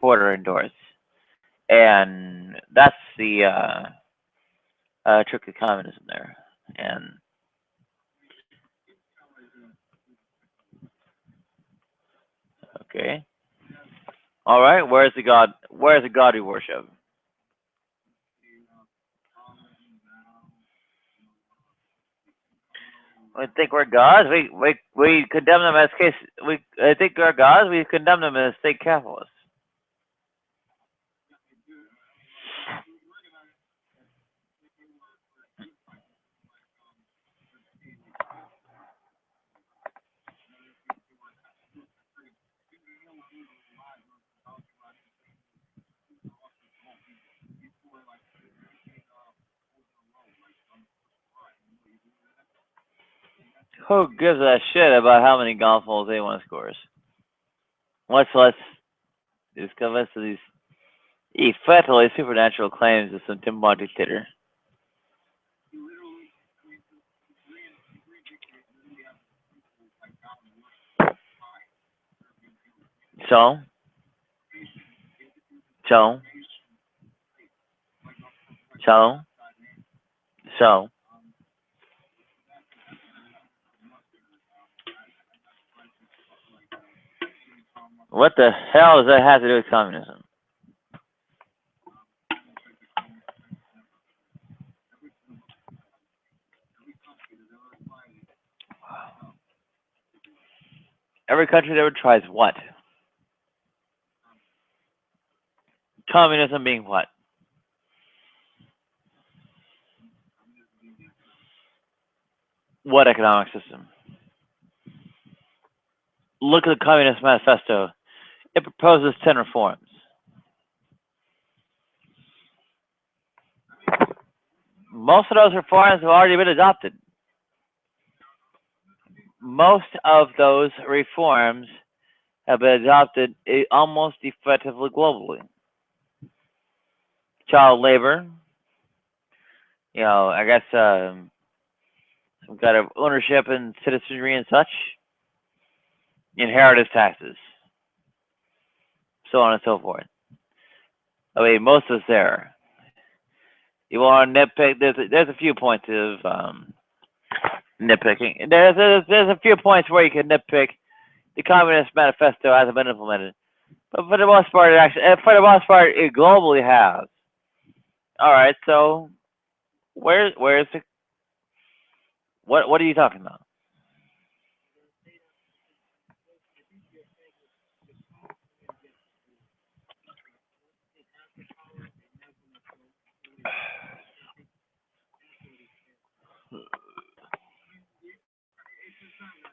support or endorse. And that's the trick of communism there. And okay, all right. Where's the God? Where's the God we worship? We think we're gods. We condemn them as case. We I think we're gods. We condemn them as state capitalists. Who gives a shit about how many golf holes anyone scores? Let's just convince of these effectively supernatural claims of some Timbuk dictator. So, so, so, so. What the hell does that have to do with communism? Every country that ever tries what? Communism being what? What economic system? Look at the Communist Manifesto. It proposes 10 reforms. Most of those reforms have already been adopted. Most of those reforms have been adopted almost effectively globally. Child labor, I guess some kind of ownership and citizenry and such, inheritance taxes, so on and so forth. I mean, most of it's there. You want to nitpick? There's a few points of nitpicking. There's a few points where you can nitpick. The Communist Manifesto hasn't been implemented, but for the most part, it globally has. All right, so where's the what are you talking about?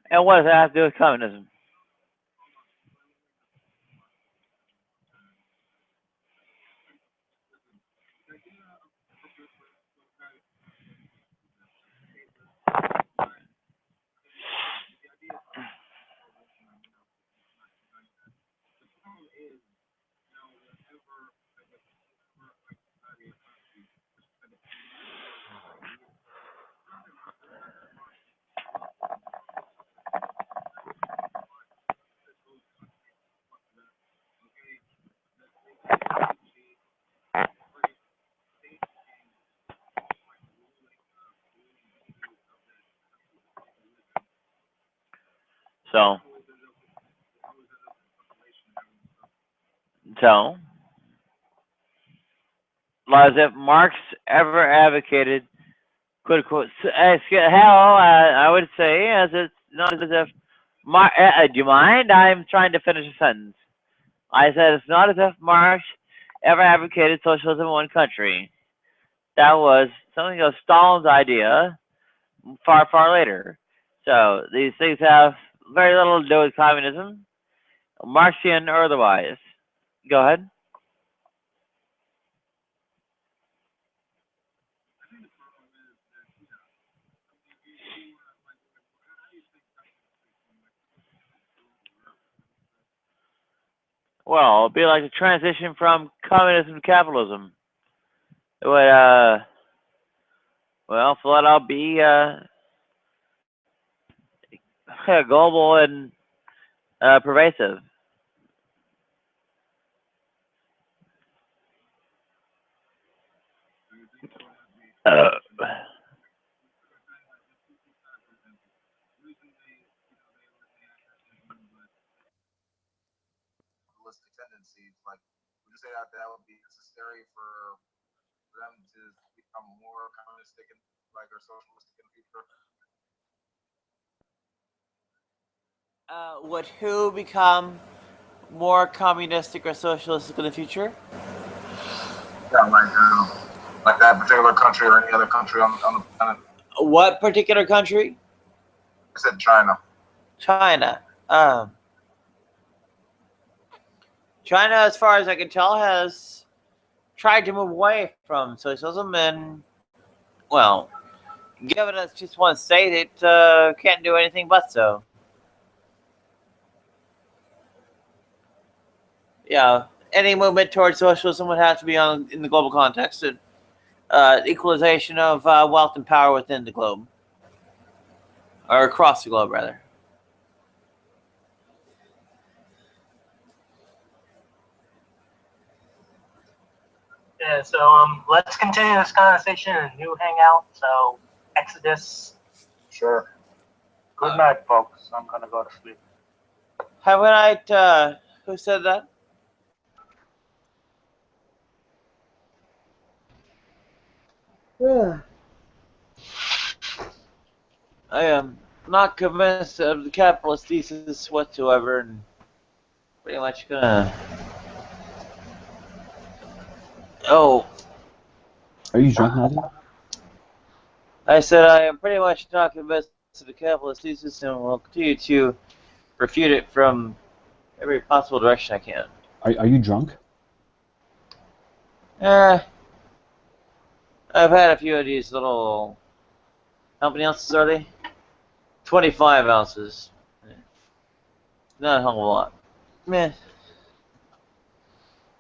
And what does that have to do with communism? So, so, as if Marx ever advocated, quote unquote, hell, I would say, as it's not as if, do you mind? I'm trying to finish a sentence. I said it's not as if Marx ever advocated socialism in one country. That was something of Stalin's idea far, far later. So these things have very little to do with communism, Marxian or otherwise. Go ahead. Well, it'd be like the transition from communism to capitalism. It would, flat out be global and pervasive. Uh, Realistic tendencies, like would you say that that would be necessary for them to become more communistic and like or socialistic in the future? would who become more communistic or socialistic in the future? Yeah, like that particular country or any other country on the planet. What particular country? I said China. China. China, as far as I can tell, has tried to move away from socialism, and well, given it's just one state, it can't do anything but so. Yeah, any movement towards socialism would have to be on in the global context and equalization of wealth and power within the globe, or across the globe, rather. Yeah, so let's continue this conversation in a new hangout. So Exodus. Sure. Good night, folks. I'm gonna go to sleep. Have a night. Who said that? Yeah. I am not convinced of the capitalist thesis whatsoever, and pretty much gonna. Oh, Are you drunk, Matthew? I said I am pretty much not convinced of the capitalist thesis, and will continue to refute it from every possible direction I can. Are you drunk? I've had a few of these little. How many ounces are they? 25 ounces. Not a hell of a lot. Meh.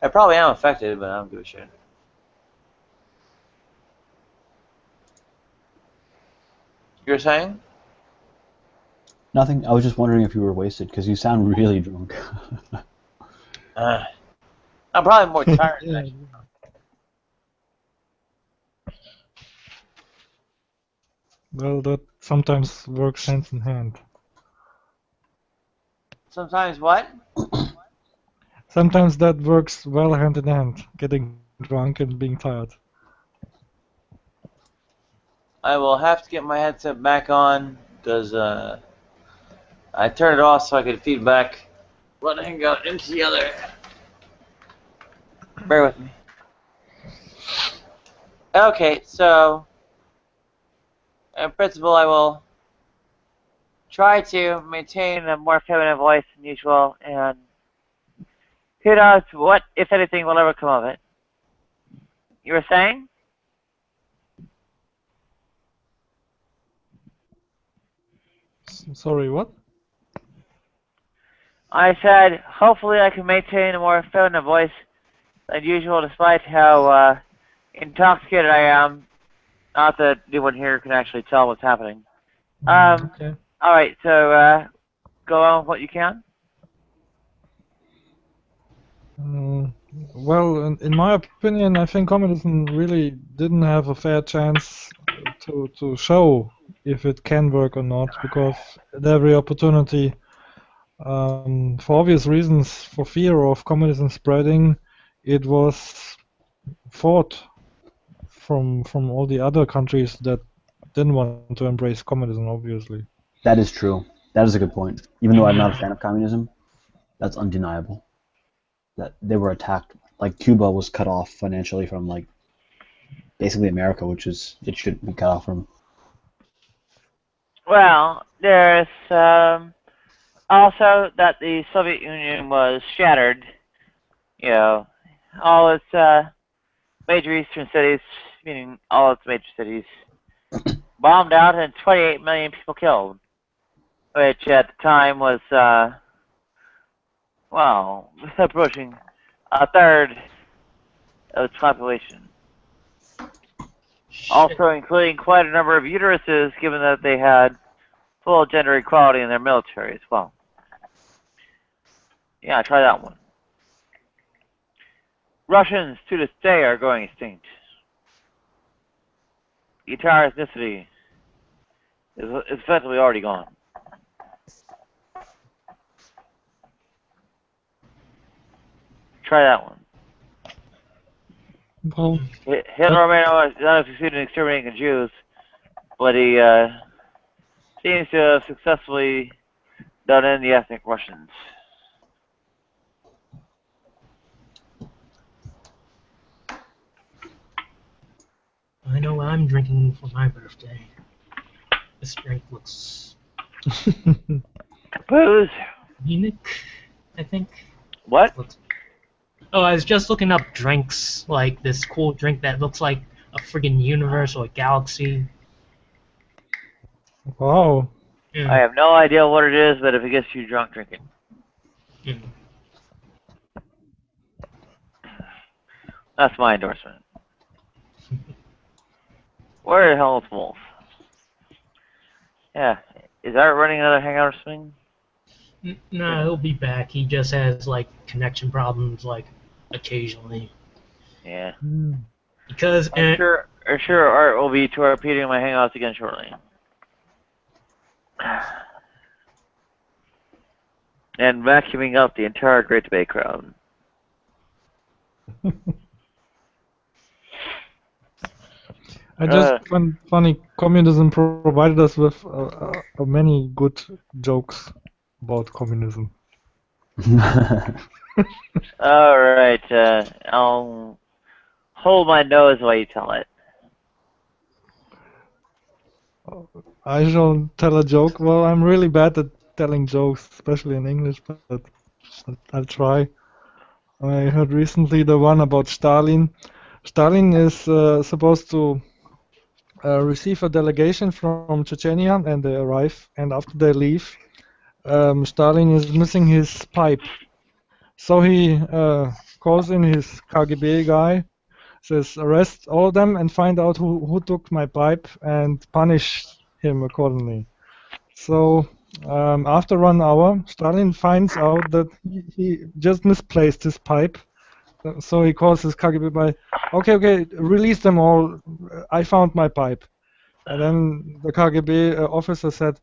I probably am affected, but I don't give a shit. You're saying? Nothing. I was just wondering if you were wasted because you sound really drunk. I'm probably more tired than actually. Well, that sometimes works hand in hand. Sometimes what? Sometimes that works well hand in hand, getting drunk and being tired. I will have to get my headset back on because I turned it off so I could feed back one hangout into the other. Bear with me. Okay, so in principle, I will try to maintain a more feminine voice than usual, and who knows what, if anything, will ever come of it. You were saying? Sorry, what? I said, hopefully I can maintain a more feminine voice than usual, despite how intoxicated I am. Not that anyone here can actually tell what's happening. Okay. Alright, so go on with what you can. Well, in my opinion, I think communism really didn't have a fair chance to show if it can work or not, because at every opportunity, for obvious reasons, for fear of communism spreading, it was fought from all the other countries that didn't want to embrace communism, obviously. That is true. That is a good point. Even though I'm not a fan of communism, that's undeniable. That they were attacked. Like Cuba was cut off financially from like basically America, which is it should be cut off from. Well, there's also that the Soviet Union was shattered. You know, all its major eastern cities, meaning all its major cities, bombed out and 28 million people killed, which at the time was, well, approaching a third of its population. Also including quite a number of uteruses, given that they had full gender equality in their military as well. Yeah, try that one. Russians to this day are going extinct. the entire ethnicity is effectively already gone. Try that one. Well, Hitler may not have succeeded in exterminating the Jews, but he seems to have successfully done in the ethnic Russians. I know what I'm drinking for my birthday. This drink looks Booze? unique, I think. What? Oh, I was just looking up drinks, like this cool drink that looks like a friggin' universe or a galaxy. wow. I have no idea what it is, but if it gets you drunk, drink it. Mm. That's my endorsement. Where the hell is Wolf? Yeah. Is Art running another hangout or something? No, he'll be back. He just has like connection problems, like occasionally. Yeah. Because I'm sure Art will be torpedoing my hangouts again shortly. And vacuuming up the entire Great Debate crowd. I just find funny communism provided us with many good jokes about communism. Alright, I'll hold my nose while you tell it. I shall tell a joke. Well, I'm really bad at telling jokes, especially in English, but I'll try. I heard recently the one about Stalin. Stalin is supposed to receive a delegation from Chechnya, and they arrive, and after they leave, Stalin is missing his pipe. So he calls in his KGB guy, says, arrest all of them and find out who took my pipe and punish him accordingly. So after 1 hour, Stalin finds out that he just misplaced his pipe. So he calls his KGB guy, okay, release them all. I found my pipe. And then the KGB officer said,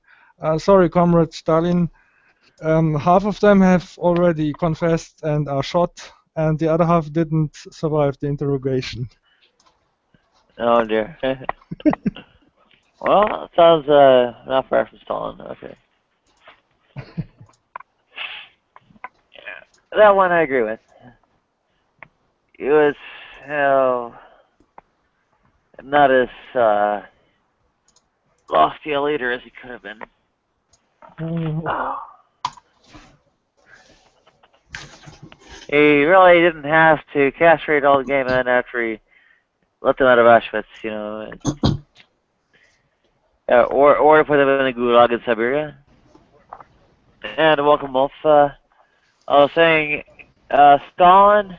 sorry, comrade Stalin, half of them have already confessed and are shot, and the other half didn't survive the interrogation. Oh dear. Well, it sounds not far from Stalin. Okay. Yeah, that one I agree with. It was, not as lofty a leader as he could have been. Oh. He really didn't have to castrate all the gay men after he let them out of Auschwitz, you know. Or to put them in the Gulag in Siberia. And welcome, Wolf. I was saying, Stalin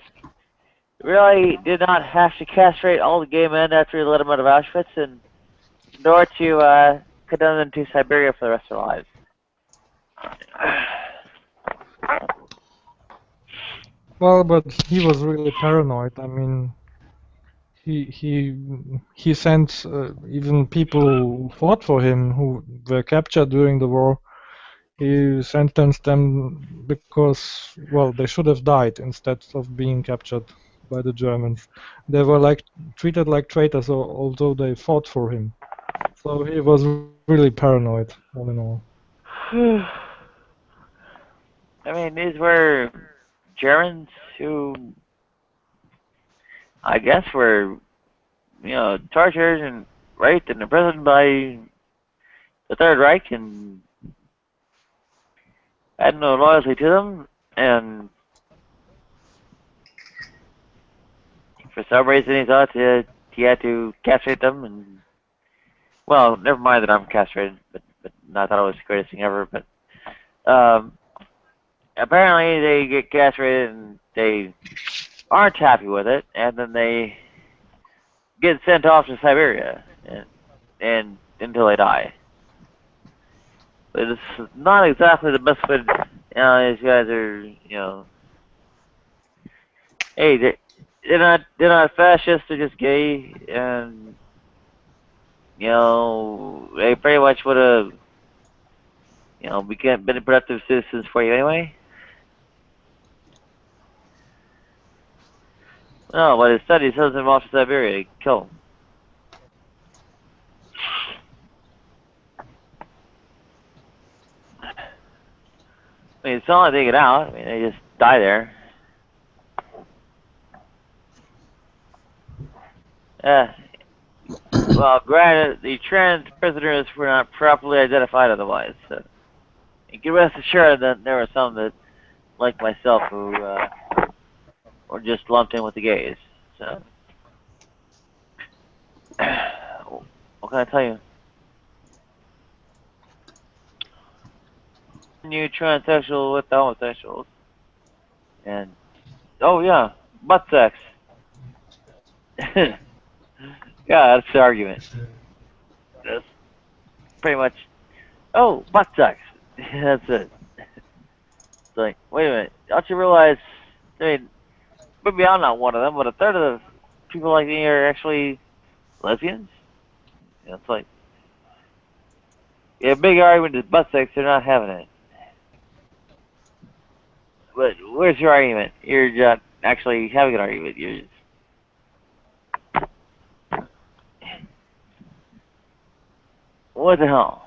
really did not have to castrate all the gay men after he let them out of Auschwitz, and nor to condemn them to Siberia for the rest of their lives. Well, but he was really paranoid. I mean, he sent even people who fought for him, who were captured during the war. He sentenced them because, well, they should have died instead of being captured by the Germans. They were like treated like traitors, although they fought for him. So he was really paranoid, all in all. I mean, these were Germans who, I guess, were, tortured and raped and imprisoned by the Third Reich and had no loyalty to them, and for some reason he thought that he had to castrate them, and, well, never mind that I'm castrated, but I thought it was the greatest thing ever, but, apparently they get castrated and they aren't happy with it, and then they get sent off to Siberia, and until they die. But it's not exactly the best way. These guys are, hey, they're not fascists. They're just gay, and you know, they pretty much would have, you know, been productive citizens for you anyway. No, but his studies sends him off to Siberia to kill him. I mean, it's not like they get out. I mean, they just die there. Well, granted, the trans prisoners were not properly identified otherwise, so you can rest assured that there were some that, like myself, who were just lumped in with the gays. So, what can I tell you? You transsexual with the homosexuals, and oh yeah, butt sex. Yeah, that's the argument. That's pretty much. Oh, butt sex. That's it. It's like, wait a minute, don't you realize? I mean, maybe I'm not one of them, but a third of the people like me are actually lesbians. You know, it's like, yeah, big argument is butt sex. They're not having it. But where's your argument? You're not actually having an argument. You're just... What the hell?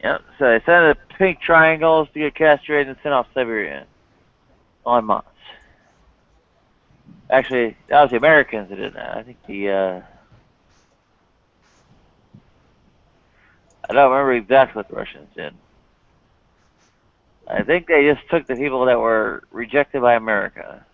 Yep, so they sent the pink triangles to get castrated and sent off Siberia. En masse. Actually, that was the Americans that did that. I think I don't remember exactly what the Russians did. I think they just took the people that were rejected by America.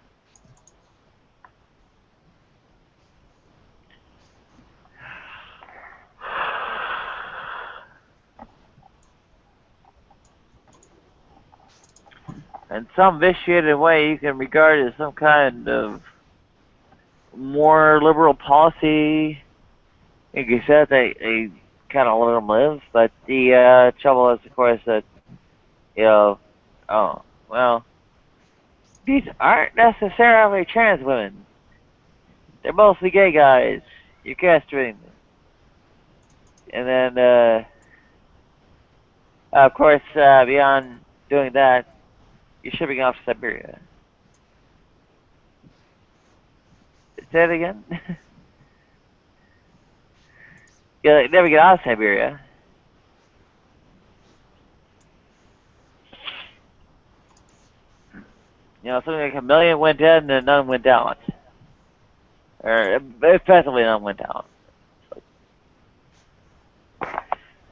In some vitiated way, you can regard it as some kind of more liberal policy. Like you said, they kind of let them live, but the trouble is, of course, that, you know, oh, well, these aren't necessarily trans women. They're mostly gay guys. You're castrating them. And then, of course, beyond doing that, you're shipping off to Siberia. Say it again? Yeah, they never get out of Siberia. You know, something like 1 million went in and none went out. Or, effectively none went out.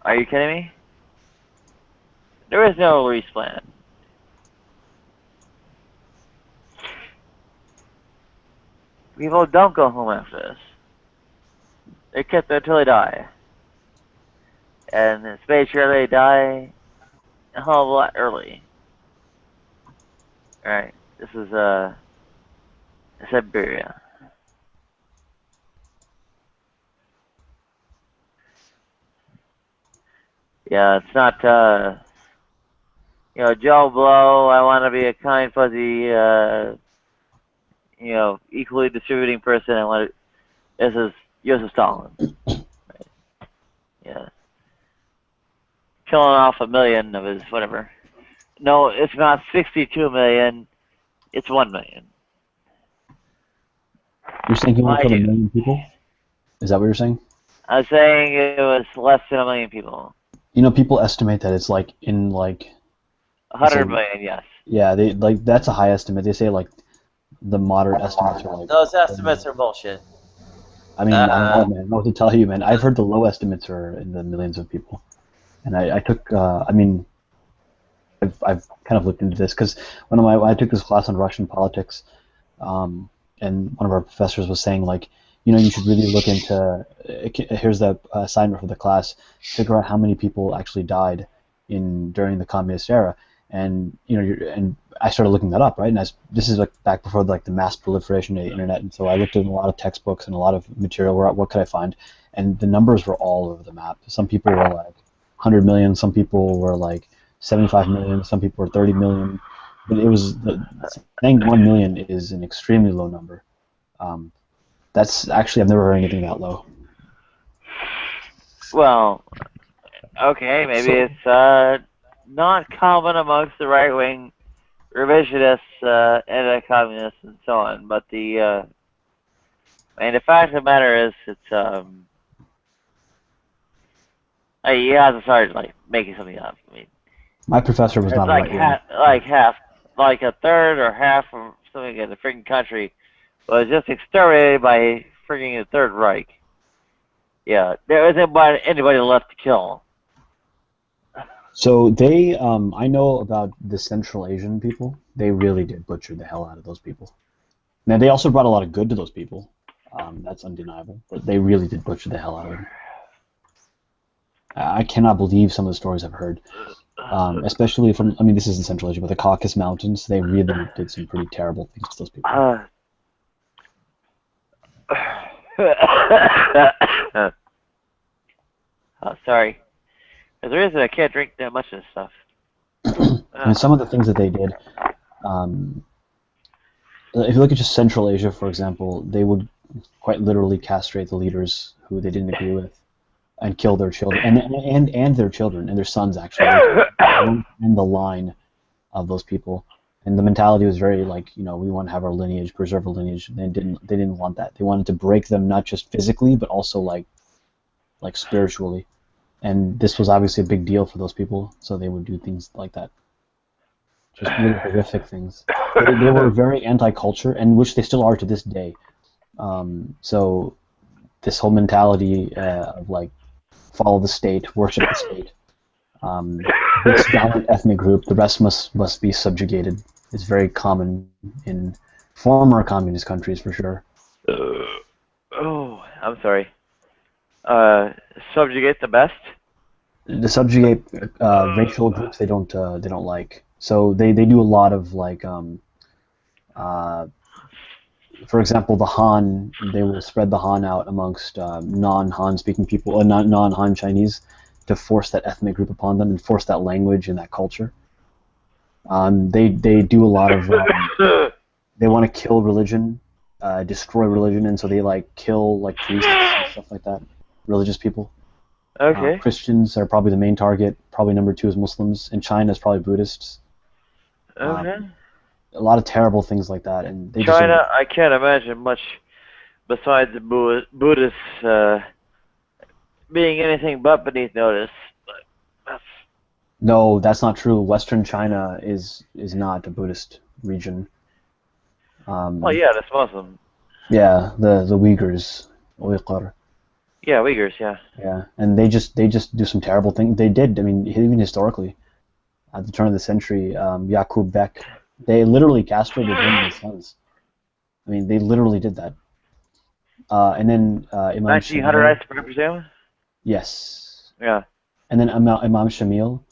Are you kidding me? There is no release plan. People don't go home after this. They're kept there until they die. And it's made sure they die a hell of a lot early. Alright, this is Siberia. Yeah, it's not you know, Joe Blow, I want to be a kind, fuzzy, you know, equally distributing person. I want to, this is Joseph Stalin. Right. Yeah. Killing off 1 million of his whatever. No, it's not 62 million. It's 1 million. You're saying he only killed 1 million people? Is that what you're saying? I was saying it was less than 1 million people. You know, people estimate that it's like in like 100 million, yes. Yeah, they like that's a high estimate. They say like the moderate estimates are like. Those estimates are bullshit. I mean, I don't know, man. I don't know what to tell you, man. I've heard the low estimates are in the millions of people, and I took. I mean, I've kind of looked into this because when I took this class on Russian politics, and one of our professors was saying like, you know, you should really look into. Here's the assignment for the class: figure out how many people actually died during the communist era, and you know, and I started looking that up, right? And this is like back before like the mass proliferation of the internet, and so I looked at a lot of textbooks and a lot of material. What could I find? And the numbers were all over the map. Some people were like 100 million, some people were like 75 million, some people were 30 million. but it was saying 1 million is an extremely low number. That's actually, I've never heard anything that low. Well, okay, maybe So- it's not common amongst the right-wing revisionists, anti-communists, and so on. But the fact of the matter is, it's you have to start like making something up. I mean, My professor was it's not a like right-wing. half, like a third or half of something in the freaking country was just exterminated by freaking the Third Reich. Yeah, there isn't anybody left to kill. So they, I know about the Central Asian people. They really did butcher the hell out of those people. Now they also brought a lot of good to those people. That's undeniable. But they really did butcher the hell out of them. I cannot believe some of the stories I've heard, especially from. I mean, this isn't Central Asia, but the Caucasus Mountains. They really did some pretty terrible things to those people. Oh, sorry. There's a reason I can't drink that much of this stuff. I mean, some of the things that they did. If you look at just Central Asia, for example, they would quite literally castrate the leaders who they didn't agree with, and kill their children, and their children and their sons actually, in the line of those people. And the mentality was very like, we want to have our lineage, preserve our lineage. They didn't want that. They wanted to break them not just physically, but also like spiritually. And this was obviously a big deal for those people, so they would do things like that. Just really horrific things. They were very anti-culture, and which they still are to this day. So this whole mentality of like follow the state, worship the state. This dominant ethnic group, the rest must be subjugated. It's very common in former communist countries for sure. Oh, I'm sorry. Subjugate the best. To subjugate racial groups they don't like. So they do a lot of like, for example, the Han. They will spread the Han out amongst non-Han speaking people, non-Han Chinese, to force that ethnic group upon them and force that language and that culture. They do a lot of. They want to kill religion, destroy religion, and so they like kill like priests and stuff like that, religious people. Okay. Christians are probably the main target. Probably number 2 is Muslims. In China, it's probably Buddhists. Okay. A lot of terrible things like that, and they China, I can't imagine much besides the Buddhists being anything but beneath notice. No, that's not true. Western China is not a Buddhist region. Well, yeah, that's Muslim. Yeah, the Uyghurs, Uyghur. Yeah, Uyghurs, yeah. Yeah, and they just do some terrible things. They did. I mean, even historically, at the turn of the century, Yaqub Bek, they literally castrated him and his sons. I mean, they literally did that. And then Imam 1900, I presume? Yes. Yeah. And then Imam Shamil,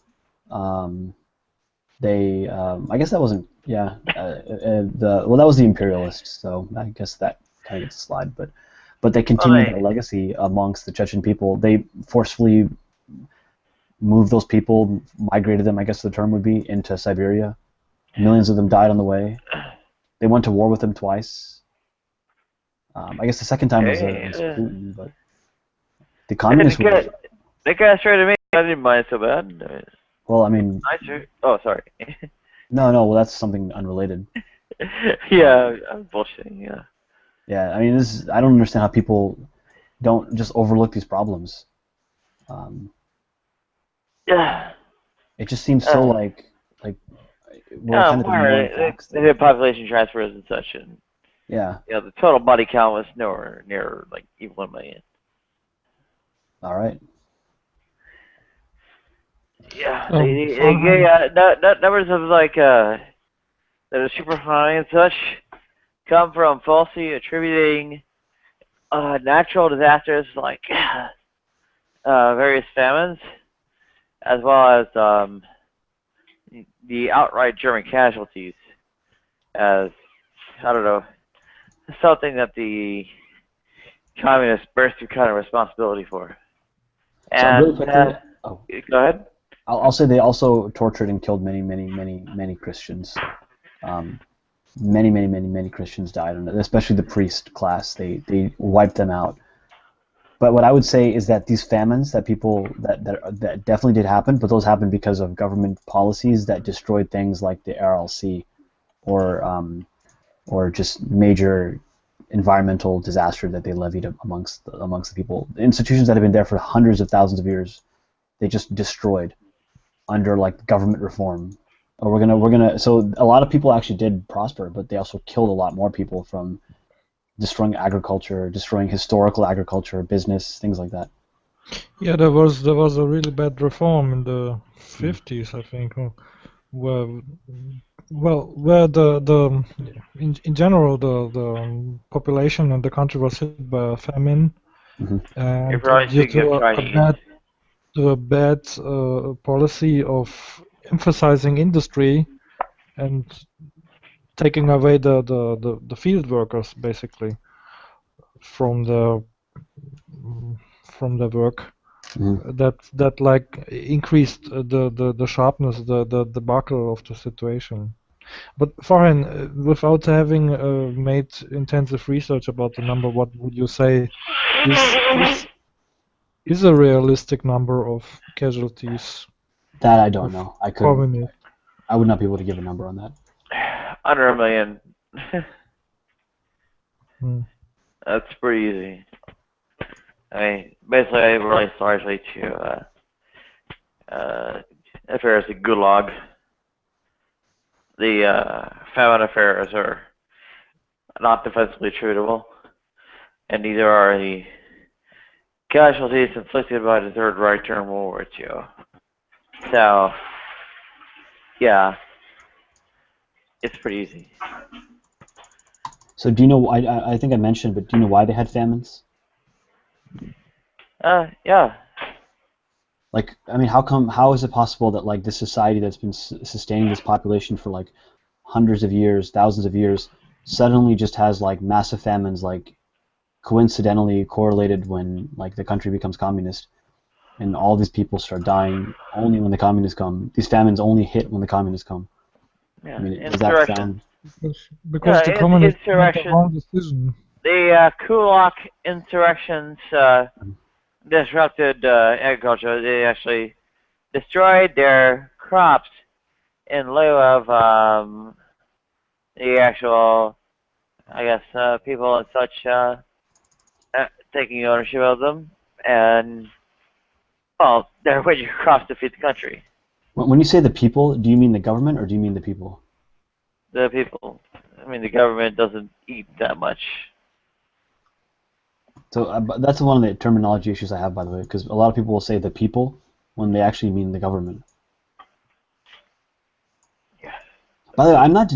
they, I guess that wasn't, yeah, that was the imperialists, so I guess that kind of gets a slide, but they continued their legacy amongst the Chechen people. They forcefully moved those people, migrated them, I guess the term would be, into Siberia. Millions of them died on the way. They went to war with them twice. I guess the second time was Putin, but the communists were... They castrated me. I didn't mind so bad. Well, I mean... Oh, sorry. No, well, that's something unrelated. Yeah, I'm bullshitting, yeah. Yeah, I mean, I don't understand how people don't just overlook these problems. Yeah. It just seems so like we're kind of they did population transfers and such, and yeah. The total body count was nowhere near like even 1 million. All right. Yeah, numbers of like that are super high and such come from falsely attributing natural disasters like various famines, as well as the outright German casualties, as I don't know, something that the communists burst through kind of responsibility for. And really quickly, go ahead. I'll say they also tortured and killed many Christians. Many Christians died, and especially the priest class. They wiped them out. But what I would say is that these famines that definitely did happen, but those happened because of government policies that destroyed things like the RLC or just major environmental disaster that they levied amongst the people. The institutions that have been there for hundreds of thousands of years, they just destroyed under like government reform. Or we're gonna. So a lot of people actually did prosper, but they also killed a lot more people from destroying agriculture, destroying historical agriculture, business, things like that. Yeah, there was a really bad reform in the 50s, I think, where where the in general the population in the country was hit by a famine, Mm-hmm. You're and probably due speaking of to Chinese. a bad policy of emphasizing industry and taking away the field workers basically from the from the work. Mm-hmm. That like increased the sharpness, the buckle of the situation. But Farhan, without having made intensive research about the number, what would you say is a realistic number of casualties That I don't of know. I couldn't. communists? I would not be able to give a number on that. Under a million. Hmm. That's pretty easy. I mean, basically, it relates largely to affairs like Gulag. The famine affairs are not defensively treatable, and neither are the casualties inflicted by the Third Reich during World War II. So, yeah, it's pretty easy. So do you know? I think I mentioned, but do you know why they had famines? Yeah. Like, I mean, how is it possible that like this society that's been sustaining this population for like hundreds of years, thousands of years, suddenly just has like massive famines, like coincidentally correlated when like the country becomes communist, and all these people start dying only when the communists come. These famines only hit when the communists come. Yeah, I mean, does that insurrection. sound? Because the Yeah, communists made the insurrection. wrong decision. The Kulak insurrections disrupted agriculture. They actually destroyed their crops in lieu of the actual, I guess, people and such taking ownership of them. And, well, they're waging crops to feed the country. When you say the people, do you mean the government or do you mean the people? The people. I mean, the government doesn't eat that much. So that's one of the terminology issues I have, by the way, because a lot of people will say the people when they actually mean the government. By the way, I'm not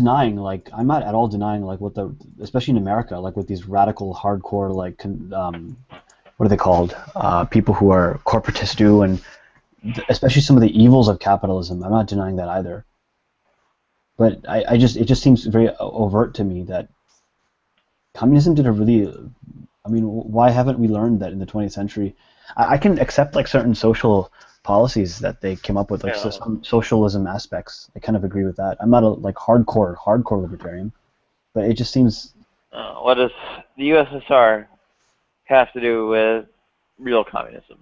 at all denying, like, especially in America, like with these radical, hardcore, like, what are they called? People who are corporatists do, and especially some of the evils of capitalism. I'm not denying that either. But it just seems very overt to me that communism did a really, I mean, why haven't we learned that in the 20th century? I can accept like certain social policies that they came up with, like some socialism aspects. I kind of agree with that. I'm not a like hardcore libertarian, but it just seems. What does the USSR have to do with real communism?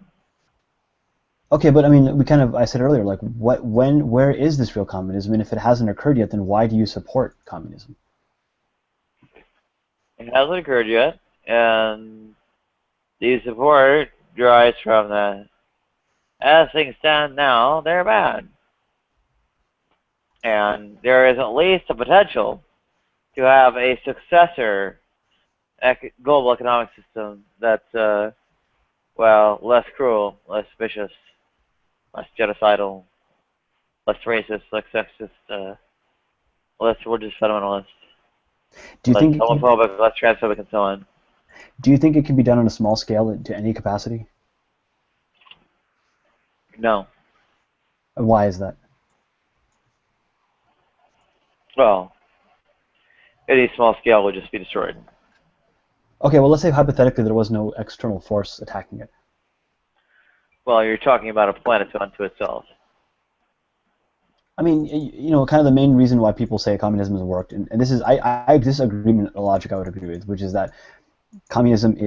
Okay, but I mean, I said earlier, like, where is this real communism? And if it hasn't occurred yet, then why do you support communism? It hasn't occurred yet, and the support derives from that. As things stand now, they're bad. And there is at least a potential to have a successor global economic system that's, well, less cruel, less vicious, less genocidal, less racist, less sexist, less religious fundamentalist, Do you less think homophobic, less transphobic, and so on. Do you think it can be done on a small scale to any capacity? No. Why is that? Well, any small scale would just be destroyed. Okay, well, let's say hypothetically there was no external force attacking it. Well, you're talking about a planet unto itself. I mean, you know, kind of the main reason why people say communism has worked, and this is, this agreement logic I would agree with, which is that communism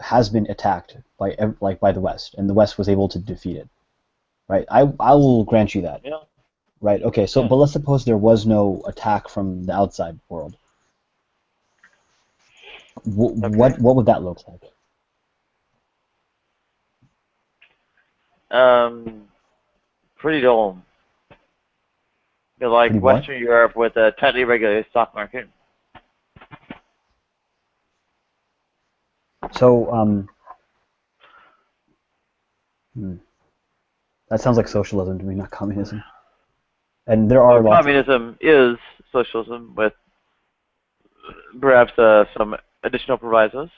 has been attacked by by the West, and the West was able to defeat it, right? I will grant you that, Yeah. right? Okay, so but let's suppose there was no attack from the outside world. What would that look like? Pretty dull. Like Pretty what? Western Europe with a tightly regulated stock market. So, that sounds like socialism to me, not communism. And there are lots. Communism is socialism with perhaps some additional provisos.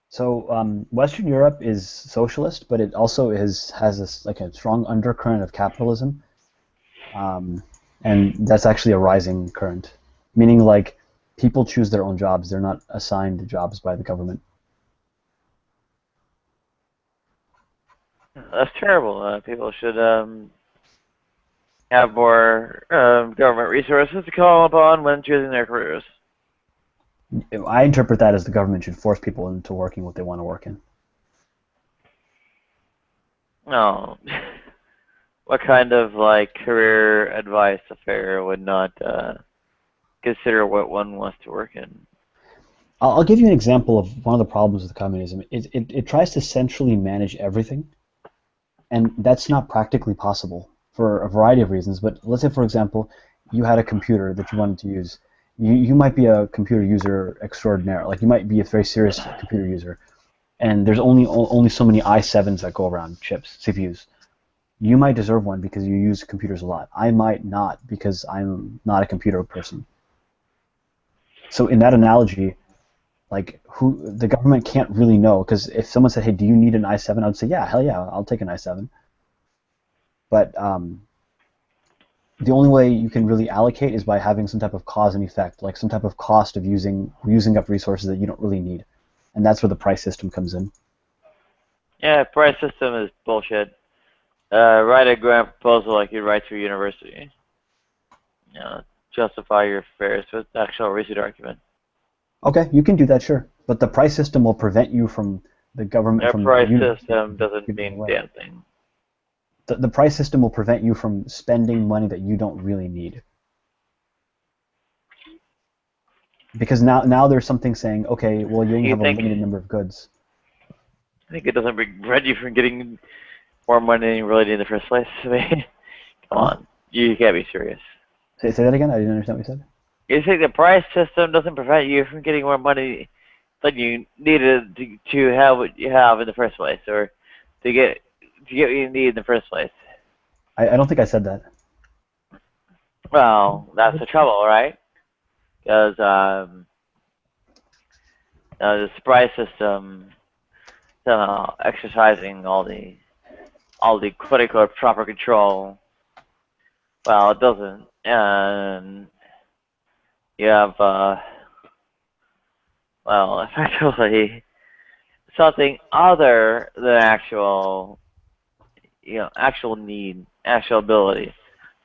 So, Western Europe is socialist, but it also has a strong undercurrent of capitalism, and that's actually a rising current, meaning like people choose their own jobs; they're not assigned jobs by the government. That's terrible. People should have more government resources to call upon when choosing their careers. I interpret that as the government should force people into working what they want to work in. No. What kind of like career advice affair would not consider what one wants to work in? I'll give you an example of one of the problems with communism. It tries to centrally manage everything, and that's not practically possible for a variety of reasons. But let's say, for example, you had a computer that you wanted to use. You might be a computer user extraordinaire. Like you might be a very serious computer user, and there's only so many i7s that go around, chips, CPUs. You might deserve one because you use computers a lot. I might not because I'm not a computer person. So in that analogy, like the government can't really know, because if someone said, "Hey, do you need an i7?" I would say, "Yeah, hell yeah, I'll take an i7." But the only way you can really allocate is by having some type of cause and effect, like some type of cost of using up resources that you don't really need, and that's where the price system comes in. Yeah, price system is bullshit. Write a grant proposal like you write to a university. You know, justify your fares with actual receipt argument. Okay, you can do that, sure, but the price system will prevent you from the government from. A price system doesn't mean damn thing. The price system will prevent you from spending money that you don't really need. Because now there's something saying, okay, well, you only have a limited number of goods. I think it doesn't prevent you from getting more money than you really need in the first place. I mean, come on, you can't be serious. Say that again? I didn't understand what you said. You think the price system doesn't prevent you from getting more money than you needed to have what you have in the first place, or to get what you need in the first place? I don't think I said that. Well, that's the trouble, right? Because the price system somehow exercising all the quote-unquote proper control. Well, it doesn't, and you have well, effectively something other than actual need, actual ability,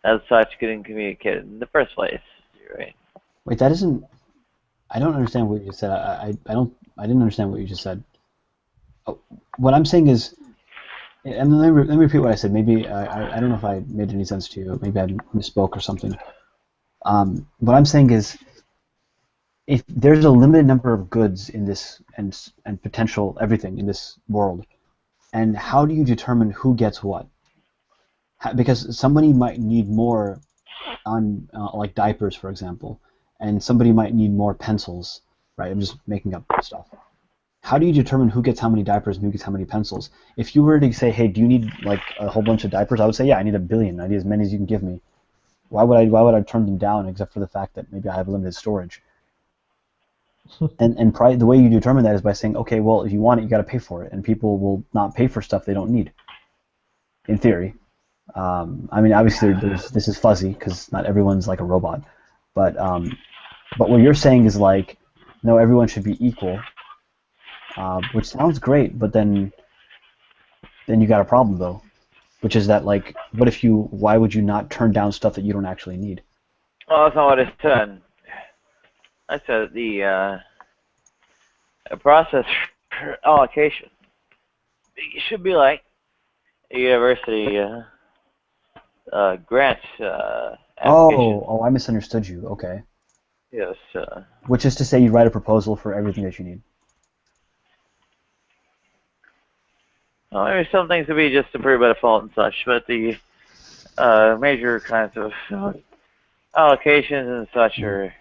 as such getting communicated in the first place, right? Wait, that isn't. I don't understand what you just said. I didn't understand what you just said. What I'm saying is, and let me repeat what I said. Maybe I don't know if I made any sense to you. Maybe I misspoke or something. What I'm saying is, if there's a limited number of goods in this and potential everything in this world, and how do you determine who gets what? Because somebody might need more on like diapers, for example, and somebody might need more pencils, right? I'm just making up stuff. How do you determine who gets how many diapers and who gets how many pencils? If you were to say, hey, do you need like a whole bunch of diapers? I would say, yeah, I need 1 billion. I need as many as you can give me. Why would I turn them down except for the fact that maybe I have limited storage? and the way you determine that is by saying, okay, well, if you want it, you got to pay for it, and people will not pay for stuff they don't need. In theory, I mean, obviously, this is fuzzy because not everyone's like a robot, but what you're saying is like, no, everyone should be equal, which sounds great, but then you got a problem though. which is that like, why would you not turn down stuff that you don't actually need? Well, that's not what I said. I said the process for allocation should be like a university grant application. Oh, I misunderstood you. Okay. Yes. Which is to say, you write a proposal for everything that you need. Well, maybe some things would be just approved by default and such, but the major kinds of allocations and such are,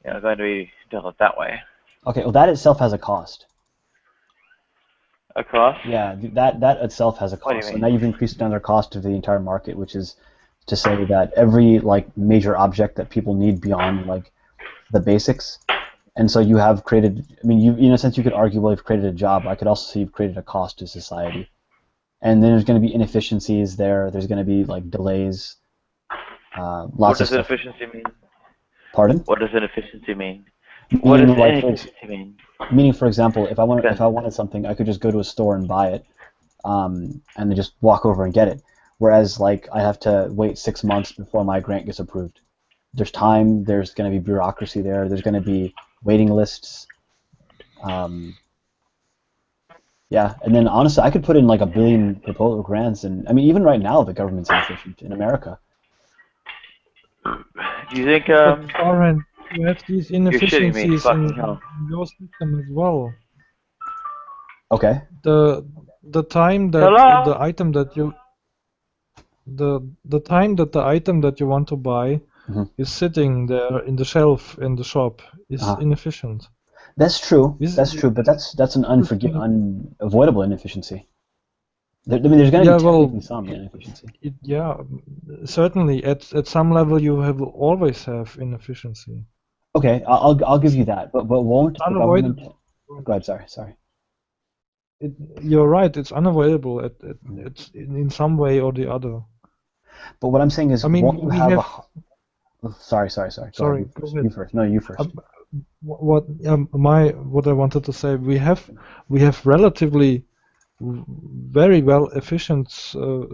going to be dealt that way. Okay. Well, that itself has a cost. A cost? Yeah, that itself has a What do you cost. So mean? now you've increased another cost of the entire market, which is to say that every like major object that people need beyond like the basics, and so you have created. I mean, you in a sense you could argue, well, you've created a job. I could also say you've created a cost to society, and then there's going to be inefficiencies there. There's going to be like delays. Lots What of does stuff. inefficiency mean? Pardon? What does inefficiency mean? What does inefficiency mean? Meaning, for example, if I wanted something, I could just go to a store and buy it, and then just walk over and get it. Whereas, like, I have to wait 6 months before my grant gets approved. There's time. There's going to be bureaucracy there. There's going to be waiting lists. Yeah, and then honestly, I could put in like 1 billion proposal grants, and I mean, even right now, the government's inefficient in America. Do you think? But Oren, you have these You're shitting me. inefficiencies Fucking in hell. your system as well. Okay. The time that Hello? the item that you the time that the item that you want to buy Mhm. is sitting there in the shelf in the shop is Uh-huh. inefficient. That's true. Is- That's true, but that's an is- unavoidable inefficiency. I mean, there's going to Yeah, be well, technically some inefficiency. Certainly at some level you always have inefficiency. Okay, I'll give you that, but won't the government? Unavoidable. Go ahead. Sorry. You're right. It's unavoidable it's in some way or the other. But what I'm saying is, I mean, won't you we have have- a? Sorry. Go Sorry, ahead, go ahead. you first. No, you first. What I wanted to say, we have relatively very well efficient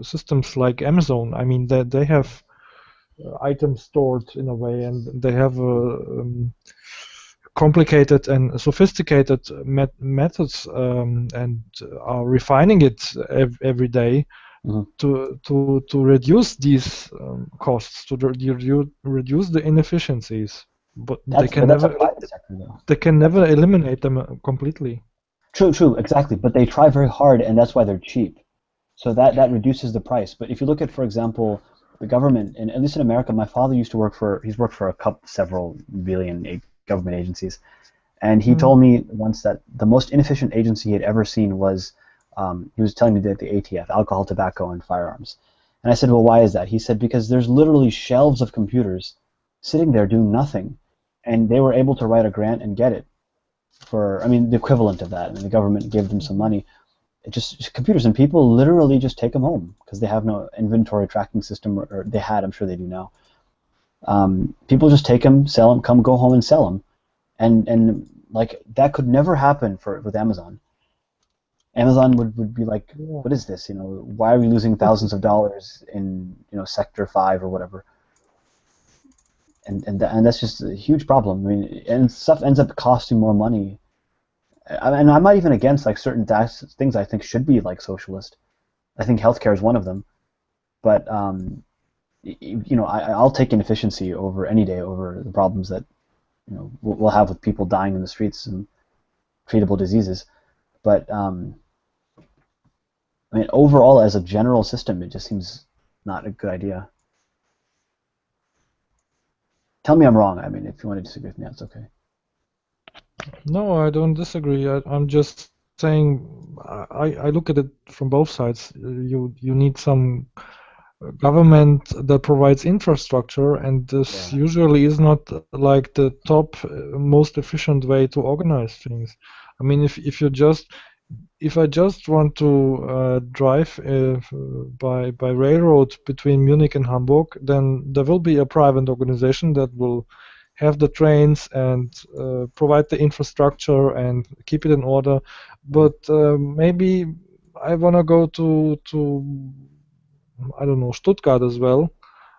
systems like Amazon. I mean, they have items stored in a way, and they have complicated and sophisticated methods, and are refining it every day Mhm. to reduce these costs, to reduce the inefficiencies. But they That's can a never private sector, though. they can never eliminate them completely. True, exactly. But they try very hard, and that's why they're cheap. So that reduces the price. But if you look at, for example, the government, and at least in America, my father used to he's worked for several billion government agencies, and he told me once that the most inefficient agency he had ever seen was, he was telling me that the ATF, alcohol, tobacco, and firearms. And I said, well, why is that? He said, because there's literally shelves of computers sitting there doing nothing, and they were able to write a grant and get it for, I mean, the equivalent of that, and the government gave them some money. It just computers, and people literally just take them home because they have no inventory tracking system, or they had, I'm sure they do now. People just take them, sell them, go home and sell them, and like that could never happen with Amazon. Amazon would be like, what is this? Why are we losing thousands of dollars in Sector 5 or whatever? And that's just a huge problem. I mean, and stuff ends up costing more money. And I'm not even against like certain things I think should be like socialist. I think healthcare is one of them. But I'll take inefficiency over any day over the problems that we'll have with people dying in the streets and treatable diseases. But I mean, overall, as a general system, it just seems not a good idea. Tell me I'm wrong. I mean, if you want to disagree with me, that's okay. No, I don't disagree. I'm just saying I look at it from both sides. You need some government that provides infrastructure, and this usually is not like the top most efficient way to organize things. I mean, if I just want to drive by railroad between Munich and Hamburg, then there will be a private organization that will have the trains and provide the infrastructure and keep it in order. But maybe I wanna go to I don't know, Stuttgart as well.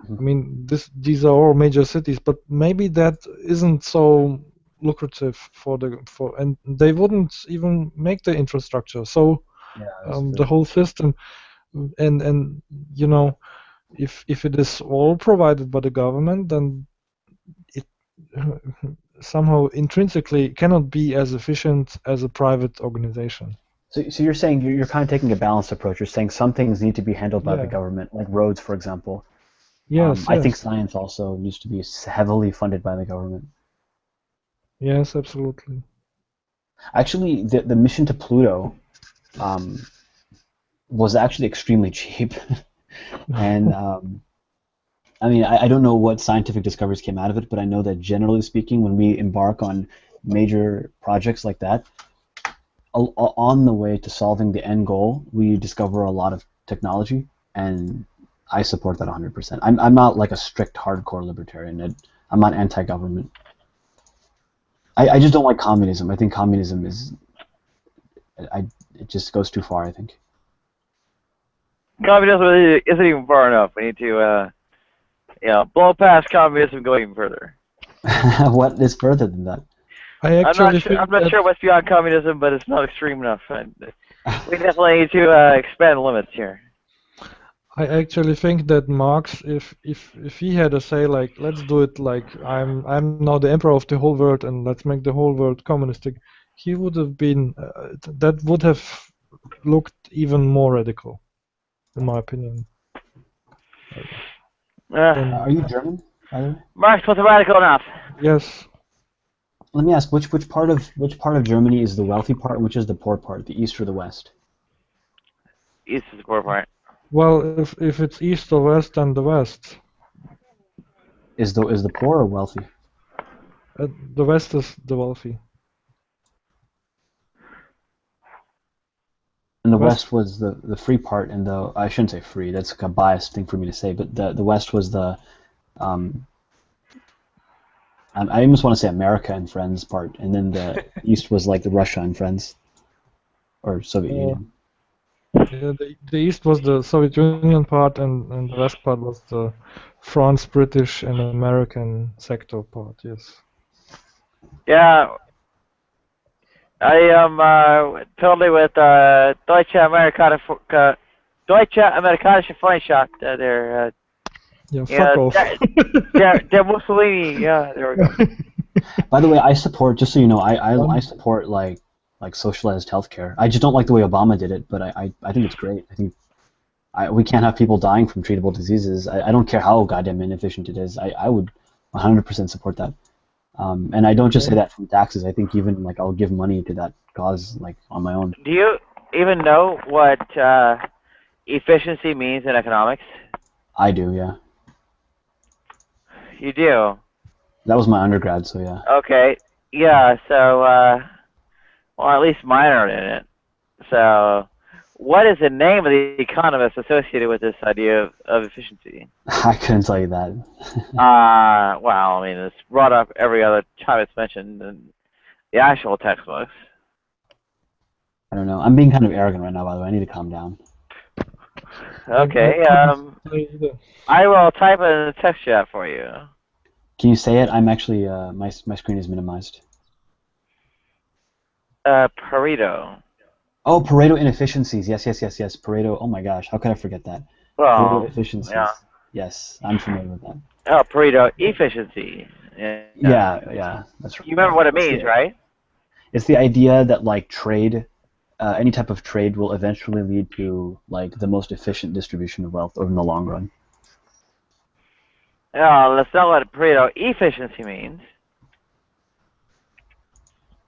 Mhm. I mean, these are all major cities, but maybe that isn't so lucrative and they wouldn't even make the infrastructure. So Yeah, that's the true. whole system, and you know, if it is all provided by the government, then it somehow intrinsically cannot be as efficient as a private organization. So you're saying you're kind of taking a balanced approach. You're saying some things need to be handled by the Yeah. government, like roads, for example. Yes. I think Yes. science also needs to be heavily funded by the government. Yes. Absolutely. Actually, the mission to Pluto was actually extremely cheap, and I mean, I don't know what scientific discoveries came out of it, but I know that generally speaking, when we embark on major projects like that, on the way to solving the end goal, we discover a lot of technology, and I support that 100%. I'm not like a strict hardcore libertarian. I'm not anti-government. I just don't like communism. I think communism it just goes too far, I think. Communism isn't even far enough. We need to, blow past communism, go even further. What is further than that? I actually think I'm not that sure what's beyond communism, but it's not extreme enough. We definitely need to expand limits here. I actually think that Marx, if he had a say like, let's do it like I'm now the emperor of the whole world and let's make the whole world communistic, he would have been that would have looked even more radical, in my opinion. Then Are you German, by the way? Marx wasn't radical enough. yes, Let me ask, which part of Germany is the wealthy part, and which is the poor part, the east or the west? East is the poor part. well, if it's east or west, then the west. Is the poor or wealthy? The west is the wealthy. And the West. west was the free part, and I shouldn't say free. That's like a biased thing for me to say, but the west was the um, I almost want to say America and Friends part, and then the east was like the Russia and Friends or Soviet Union. Yeah, the east was the Soviet Union part, and the west part was the France, British, and American sector part. Yes. Yeah, I am totally with Deutsche Amerikanische Freundschaft. There, Yeah. Fuck off. der Mussolini. Yeah, there we go. By the way, I support. Just so you know, I support like socialized healthcare. I just don't like the way Obama did it, but I think it's great. I think we can't have people dying from treatable diseases. I don't care how goddamn inefficient it is. I would 100% support that. And I don't just say that from taxes. I think even like I'll give money to that cause like on my own. Do you even know what efficiency means in economics? I do, yeah. You do. That was my undergrad, so yeah. Okay. Yeah. So, well, at least mine aren't in it. So, what is the name of the economist associated with this idea of efficiency? I couldn't tell you that. Well, I mean, it's brought up every other time it's mentioned in the actual textbooks. I don't know. I'm being kind of arrogant right now, by the way. I need to calm down. Okay. I will type it in the text chat for you. Can you say it? I'm actually my screen is minimized. Pareto. Oh, Pareto inefficiencies. Yes. Pareto. Oh my gosh, how could I forget that? Pareto Well, efficiencies. yeah. Yes, I'm familiar with that. Oh, Pareto efficiency. Yeah, that's right. You remember what it means, right? It's the idea that like trade, any type of trade will eventually lead to like the most efficient distribution of wealth in the long run. No, that's not what Pareto efficiency means.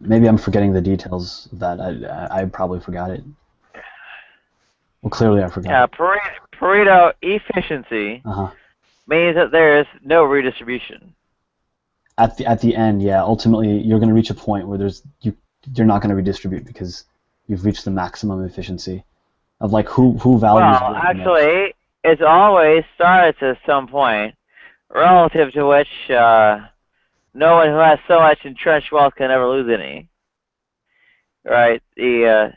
Maybe I'm forgetting the details of that. I probably forgot it. Well, clearly I forgot. Yeah, Pareto efficiency means that there is no redistribution. At the end, yeah. Ultimately, you're going to reach a point where you're not going to redistribute because you've reached the maximum efficiency of like who values. Well, actually, it's always starts at some point, relative to which no one who has so much entrenched wealth can ever lose any. Right? I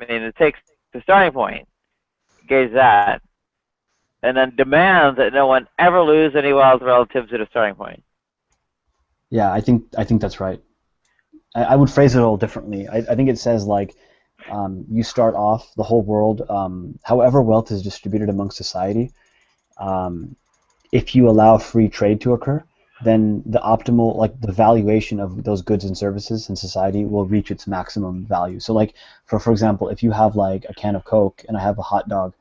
mean, it takes the starting point, gauge that, and then demand that no one ever lose any wealth relative to the starting point. Yeah, I think that's right. I would phrase it a little differently. I think it says like you start off the whole world, however wealth is distributed among society. If you allow free trade to occur, then the optimal, like the valuation of those goods and services in society will reach its maximum value. So like for example, if you have like a can of Coke and I have a hot dog,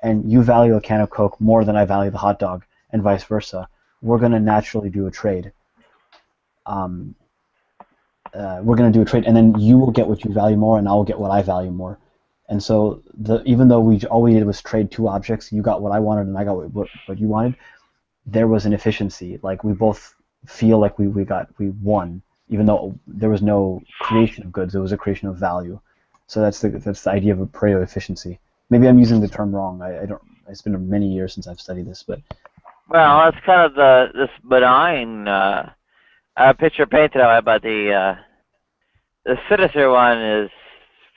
and you value a can of Coke more than I value the hot dog, and vice versa, we're going to naturally do a trade. We're going to do a trade, and then you will get what you value more, and I will get what I value more. And so even though all we did was trade two objects, you got what I wanted and I got what you wanted, there was an efficiency. Like we both feel like we won, even though there was no creation of goods, there was a creation of value. So that's the idea of a Pareto efficiency. Maybe I'm using the term wrong. I don't. It's been many years since I've studied this, but Well, that's kind of this benign picture painted out, but the sinister one is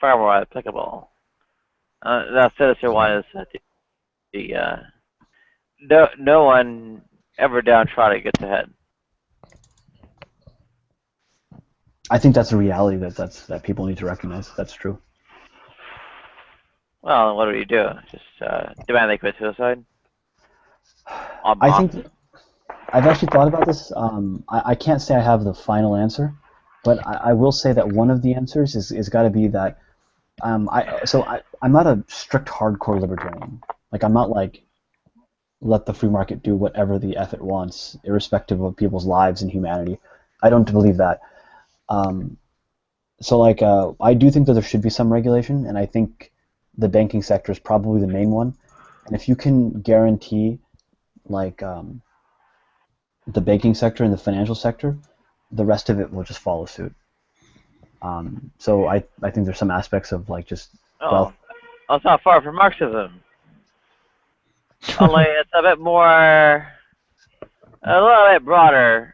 far more applicable. The sinister one is that no one ever downtrodden gets ahead. I think that's a reality that people need to recognize. That's true. Well, what do? Just demand they commit suicide? I think I've actually thought about this. I can't say I have the final answer, but I will say that one of the answers is got to be that I'm not a strict hardcore libertarian. Like I'm not like let the free market do whatever the F it wants, irrespective of people's lives and humanity. I don't believe that. So like I do think that there should be some regulation, and I think the banking sector is probably the main one. And if you can guarantee like the banking sector and the financial sector, the rest of it will just follow suit. So I think there's some aspects of like just wealth. Well, it's not far from Marxism. Only it's a bit more, a little bit broader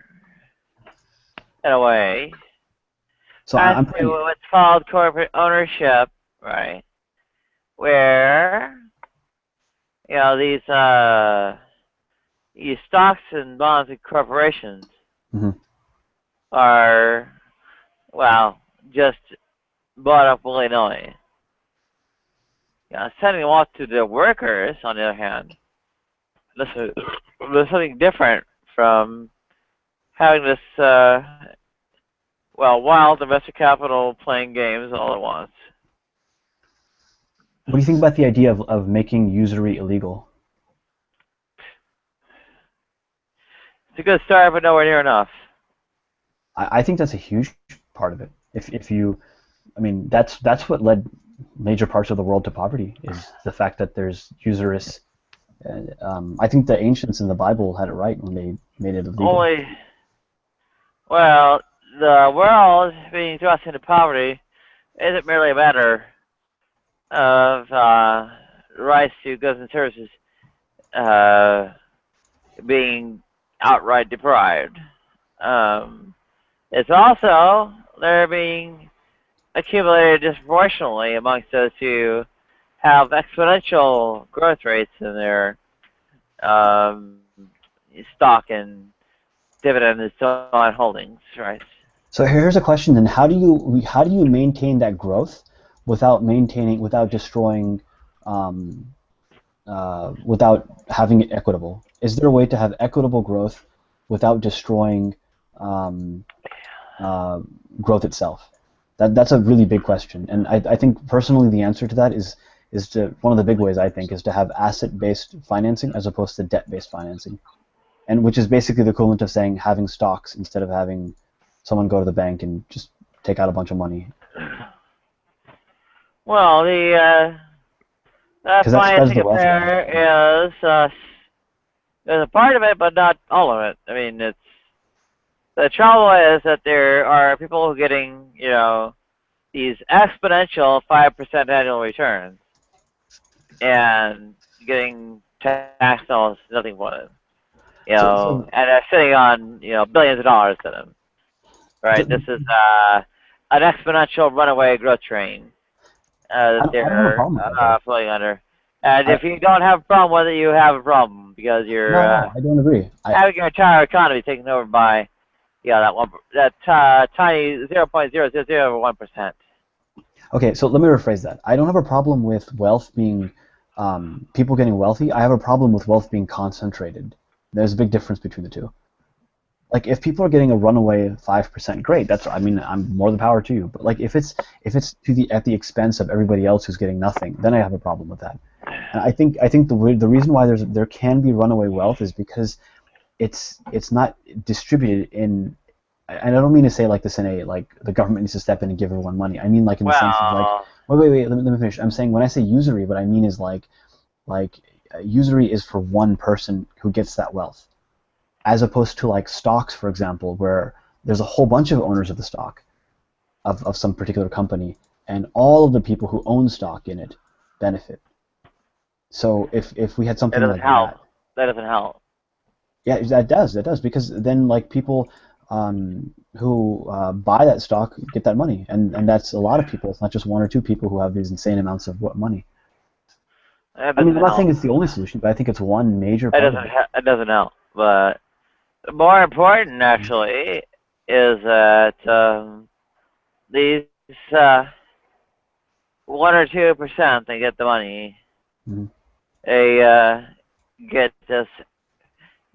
in a way. So I'm pretty. What's called corporate ownership, right? Where these stocks and bonds and corporations are just bought up willy-nilly. Sending them off to the workers, on the other hand, there's something different from having this wild investor capital playing games all at once. What do you think about the idea of making usury illegal? It's a good start, but nowhere near enough. I think that's a huge part of it. If you, I mean, that's what led major parts of the world to poverty, is the fact that there's usurious. I think the ancients in the Bible had it right when they made it illegal. The world being thrust into poverty isn't merely a matter of rights to goods and services being outright deprived. It's also they're being accumulated disproportionately amongst those who have exponential growth rates in their stock and dividend and so on holdings, right? So here's a question then: how do you maintain that growth without destroying, without having it equitable? Is there a way to have equitable growth without destroying growth itself? That's a really big question, and I think personally the answer to that is one of the big ways I think is to have asset-based financing as opposed to debt-based financing, and which is basically the equivalent of saying having stocks instead of having someone go to the bank and just take out a bunch of money. Well, the financing affair is there's a part of it, but not all of it. I mean, the trouble is that there are people who are getting, these exponential 5% annual returns and getting taxed almost nothing for them. And they're sitting on, billions of dollars to them. Right? This is an exponential runaway growth train. that I don't have a they're problem with that, though. falling under. And I, if you don't have a problem with it, you have a problem because you're no, I don't agree. having your entire economy taken over by that tiny 0.0001%. Okay, so let me rephrase that. I don't have a problem with wealth being people getting wealthy. I have a problem with wealth being concentrated. There's a big difference between the two. Like if people are getting a runaway 5%, great. I mean, I'm more the power to you. But like if it's at the expense of everybody else who's getting nothing, then I have a problem with that. And I think the reason why there can be runaway wealth is because it's not distributed in. And I don't mean to say like this in a like the government needs to step in and give everyone money. I mean like in the sense of like wait, let me finish. I'm saying when I say usury, what I mean is like usury is for one person who gets that wealth, as opposed to like stocks, for example, where there's a whole bunch of owners of the stock of some particular company, and all of the people who own stock in it benefit. So if we had something like that, that doesn't help. Yeah, that does because then like people who buy that stock get that money, and that's a lot of people. It's not just one or two people who have these insane amounts of money. I mean, I'm not saying it's the only solution, but I think it's one major part of it. It doesn't help, but more important actually is that these 1 or 2% they get the money. Mm-hmm. They get this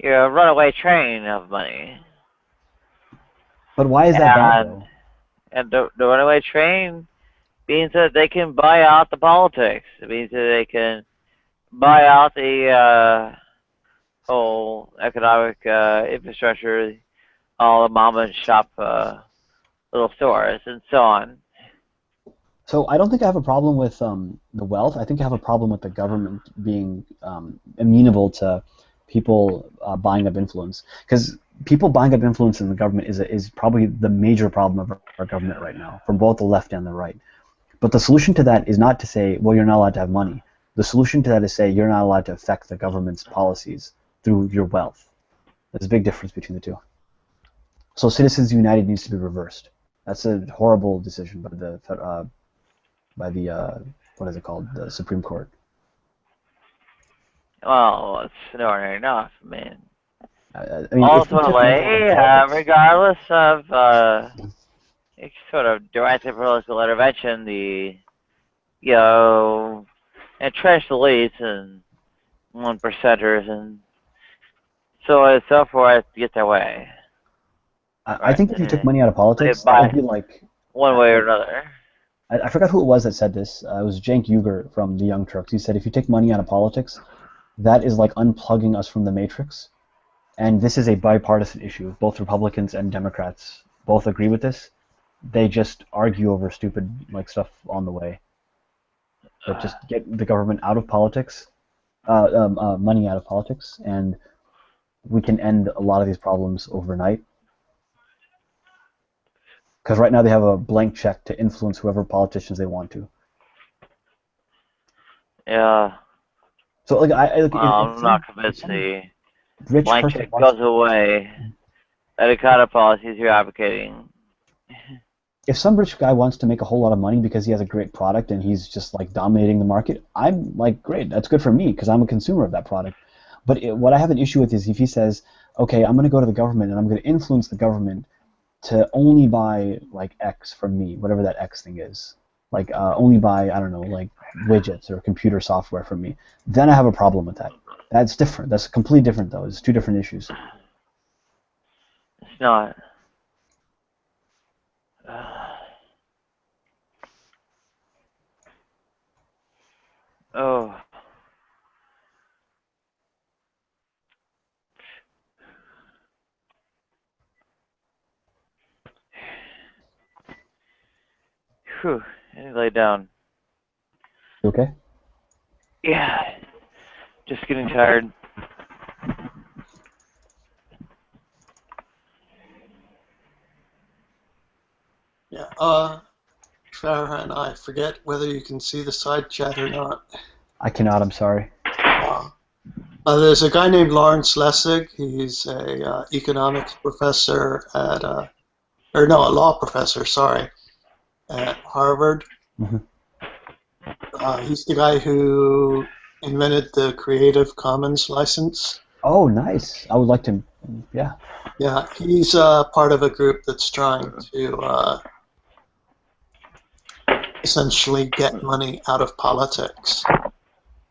runaway train of money. But why is that bad though? And the runaway train means that they can buy out the politics. It means that they can buy out the whole economic infrastructure, all the mom and shop little stores, and so on. So I don't think I have a problem with the wealth. I think I have a problem with the government being amenable to people buying up influence. Because people buying up influence in the government is probably the major problem of our government right now, from both the left and the right. But the solution to that is not to say, well, you're not allowed to have money. The solution to that is say you're not allowed to affect the government's policies through your wealth. There's a big difference between the two. So Citizens United needs to be reversed. That's a horrible decision by the what is it called? The Supreme Court. Well, it's ordinary enough, man. I mean, ultimately, regardless of sort of directed political intervention, the entrenched elites and 1%ers and so on and so forth get their way. I think if you took money out of politics, that would be like one way or another. I forgot who it was that said this. It was Cenk Uygur from the Young Turks. He said, if you take money out of politics, that is like unplugging us from the matrix. And this is a bipartisan issue. Both Republicans and Democrats both agree with this. They just argue over stupid stuff on the way. But just get the government out of politics, money out of politics, and we can end a lot of these problems overnight. Because right now they have a blank check to influence whoever politicians they want to. Yeah. So I'm not convinced the blank check goes away. Any kind of policies you're advocating. If some rich guy wants to make a whole lot of money because he has a great product and he's just dominating the market, I'm like, great, that's good for me because I'm a consumer of that product. But what I have an issue with is if he says, okay, I'm going to go to the government and I'm going to influence the government to only buy X from me, whatever that X thing is, only buy, I don't know, widgets or computer software from me, then I have a problem with that. That's different. That's completely different though. It's two different issues. It's not. Oh. Whew, I need to lay down. You okay? Yeah, just getting tired. Yeah, Farah and I forget whether you can see the side chat or not. I cannot, I'm sorry. There's a guy named Lawrence Lessig. He's a economics professor at, a law professor, sorry, at Harvard. Mm-hmm. He's the guy who invented the Creative Commons license. Oh, nice. I would like to. Yeah. Yeah, he's part of a group that's trying to essentially get money out of politics.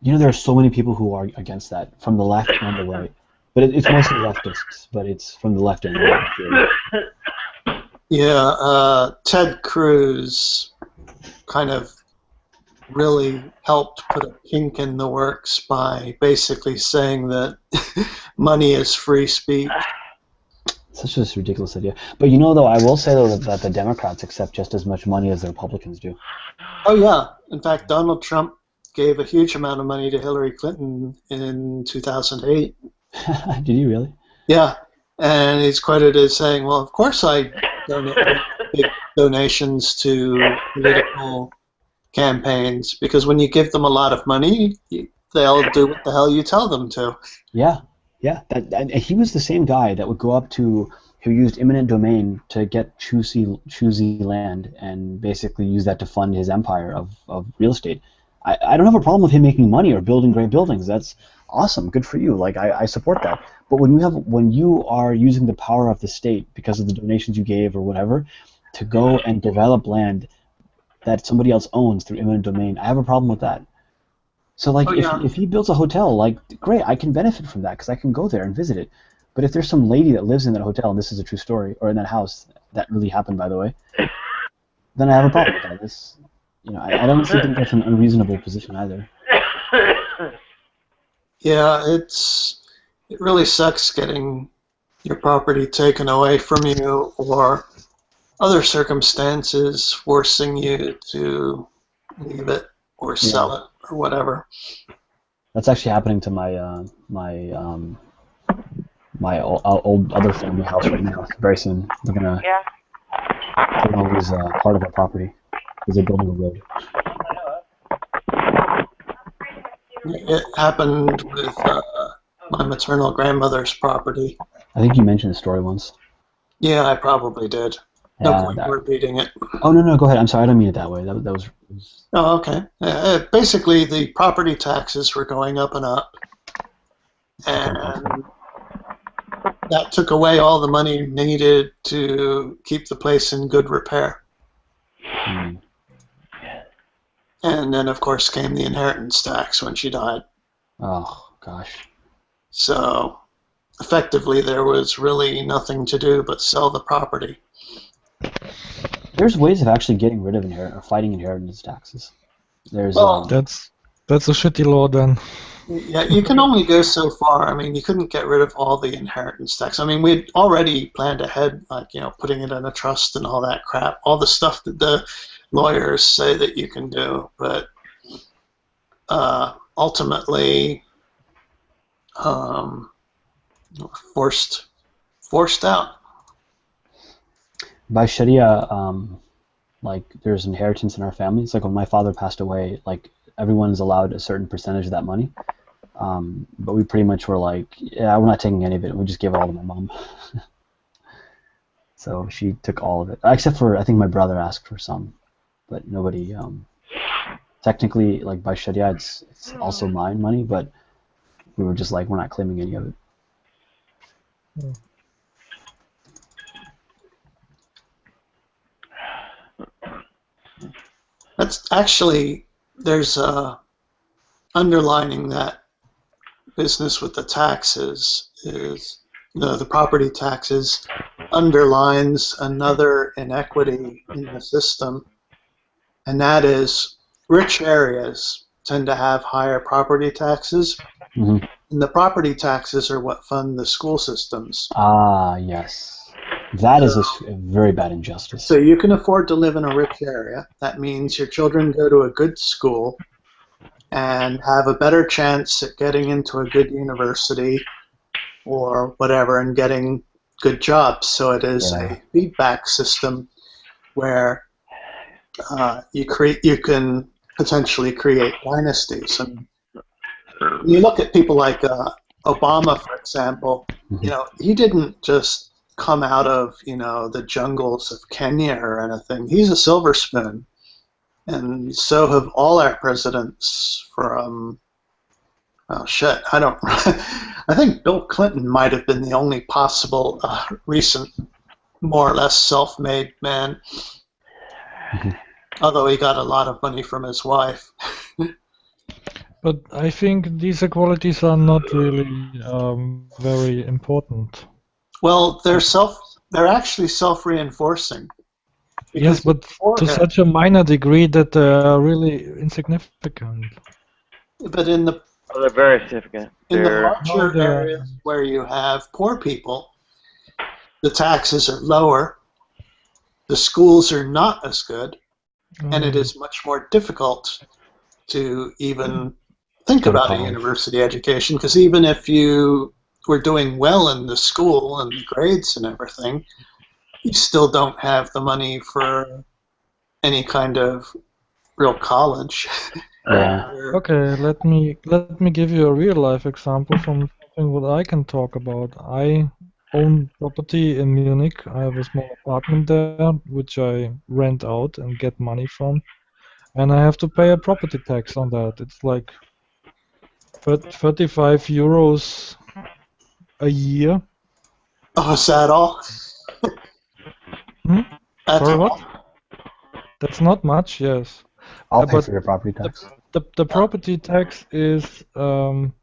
You know, there are so many people who are against that, from the left and the right. But it's mostly leftists, but it's from the left and the right. Yeah, Ted Cruz kind of really helped put a kink in the works by basically saying that money is free speech. Such a ridiculous idea. But you know, though, I will say, though, that the Democrats accept just as much money as the Republicans do. Oh, yeah. In fact, Donald Trump gave a huge amount of money to Hillary Clinton in 2008. Did he really? Yeah, and he's quoted as saying, well, of course I donate big donations to political campaigns, because when you give them a lot of money, they'll do what the hell you tell them to. Yeah, yeah. And he was the same guy that would go up to, who used eminent domain to get choosy land and basically use that to fund his empire of real estate. I don't have a problem with him making money or building great buildings. That's awesome. Good for you. Like, I support that. But when you are using the power of the state because of the donations you gave or whatever to go and develop land that somebody else owns through eminent domain, I have a problem with that. So, like, if he builds a hotel, like, great, I can benefit from that because I can go there and visit it. But if there's some lady that lives in that hotel, and this is a true story, or in that house, that really happened, by the way, then I have a problem with that. This, I don't think that's an unreasonable position either. Yeah, it really sucks getting your property taken away from you, or other circumstances forcing you to leave it or sell it or whatever. That's actually happening to my old other family house right now. Very soon, they're gonna lose part of our property because they're building a road. It happened with my maternal grandmother's property. I think you mentioned the story once. Yeah, I probably did. No point in repeating it. Oh, no, go ahead. I'm sorry, I don't mean it that way. That was... Oh, okay. Basically, the property taxes were going up and up, and that took away all the money needed to keep the place in good repair. And then, of course, came the inheritance tax when she died. Oh, gosh. So, effectively, there was really nothing to do but sell the property. There's ways of actually getting rid of fighting inheritance taxes. There's that's a shitty law then. Yeah, you can only go so far. I mean, you couldn't get rid of all the inheritance tax. I mean, we'd already planned ahead, like, putting it in a trust and all that crap, all the stuff that the lawyers say that you can do, but ultimately forced out. By Sharia, like, there's inheritance in our family. It's like when my father passed away, like, everyone's allowed a certain percentage of that money. But we pretty much were like, yeah, we're not taking any of it. We just gave it all to my mom. So she took all of it, except for, I think my brother asked for some, but nobody. Technically, like, by Sharia, it's also mine money, but we were just like, we're not claiming any of it. That's actually, there's underlining that business with the taxes is, the property taxes underlines another inequity in the system, and that is rich areas tend to have higher property taxes, and the property taxes are what fund the school systems. Ah, yes. That is a very bad injustice. So you can afford to live in a rich area. That means your children go to a good school and have a better chance at getting into a good university or whatever and getting good jobs. So it is a feedback system where you can potentially create dynasties. And you look at people like Obama, for example. He didn't just come out of the jungles of Kenya or anything. He's a silver spoon, and so have all our presidents from, oh shit, I don't, I think Bill Clinton might have been the only possible recent, more or less self-made man, although he got a lot of money from his wife. But I think these equalities are not really very important. Well, they're actually self-reinforcing. Yes, but to such a minor degree that they are really insignificant. But in the Oh, they're very significant. in the larger they're- areas where you have poor people, the taxes are lower, the schools are not as good, and it is much more difficult to even think Go to about a college. university education, because even if you were doing well in the school and the grades and everything, you still don't have the money for any kind of real college. Yeah. Okay, let me give you a real life example from something what I can talk about. I own property in Munich. I have a small apartment there which I rent out and get money from, and I have to pay a property tax on that. It's like 35 euros a year. Oh, is that all? Hmm? That's Sorry, all? what? That's not much, yes. I'll pay but for your property tax. The property tax is in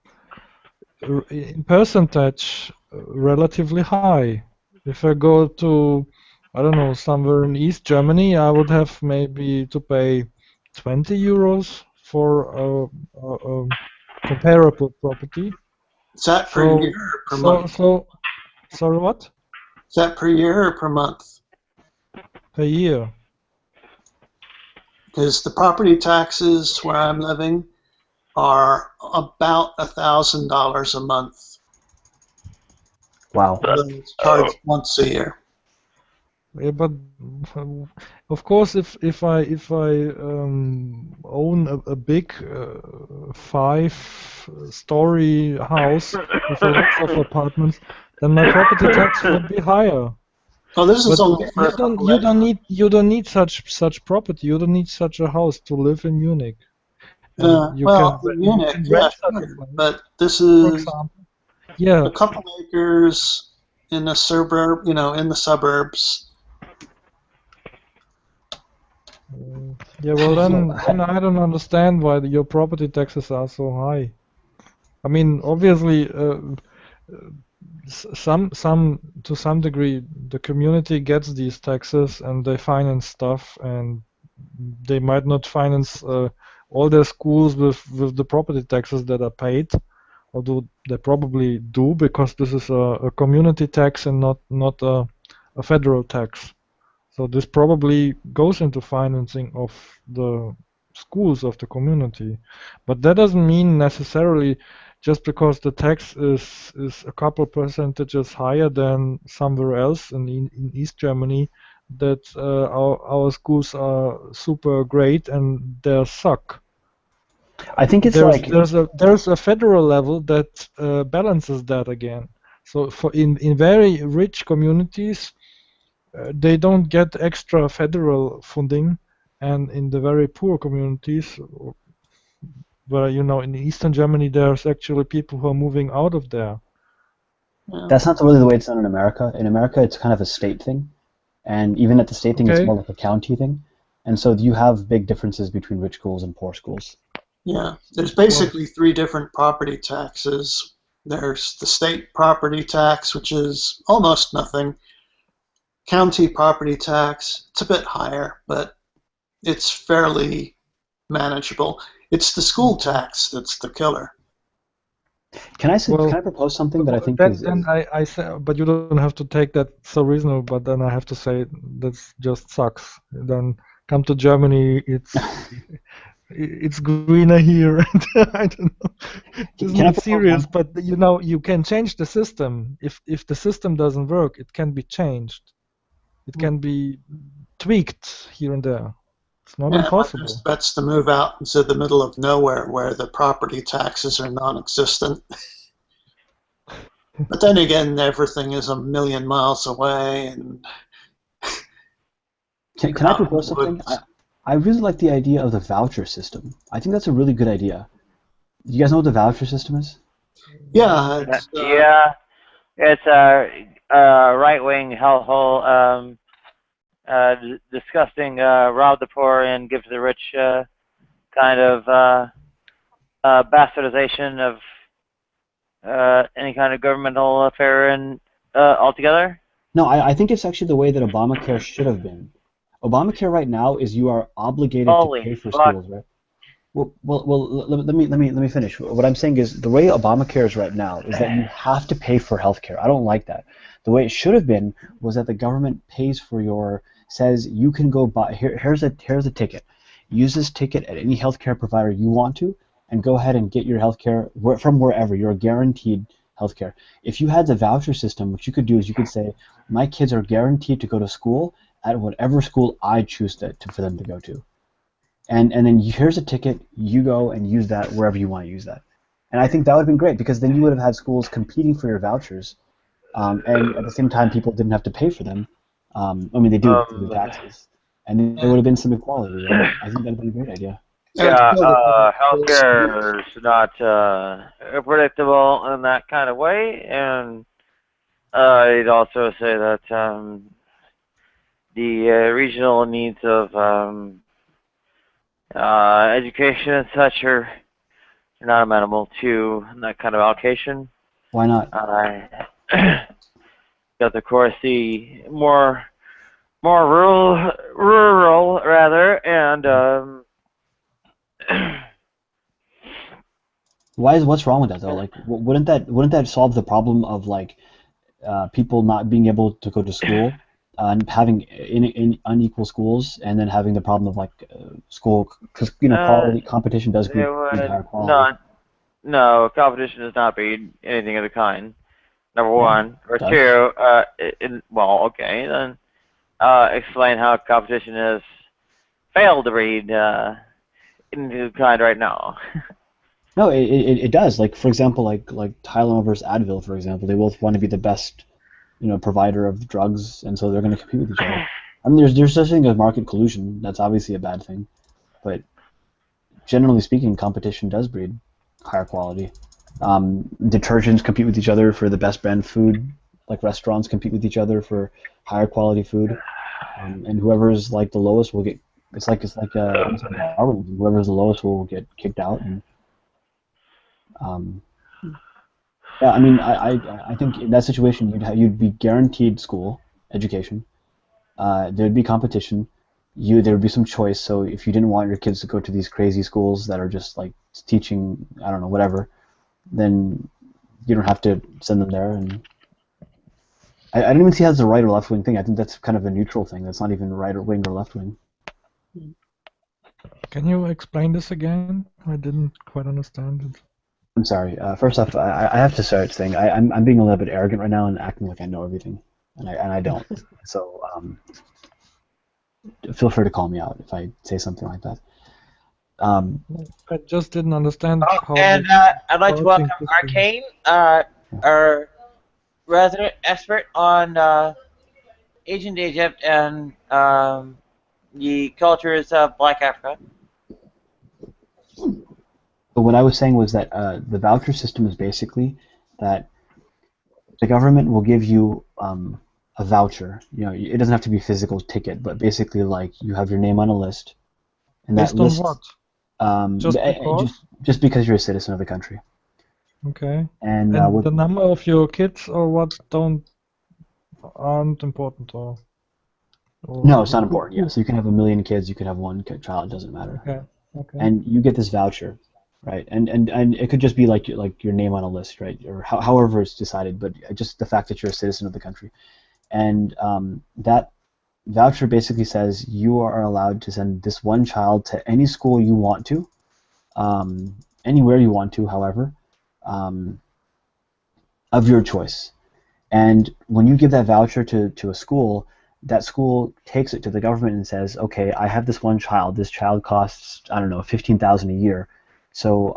percentage relatively high. If I go to, I don't know, somewhere in East Germany, I would have maybe to pay 20 euros for a comparable property. Is that per So, year or per month? sorry, what? Is that per year or per month? Per year. Because the property taxes where I'm living are about $1,000 a month. Wow. Although it's charged once a year. Yeah, but of course, if I own a big 5-story house with a lot of apartments, then my property tax would be higher. Oh, this is But only for a couple of you don't need such property. You don't need such a house to live in Munich. And well, in Munich, yeah, such a sure. place, But this for is example. Yeah. a couple acres in a suburb, in the suburbs. Yeah, well then I don't understand why your property taxes are so high. I mean, obviously, some to some degree, the community gets these taxes and they finance stuff, and they might not finance all their schools with the property taxes that are paid, although they probably do because this is a community tax and not a federal tax. So this probably goes into financing of the schools of the community. But that doesn't mean necessarily just because the tax is a couple percentages higher than somewhere else in East Germany that our schools are super great and they suck. I think it's There's a federal level that balances that again. So for in very rich communities, they don't get extra federal funding, and in the very poor communities, where in Eastern Germany, there's actually people who are moving out of there. That's not really the way it's done in America. In America, it's kind of a state thing, and even at the state thing, it's more like a county thing. And so you have big differences between rich schools and poor schools. Yeah, there's basically 3 different property taxes. There's the state property tax, which is almost nothing. County property tax, it's a bit higher, but it's fairly manageable. It's the school tax that's the killer. Can I propose something that I think is... I say, but you don't have to take that so reasonable, but then I have to say that just sucks. Then come to Germany, it's greener here. I don't know. It's not serious, but you can change the system. If the system doesn't work, it can be changed. It can be tweaked here and there. It's not impossible. My best bet's to move out into the middle of nowhere where the property taxes are non-existent. But then again, everything is a million miles away. And can I propose something? I really like the idea of the voucher system. I think that's a really good idea. You guys know what the voucher system is? Yeah, it's Yeah, it's a right-wing hellhole, disgusting, rob the poor and give to the rich kind of bastardization of any kind of governmental affair and altogether. No, I think it's actually the way that Obamacare should have been. Obamacare right now is you are obligated to Holy pay for fuck! schools, right? Let me finish. What I'm saying is the way Obamacare is right now is that you have to pay for healthcare. I don't like that. The way it should have been was that the government pays for says you can go buy here's a ticket. Use this ticket at any healthcare provider you want to, and go ahead and get your healthcare from wherever. You're guaranteed healthcare. If you had the voucher system, what you could do is you could say, my kids are guaranteed to go to school at whatever school I choose for them to go to. And then here's a ticket, you go and use that wherever you want to use that. And I think that would have been great, because then you would have had schools competing for your vouchers, and at the same time people didn't have to pay for them. I mean, they do through the taxes, and there would have been some equality, right? I think that would have been a great idea. Yeah, healthcare is not predictable in that kind of way, and I'd also say that the regional needs of education and such are not amenable to that kind of allocation. Why not? Because of course the more rural rather, and What's wrong with that though? Like, wouldn't that solve the problem of like people not being able to go to school, and having in unequal schools, and then having the problem of like school, because quality competition does breed higher quality. No, competition does not breed anything of the kind. Number one, or does. two. Well, okay, then explain how competition has failed to breed anything of the kind right now. No, it does. Like, for example, like Tylenol versus Advil, for example, they both want to be the best, provider of drugs, and so they're going to compete with each other. I mean, there's such a thing as market collusion. That's obviously a bad thing, but generally speaking, competition does breed higher quality. Detergents compete with each other for the best brand food. Like restaurants compete with each other for higher quality food, and whoever's like the lowest will get. It's like Darwinism. Whoever's the lowest will get kicked out. And yeah, I mean, I think in that situation you'd be guaranteed school education. There'd be competition. There would be some choice. So if you didn't want your kids to go to these crazy schools that are just like teaching, I don't know, whatever, then you don't have to send them there. And I don't even see how it's a right or left wing thing. I think that's kind of a neutral thing. That's not even right or wing or left wing. Can you explain this again? I didn't quite understand it. I'm sorry. First off, I have to start saying I'm being a little bit arrogant right now and acting like I know everything, and I don't. So feel free to call me out if I say something like that. I just didn't understand how. And I'd like to welcome Arcane, our resident expert on ancient Egypt and the cultures of Black Africa. But what I was saying was that the voucher system is basically that the government will give you a voucher. It doesn't have to be a physical ticket, but basically like you have your name on a list, and Based that list. On what? Just because you're a citizen of the country. Okay. And the number of your kids or what aren't important or no, it's not important. Yeah, so you can have 1 million kids, you can have one child, it doesn't matter. Okay. And you get this voucher, right? And it could just be like your name on a list, right? Or however it's decided, but just the fact that you're a citizen of the country. And that voucher basically says you are allowed to send this one child to any school you want to, anywhere you want to, however, of your choice. And when you give that voucher to a school, that school takes it to the government and says, okay, I have this one child. This child costs, I don't know, $15,000 a year. So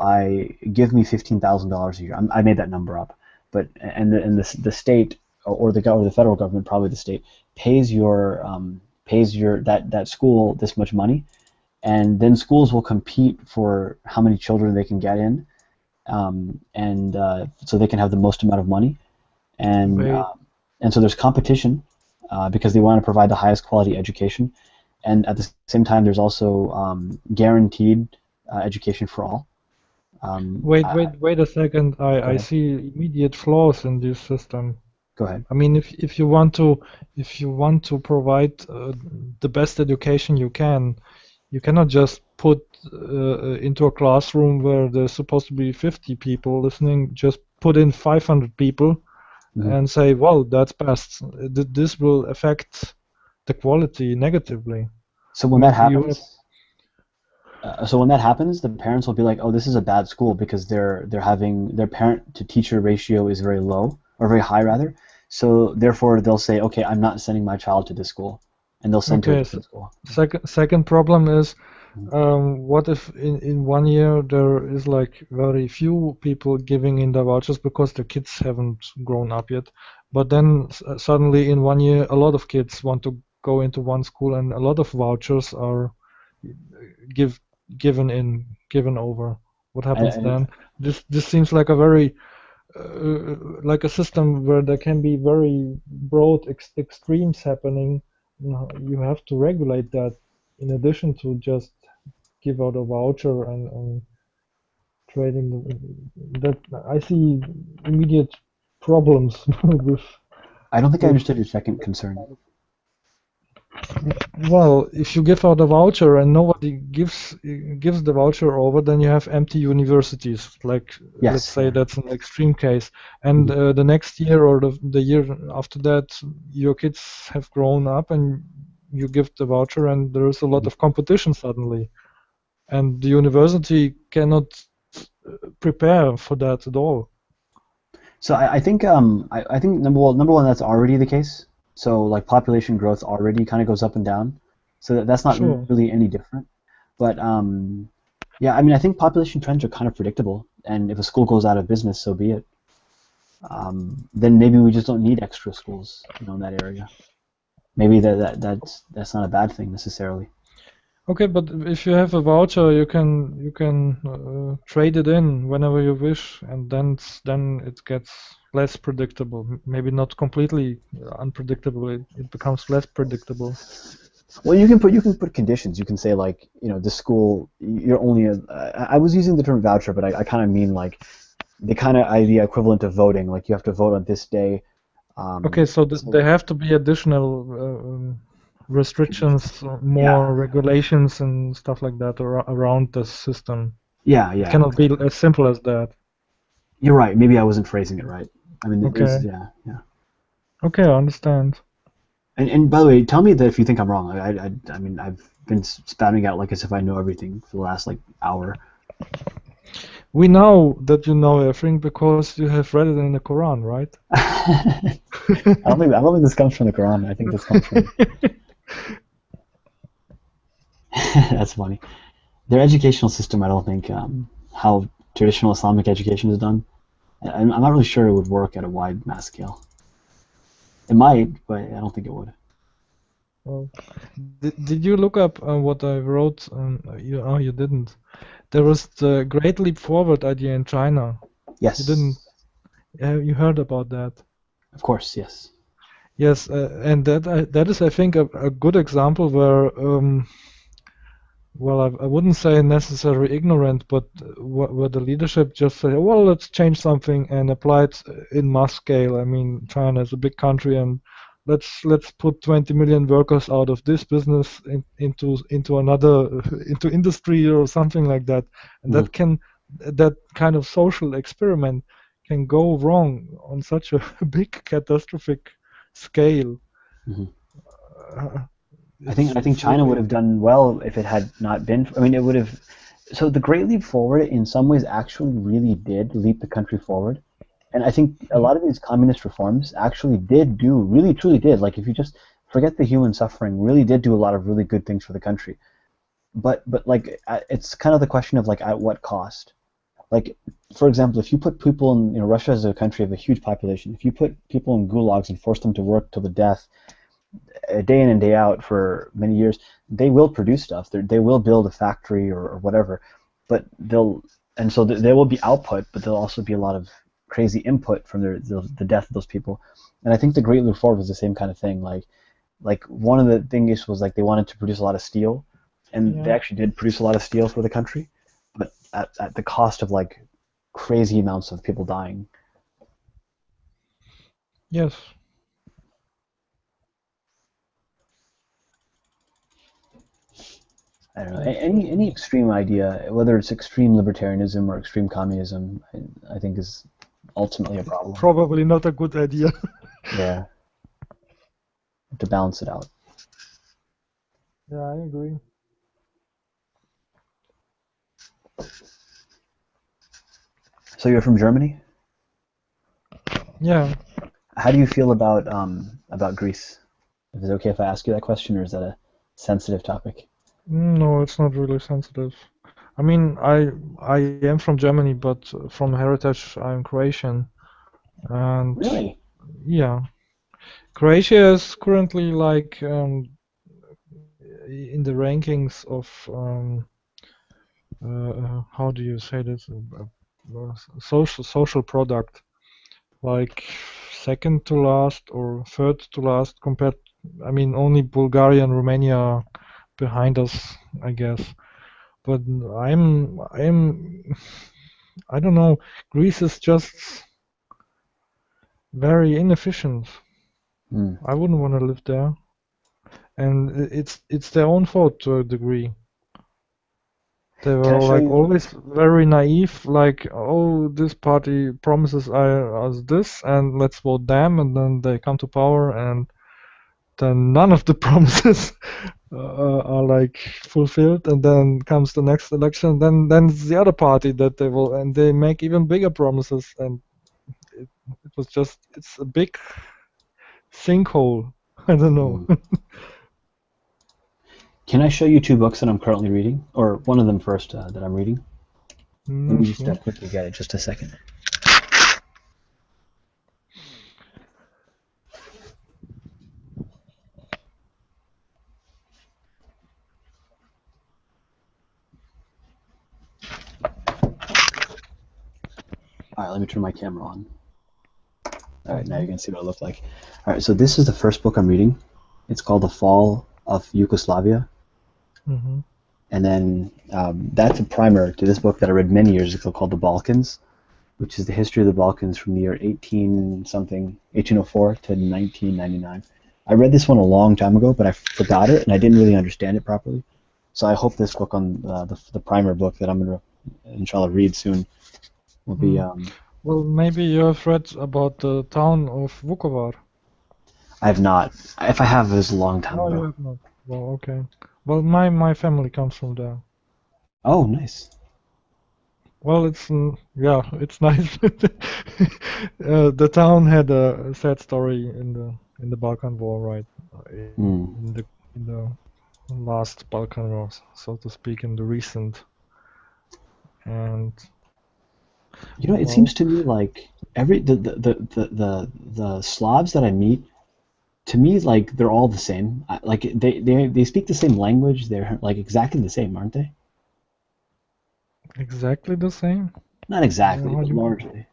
give me $15,000 a year. I made that number up, but the state or the federal government, probably the state, pays that school this much money, and then schools will compete for how many children they can get in, so they can have the most amount of money, and Wait, so there's competition because they want to provide the highest quality education, and at the same time there's also guaranteed education for all. wait a second. Go I ahead. see immediate flaws in this system. Go ahead. I mean, if you want to provide the best education you can, you cannot just put into a classroom where there's supposed to be 50 people listening, just put in 500 people Mhm. and say, well, that's best. This will affect the quality negatively. So I when mean, that happens, the parents will be like, "Oh, this is a bad school because they're having their parent to teacher ratio is very low or very high rather. So therefore, they'll say, "Okay, I'm not sending my child to this school," and they'll send to a Okay, different school. second problem is, Mhm. what if in 1 year there is like very few people giving in the vouchers because the kids haven't grown up yet, but then suddenly in 1 year a lot of kids want to go into one school and a lot of vouchers are give given over. What happens And then? This seems like a very like a system where there can be very broad extremes happening. You have to regulate that in addition to just give out a voucher and trading that. I see immediate problems with I don't think I with understood your second concern. well, if you give out a voucher and nobody gives the voucher over, then you have empty universities. Like, let's Yes, say yeah. that's an extreme case, and Mhm. the next year or the year after that, your kids have grown up, and you give the voucher, and there is a lot Mhm. of competition suddenly, and the university cannot prepare for that at all. So I think number one that's already the case. So like population growth already kind of goes up and down. So that's not Sure. really any different. But yeah, I mean, I think population trends are kind of predictable, and if a school goes out of business, so be it. Then maybe we just don't need extra schools, in that area. Maybe that's not a bad thing necessarily. Okay, but if you have a voucher, you can trade it in whenever you wish, and then it gets less predictable. Maybe not completely unpredictable. It becomes less predictable. Well, you can put conditions. You can say like, this school, you're only I was using the term voucher, but I kind of mean like the equivalent of voting. Like you have to vote on this day. Okay, so So there have to be additional restrictions, yeah, more regulations, and stuff like that around the system. yeah, It yeah. cannot be as simple as that. You're right. Maybe I wasn't phrasing it right. I mean, Okay. yeah, yeah. Okay, I understand. And by the way, tell me that if you think I'm wrong. I mean, I've been spouting out like as if I know everything for the last like hour. We know that you know everything because you have read it in the Quran, right? I don't think this comes from the Quran. I think this comes from. That's funny. Their educational system, I don't think how traditional Islamic education is done. I'm not really sure it would work at a wide mass scale. It might, but I don't think it would. Well, did you look up what I wrote? You didn't. There was the Great Leap Forward idea in China. You didn't. Yes, You heard about that? of course, yes. Yes, and that is, I think, a good example where well, I wouldn't say necessarily ignorant, but where the leadership just say, well, let's change something and apply it in mass scale. I mean, China is a big country, and let's put 20 million workers out of this business into another into industry or something like that, and Mhm, that kind of social experiment can go wrong on such a big catastrophic scale. mhm. Uh, I think it's China would really have done well if it had not been. I mean, it would have. So the Great Leap Forward, in some ways, actually really did leap the country forward. And I think a lot of these communist reforms actually did do, really truly did. Like if you just forget the human suffering, really did do a lot of really good things for the country. But like it's kind of the question of like at what cost. Like for example, if you put people in, Russia is a country of a huge population. If you put people in gulags and force them to work till the death, day in and day out for many years, they will produce stuff. They will build a factory or whatever, but so there will be output, but there'll also be a lot of crazy input from the death of those people. And I think the Great Leap Forward was the same kind of thing. Like one of the things was like they wanted to produce a lot of steel, and they actually did produce a lot of steel for the country, but at the cost of like crazy amounts of people dying. Yes. I don't know. Any extreme idea, whether it's extreme libertarianism or extreme communism, I think is ultimately a problem. Probably not a good idea. Yeah. To balance it out. Yeah, I agree. So you're from Germany? Yeah. How do you feel about Greece? Is it okay if I ask you that question, or is that a sensitive topic? No, it's not really sensitive. I mean, I am from Germany, but from heritage I'm Croatian, and Really? yeah, Croatia is currently like in the rankings of how do you say this? Social product, like second to last or third to last compared. I mean, only Bulgaria and Romania behind us, I guess. But I don't know. Greece is just very inefficient. I wouldn't want to live there, and it's their own fault to a degree. They Can I were show like you? always very naive, like, oh, this party promises us this, and let's vote them, and then they come to power, and then none of the promises are like fulfilled, and then comes the next election, then it's the other party that they will, and they make even bigger promises, and it was just, it's a big sinkhole. I don't know. Can I show you two books that I'm currently reading, or one of them first that I'm reading? Let me just Sure. quickly get it, just a second. All right, let me turn my camera on. All right, now you can see what I look like. All right, so this is the first book I'm reading. It's called The Fall of Yugoslavia. And then that's a primer to this book that I read many years ago called The Balkans, which is the history of the Balkans from the year 1804 to 1999. I read this one a long time ago, but I forgot it and I didn't really understand it properly. So I hope this book on the primer book that I'm going to, inshallah, read soon will be... Well, maybe you have read about the town of Vukovar. I have not. If I have, it was a long time No, ago. you have not. Well, okay. Well, my family comes from there. Oh, nice. Well, it's yeah, it's nice. The town had a sad story in the Balkan War, right? In the last Balkan War, so to speak, in the recent. And you know, it seems to me like the Slavs that I meet, to me, like they're all the same. Like they speak the same language. They're like exactly the same, aren't they? exactly the same? Not exactly, How but do you- largely.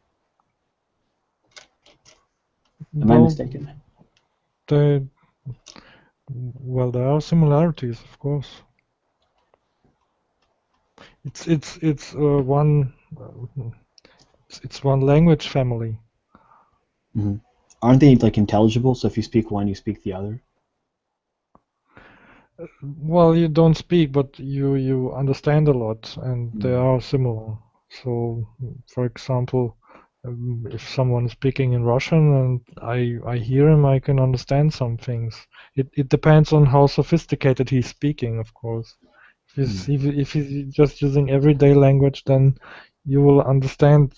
Am I Well, mistaken? well, there are similarities, of course. It's one it's one language family. Aren't they like intelligible? So if you speak one, you speak the other. Well, you don't speak, but you understand a lot, and they are similar. So, for example, if someone is speaking in Russian and I hear him, I can understand some things. It depends on how sophisticated he's speaking, of course. If he's just using everyday language, then you will understand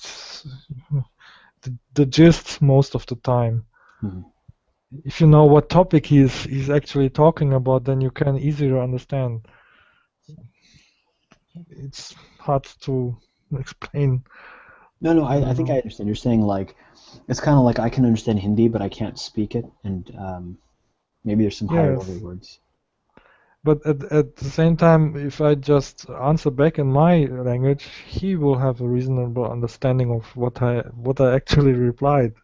the gist most of the time. If you know what topic he's actually talking about, then you can easier understand. It's hard to explain. No, I think I understand. You're saying like it's kind of like I can understand Hindi, but I can't speak it, and Maybe there's some higher Yes. order words. But at the same time, if I just answer back in my language, he will have a reasonable understanding of what I actually replied.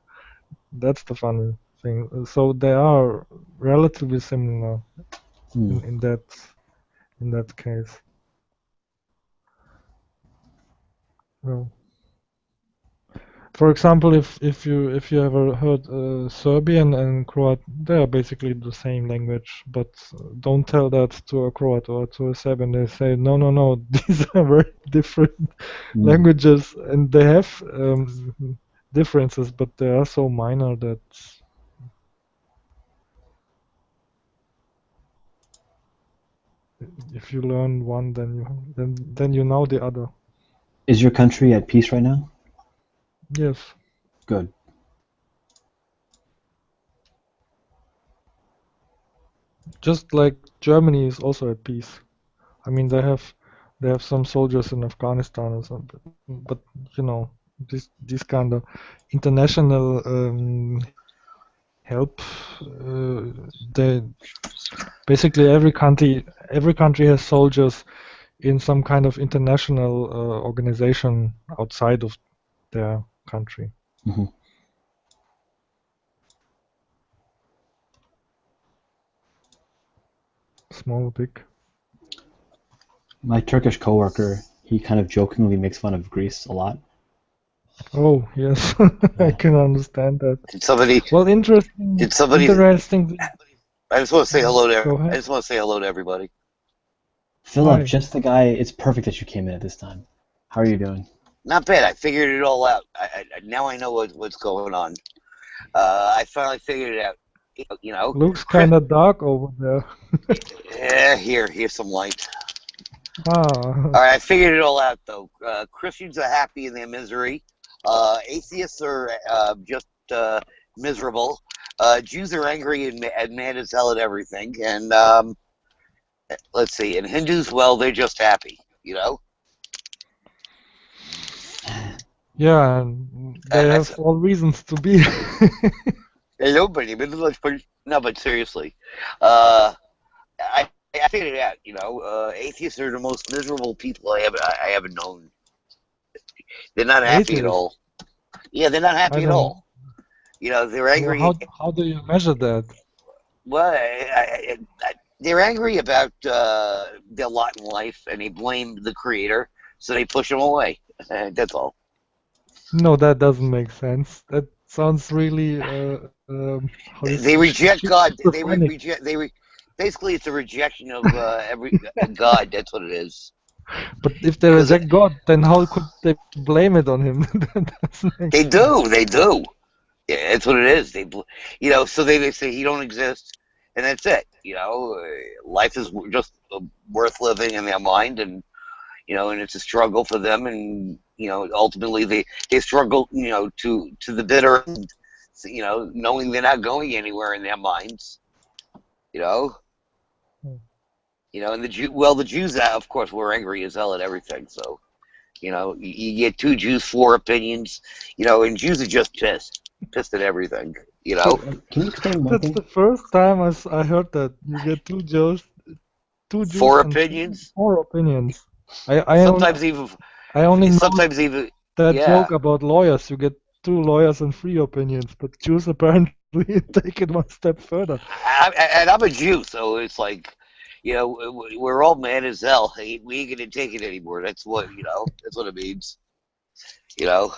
That's the funny thing. So they are relatively similar Hmm. in that case. Well, for example, if you ever heard Serbian and Croat, they are basically the same language. But don't tell that to a Croat or to a Serbian. They say no, these are very different Hmm. languages, and they have differences, but they are so minor that if you learn one, then you know the other. Is your country at peace right now? Yes. Good. Just like Germany is also at peace. I mean, they have some soldiers in Afghanistan or something, but you know, this kind of international help, they basically every country has soldiers in some kind of international organization outside of their country. Hmm. Small, big. My Turkish coworker, he kind of jokingly makes fun of Greece a lot. Oh yes, I can understand that. Did somebody? Well, interesting. Did somebody? Interesting. I just want to say hello to. Go ahead. I just want to say hello to everybody. Philip, Hi. just the guy. It's perfect that you came in at this time. How are you doing? Not bad. I figured it all out. Now I know what's going on. I finally figured it out. You know, Looks kind of dark over there. yeah. Here's some light. Ah. All right, I figured it all out though. Christians are happy in their misery. Atheists are just miserable. Jews are angry and mad as hell at everything. And let's see. And Hindus, well, they're just happy. You know. Yeah, and they have all reasons to be. No, but seriously, I figured it out. You know, atheists are the most miserable people I ever known. They're not happy at Atheists. all. Yeah, they're not I happy at don't. all. You know, they're angry. Well, how do you measure that? Well, they're angry about their lot in life, and they blame the creator, so they push him away. That's all. No, that doesn't make sense. That sounds really how do you They say, reject God. schizophrenic. Basically, it's a rejection of every God. That's what it is. But if they Because reject God, then how could they blame it on him? That doesn't make they sense. do. They do. Yeah, that's what it is. You know, so they say he don't exist, and that's it. You know, life is just worth living in their mind, and you know, and it's a struggle for them, and you know, ultimately they struggle, you know, to the bitter end, you know, knowing they're not going anywhere in their minds, you know. You know, and the Jews, of course, were angry as hell at everything. So, you know, you get two Jews, four opinions, you know, and Jews are just pissed at everything, you know. Can you explain one That's thing? the first time I heard that. You get two Jews Four and opinions, four opinions. I sometimes even, only know sometimes even, that yeah. joke about lawyers. You get two lawyers and three opinions, but Jews apparently take it one step further. And I'm a Jew, so it's like, you know, we're all mad as hell. We ain't gonna take it anymore. That's what, you know. That's what it means. You know.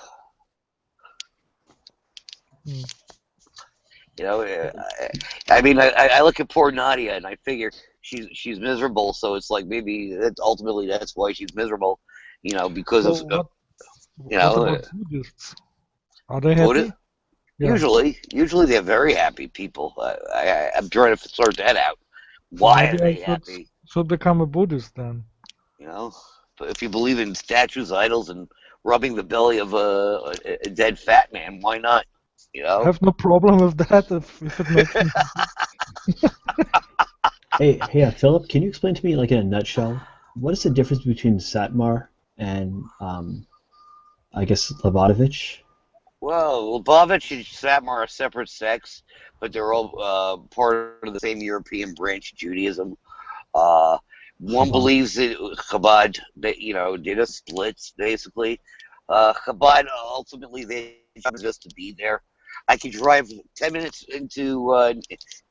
Hmm. You know. I mean, I look at poor Nadia, and I figure she's miserable. So it's like maybe ultimately that's why she's miserable. You know, because So of you what know, about Buddhists? Are they Buddha. happy? Yeah. Usually they're very happy people. I'm trying to sort that out. So Why maybe are I they happy? should become a Buddhist then. You know, but if you believe in statues, idols, and rubbing the belly of a dead fat man, why not? You I know, have no problem with that if it makes me. Hey, Philip, can you explain to me, like in a nutshell, what is the difference between Satmar and, I guess, Levatovich? Well, Lubavitch and Satmar are separate sects, but they're all part of the same European branch of Judaism. Uh, one Chabad. believes that Chabad, did a split, basically. Chabad, ultimately, their job is just to be there. I could drive 10 minutes into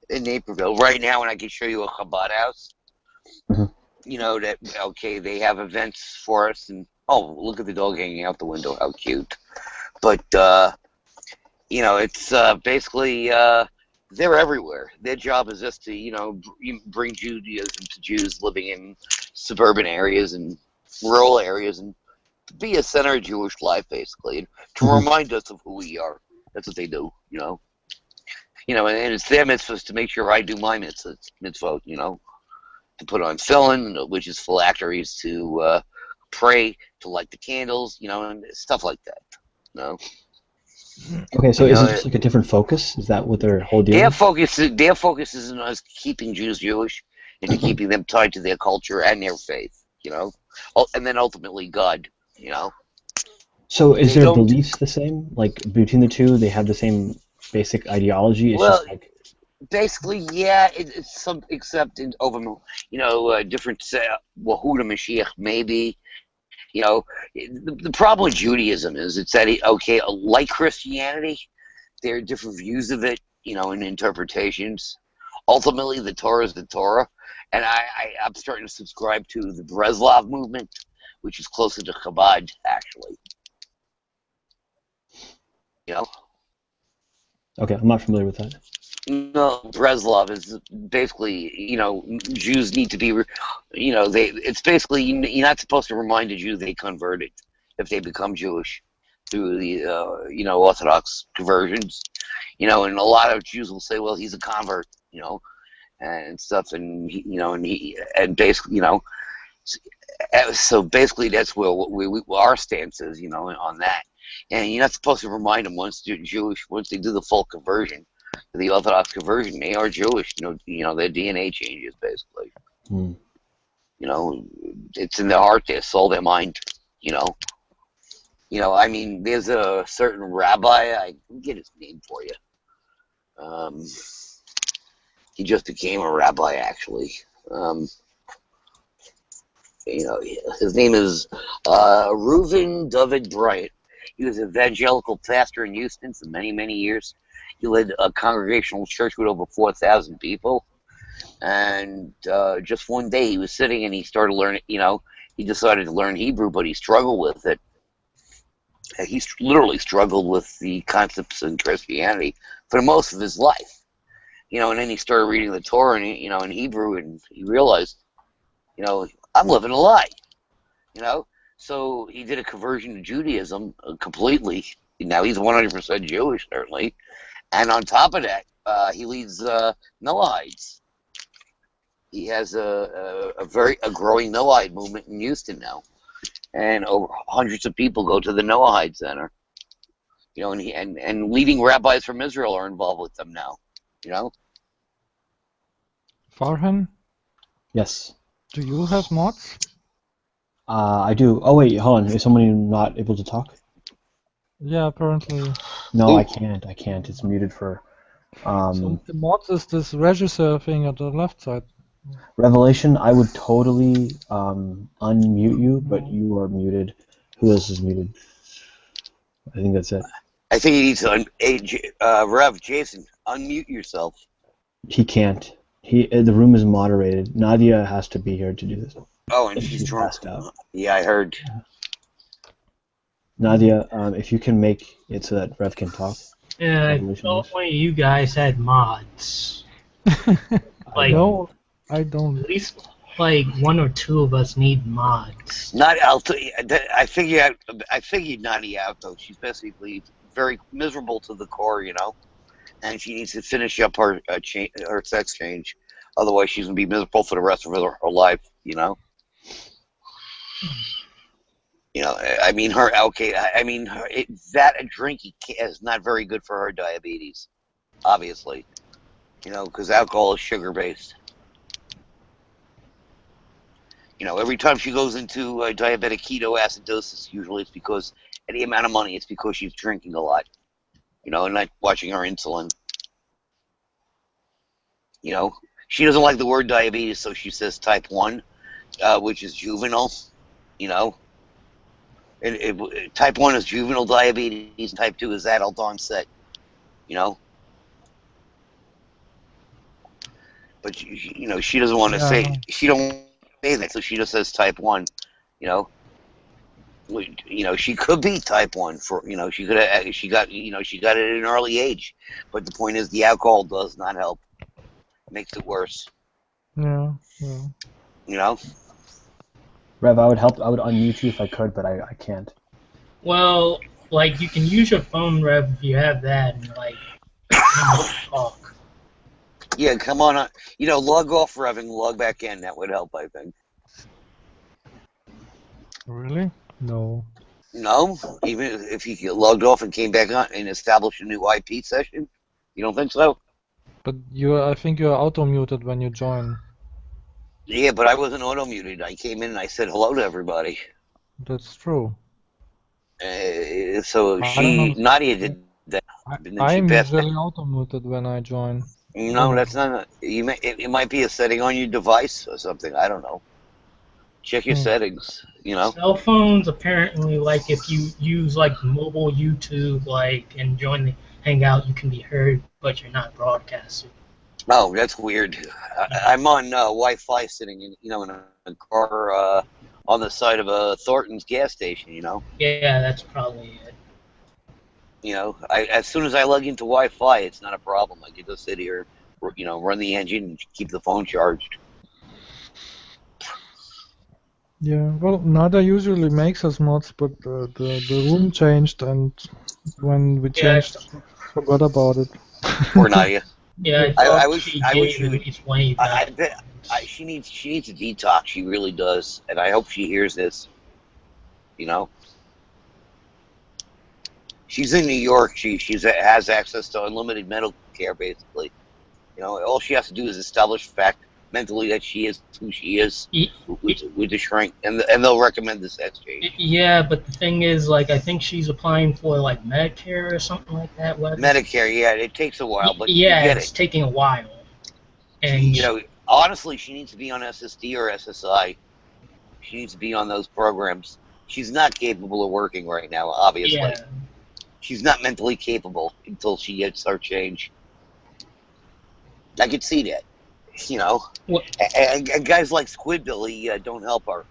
in Naperville right now, and I can show you a Chabad house. Mhm. They have events for us, and look at the dog hanging out the window, how cute. But it's basically they're everywhere. Their job is just to bring Judaism to Jews living in suburban areas and rural areas, and to be a center of Jewish life, basically, and to Mhm. remind us of who we are. That's what they do, and it's their mitzvahs to make sure I do my mitzvot, to put on tefillin, which is phylacteries, to pray, to light the candles, and stuff like that. Okay, so You is it know, just like a different focus? Is that what their whole deal their is? focus is on us keeping Jews Jewish and to keeping them tied to their culture and their faith, and then ultimately God, So is They their don't. beliefs the same? Like between the two, they have the same basic ideology. It's Well, just like basically, yeah, it's some except in over, different Wahuda Mashiach maybe. The problem with Judaism is it's that like Christianity, there are different views of it, and interpretations. Ultimately, the Torah is the Torah, and I'm starting to subscribe to the Breslov movement, which is closer to Chabad, actually. You know, okay, I'm not familiar with that. no, Breslov is basically, Jews need to be, it's basically you're not supposed to remind a Jew they converted if they become Jewish through the, Orthodox conversions, and a lot of Jews will say, well, he's a convert, and stuff, and and basically, so basically that's where our stance is, on that, and you're not supposed to remind them once they're Jewish, once they do the full conversion, the Orthodox conversion, they are Jewish, their DNA changes basically, Hmm. it's in their heart, their soul, their mind, I mean, there's a certain rabbi, I can get his name for you. He just became a rabbi, actually. His name is Reuven David Bryant. He was an evangelical pastor in Houston for many, many years. He led a congregational church with over 4,000 people. And just one day he was sitting and he started learning, he decided to learn Hebrew, but he struggled with it. He literally struggled with the concepts in Christianity for most of his life. And then he started reading the Torah, and in Hebrew, and he realized, I'm living a lie. So he did a conversion to Judaism completely. Now he's 100% Jewish, certainly. And on top of that, he leads Noahides. He has a growing Noahide movement in Houston now, and over hundreds of people go to the Noahide Center. And leading rabbis from Israel are involved with them now. Farhan, Yes, do you have mods? I do. Oh wait, hold on. Is somebody not able to talk? Yeah, apparently. No, Ooh. I can't. I can't. It's muted for So the mods is this register thing at the left side. Revelation. I would totally unmute you, but you are muted. Who else is muted? I think that's it. I think you need to Rev Jason, unmute yourself. He can't. The room is moderated. Nadia has to be here to do this. Oh, and she's drunk. Passed out. Yeah, I heard. Nadia, if you can make it so that Rev can talk. Yeah, Revelation is. only you guys had mods. Like, No, I don't. at least like one or two of us need mods. I figured Nadia out though. She's basically very miserable to the core, and she needs to finish up her her sex change. Otherwise, she's gonna be miserable for the rest of her life. I mean, her that drinking is not very good for her diabetes, obviously. Because alcohol is sugar based. Every time she goes into diabetic ketoacidosis, usually it's because any amount of money, it's because she's drinking a lot. You know, and not watching her insulin. You know, she doesn't like the word diabetes, so she says type 1, which is juvenile. You know, type 1 is juvenile diabetes, type 2 is adult onset. You know, but you know, she doesn't want to Yeah, say, no. she don't say that, so she just says type 1. You know, she could be type 1 for, she could have, she got it at an early age, but the point is the alcohol does not help, makes it worse. Yeah. You know, Rev, I would unmute you if I could, but I can't. Well, like you can use your phone, Rev, if you have that, and like talk. yeah, come on, log off, Rev, and log back in. That would help, I think. Really? No. No, even if you logged off and came back on and established a new IP session, you don't think so? But I think you're auto-muted when you join. Yeah, but I wasn't auto muted. I came in and I said hello to everybody. That's true. So I don't know. Nadia did that, and then she I'm passed back. usually auto-muted when I join. No, that's not. It might be a setting on your device or something. I don't know. Check your settings. Cell phones apparently, like if you use like mobile YouTube, like and join the Hangout, you can be heard, but you're not broadcasted. Oh, that's weird. I'm on Wi-Fi, sitting in a car on the side of a Thornton's gas station. Yeah, that's probably it. As soon as I log into Wi-Fi, it's not a problem. I can just sit here, run the engine, and keep the phone charged. Yeah, well, Nada usually makes us mods, but the room changed, and when we changed, forgot about it. Poor Nadia. Yeah, I wish she you gave would. at least 20 I bet she needs a detox. She really does, and I hope she hears this. She's in New York. She has access to unlimited medical care, basically. All she has to do is establish fact mentally that she is who she is with the shrink, and they'll recommend this exchange. Yeah, but the thing is, like, I think she's applying for like Medicare or something like that. Medicare, yeah, it takes a while, but yeah, you get it's it. taking a while. And honestly, she needs to be on SSD or SSI. She needs to be on those programs. She's not capable of working right now, obviously. Yeah. She's not mentally capable until she gets her change. I could see that. And guys like Squidbilly don't help her.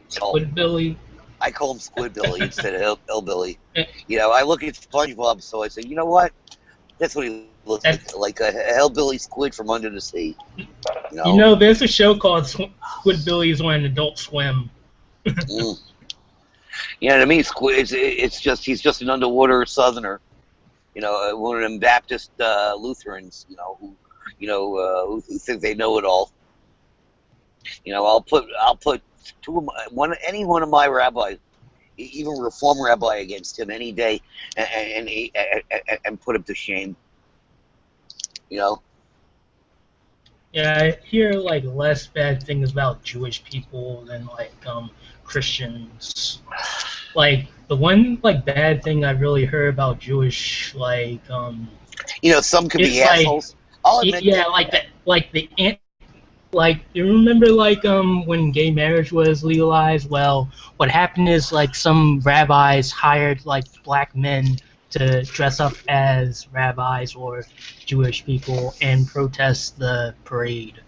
Squidbilly? I call him Squidbilly instead of Hillbilly. I look at SpongeBob, so I say, you know what? That's what he looks like a hillbilly squid from under the sea. There's a show called Squidbillies on Adult Swim. To me, Squid, he's just an underwater southerner. One of them Baptist Lutherans, who think they know it all. I'll put any one of my rabbis, even Reform rabbi, against him any day, and put him to shame. Yeah, I hear like less bad things about Jewish people than like Christians. Like the one like bad thing I really heard about Jewish some could be assholes. I'll admit that. Like you remember when gay marriage was legalized? Well, what happened is like some rabbis hired like black men to dress up as rabbis or Jewish people and protest the parade.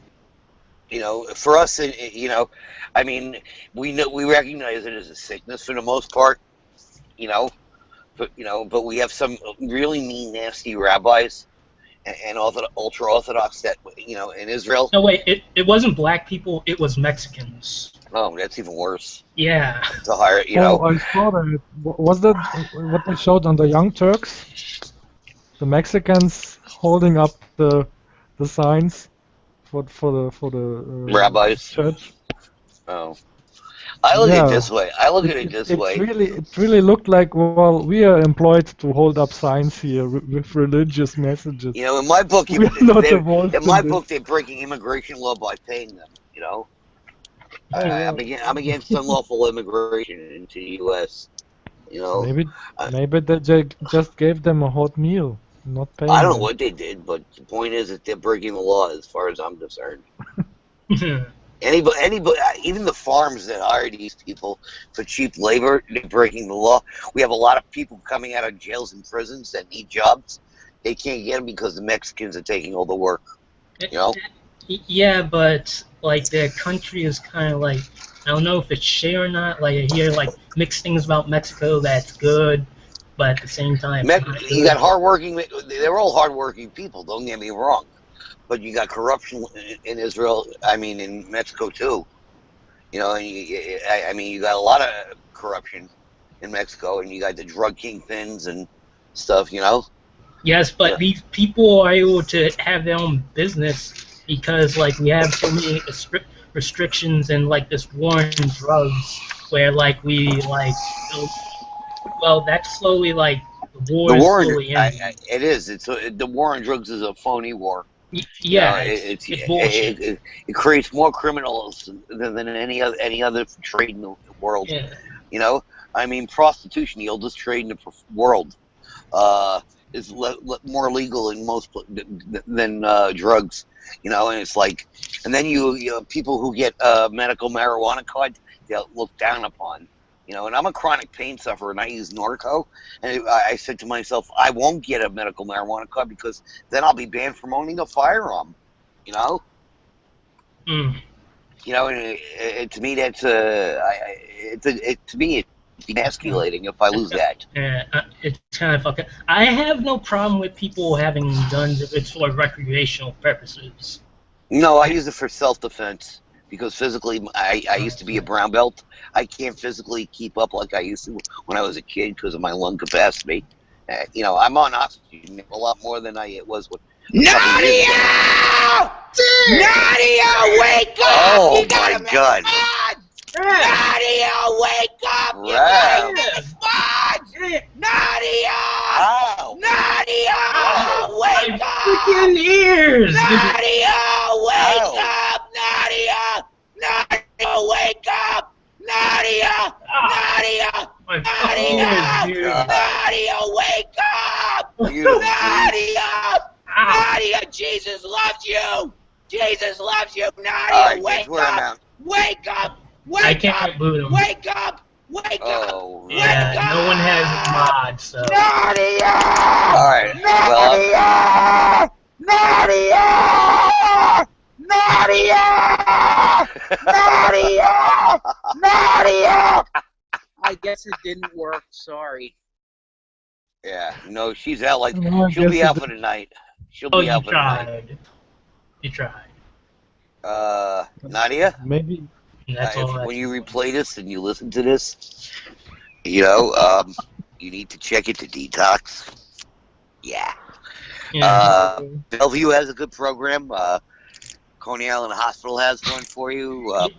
For us, I mean, we recognize it as a sickness for the most part, but we have some really mean, nasty rabbis and ultra Orthodox that in Israel. No, wait, it wasn't black people; it was Mexicans. Oh, that's even worse. Yeah. To hire, I saw that. Was that what they showed on the Young Turks? The Mexicans holding up the signs for the rabbis church. Oh, I look at it this way. It really looked like, well, we are employed to hold up signs here with religious messages. In my book, they're breaking immigration law by paying them. I'm against unlawful immigration into the U.S. You know, Maybe they just gave them a hot meal, not paying I don't know them. what they did, but the point is that they're breaking the law as far as I'm concerned. Anybody, even the farms that hire these people for cheap labor, they're breaking the law. We have a lot of people coming out of jails and prisons that need jobs. They can't get them because the Mexicans are taking all the work. You know? Yeah, but like their country is kind of like, I don't know if it's share or not. Like I hear like mixed things about Mexico that's good, but at the same time not You good. got hardworking. They're all hardworking people. Don't get me wrong, but you got corruption in Israel. I mean, in Mexico too. You know, and I mean, you got a lot of corruption in Mexico, and you got the drug kingpins and stuff. You know. Yes, but Yeah. these people are able to have their own business because like we have so many restrictions and like this war on drugs where like we like well that's slowly like the war The is war, slowly ending. it is. The war on drugs is a phony war. Yeah, You know, it's bullshit. It creates more criminals than any other trade in the world. Yeah. You know, I mean, prostitution, the oldest trade in the world, is more legal in most than drugs. You know, and it's like, and then you people who get medical marijuana card, they're looked down upon. You know, and I'm a chronic pain sufferer, and I use Norco. And I said to myself, I won't get a medical marijuana card because then I'll be banned from owning a firearm. You know. You know, and to me that's to me it's emasculating if I lose that. Yeah, it's kind of fucking. I have no problem with people having guns if it's for recreational purposes. No, I use it for self-defense because physically, I used to be a brown belt. I can't physically keep up like I used to when I was a kid because of my lung capacity. You know, I'm on oxygen a lot more than I was when. Nadia! Nadia, wake up! Oh my God! Nadia, wake up! You gotta make fun! Nadia! Oh. Nadia, wake up! Freaking ears! Nadia, wake up! Nadia! Nadia, wake up! Nadia! Nadia! Nadia! Nadia, wake up! Nadia! Nadia, Jesus loves you! Jesus loves you! Nadia, wake up! Wake up! Wake I can't up! boot him. Wake up! Wake up! Yeah, no one has mod, so. Nadia! Alright, Nadia! Nadia! Nadia! Nadia! Nadia! I guess it didn't work. Sorry. Yeah, no, she's out like No, I she'll guess be it out did. for the night. She'll Oh, be you out for the night. tried. You tried. Nadia? Maybe That's all When that's you replay this and you listen to this, you know, you need to check it to detox. Yeah. Yeah. Bellevue has a good program. Coney Island Hospital has one for you.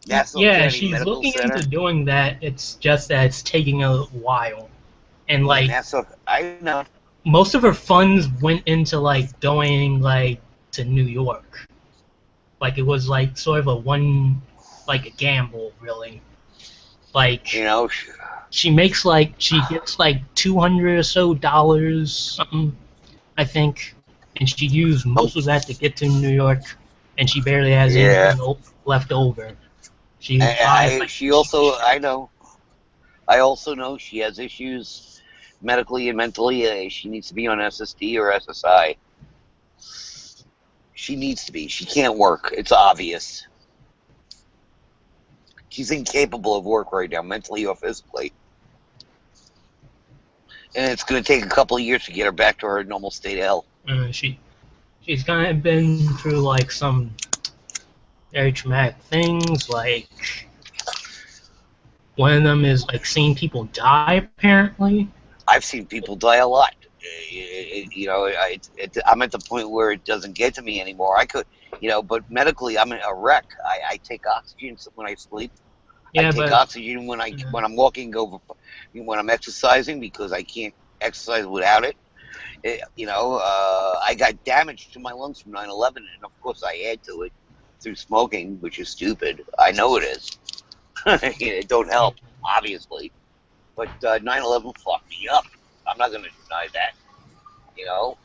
National Yeah, Kennedy she's Medical looking Center. into doing that. It's just that it's taking a while. And like I know. most of her funds went into like going like to New York. Like it was like sort of like a gamble really. Like You know, she gets like $200 or so something, I think, and she used most of that to get to New York, and she barely has anything left over. I know. I also know she has issues medically and mentally. She needs to be on SSD or SSI. She needs to be. She can't work. It's obvious. She's incapable of work right now, mentally or physically. And it's going to take a couple of years to get her back to her normal state of health. She's kind of been through like some very traumatic things. Like one of them is like seeing people die. Apparently, I've seen people die a lot. You know, I'm at the point where it doesn't get to me anymore. I could, you know, but medically, I'm a wreck. I take oxygen when I sleep. Yeah, I take oxygen when I'm walking when I'm exercising because I can't exercise without it. You know, I got damage to my lungs from 9/11, and of course I add to it through smoking, which is stupid. I know it is. It don't help, obviously. But 9/11 fucked me up. I'm not going to deny that, you know.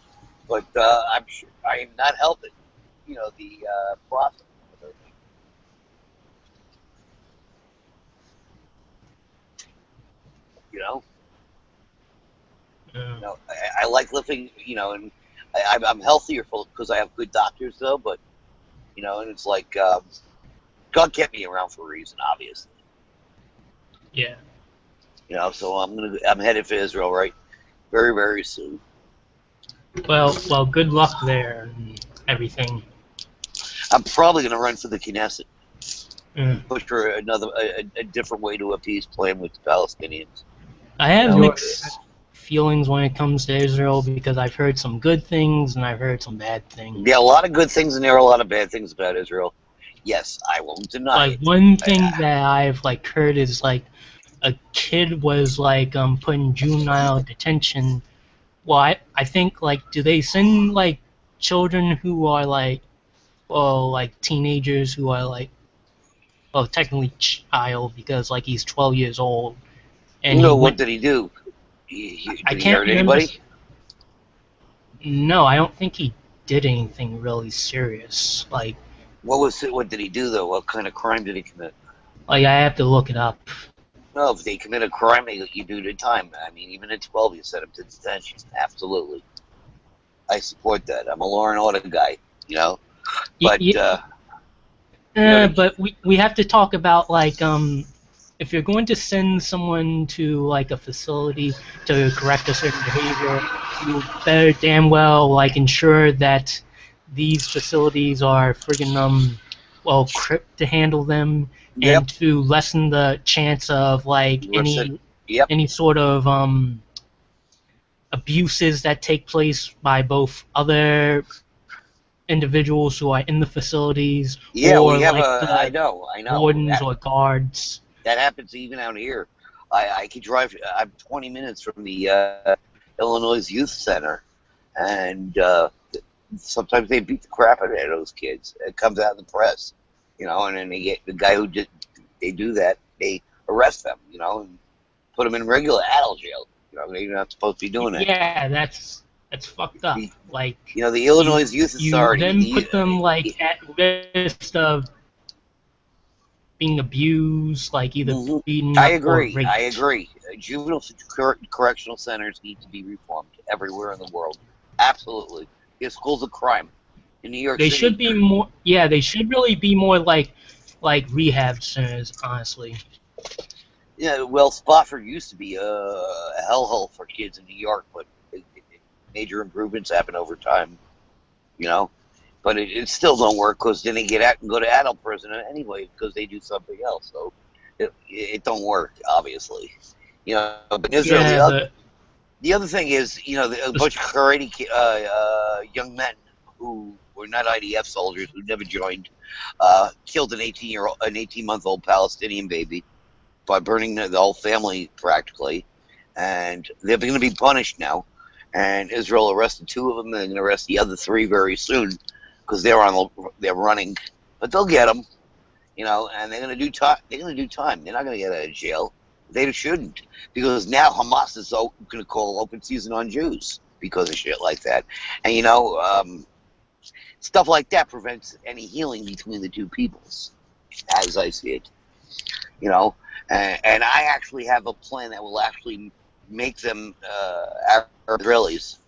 But I'm sure I am not helping, the process. You know, Yeah. I like living, and I'm healthier because I have good doctors, though. But and it's like God kept me around for a reason, obviously. Yeah. So I'm headed for Israel, right, very very soon. Well, good luck there and everything. I'm probably gonna run for the Knesset. Mm. Push for a different way to a peace plan with the Palestinians. I have You- mixed feelings when it comes to Israel because I've heard some good things and I've heard some bad things. Yeah, a lot of good things and there are a lot of bad things about Israel. Yes, I won't deny Like it. one thing that I've heard is a kid was put in juvenile detention. Well, I think do they send children who are teenagers who are well, technically child because he's 12 years old and he No, what went. did he do? I Did he can't hurt remember. anybody? No, I don't think he did anything really serious. What did he do though? What kind of crime did he commit? I have to look it up. No, if they commit a crime, you do the time. I mean, even at 12, you send them to detention. Absolutely, I support that. I'm a law and order guy, But But we have to talk about if you're going to send someone to a facility to correct a certain behavior, you better damn well ensure that these facilities are friggin' well equipped to handle them yep, and to lessen the chance of yep, any sort of abuses that take place by both other individuals who are in the facilities yeah. or We have I the know. wardens or guards. That happens even out here. I could drive. I'm 20 minutes from the Illinois Youth Center, and sometimes they beat the crap out of those kids. It comes out in the press, and then they get the guy who did. They do that. They arrest them, and put them in regular adult jail. They're not supposed to be doing that. Yeah, that's fucked up. The Illinois Youth You then Authority. put them at risk of being abused, either Mhm. beaten I up or agree. raped. I agree. Juvenile correctional centers need to be reformed everywhere in the world. Absolutely. They're schools of crime. In New York They City, should be more. Yeah, they should really be more like rehab centers, honestly. yeah. Well, Spofford used to be a hellhole for kids in New York, but major improvements happen over time. You know, but it still don't work because then they get out and go to adult prison anyway because they do something else. So it don't work, obviously. But Israel, Yeah, the other thing is, a bunch of karate young men who were not IDF soldiers who never joined killed an 18-month-old Palestinian baby by burning the whole family practically, and they're going to be punished now. And Israel arrested 2 of them, and they're going to arrest the other 3 very soon because they're running, but they'll get them, and they're going to do time. They're going to do time. They're not going to get out of jail. They shouldn't, because now Hamas is going to call open season on Jews because of shit like that. And stuff like that prevents any healing between the 2 peoples, as I see it. And I actually have a plan that will actually make them Israelis.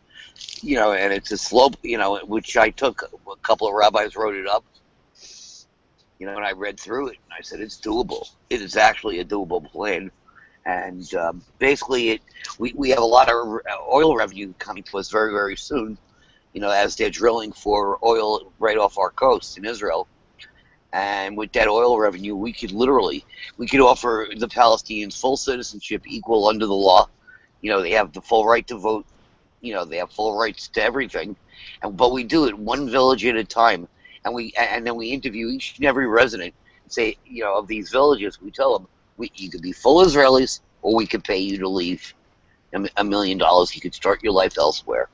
And it's a slope, which I took. A couple of rabbis wrote it up. And I read through it, and I said it's doable. It is actually a doable plan. And basically, we have a lot of oil revenue coming to us very, very soon, as they're drilling for oil right off our coast in Israel. And with that oil revenue, we could offer the Palestinians full citizenship, equal under the law. They have the full right to vote. They have full rights to everything. But we do it one village at a time. And then we interview each and every resident and say, of these villages, we tell them, you could be full Israelis, or we could pay you to leave $1 million. You could start your life elsewhere.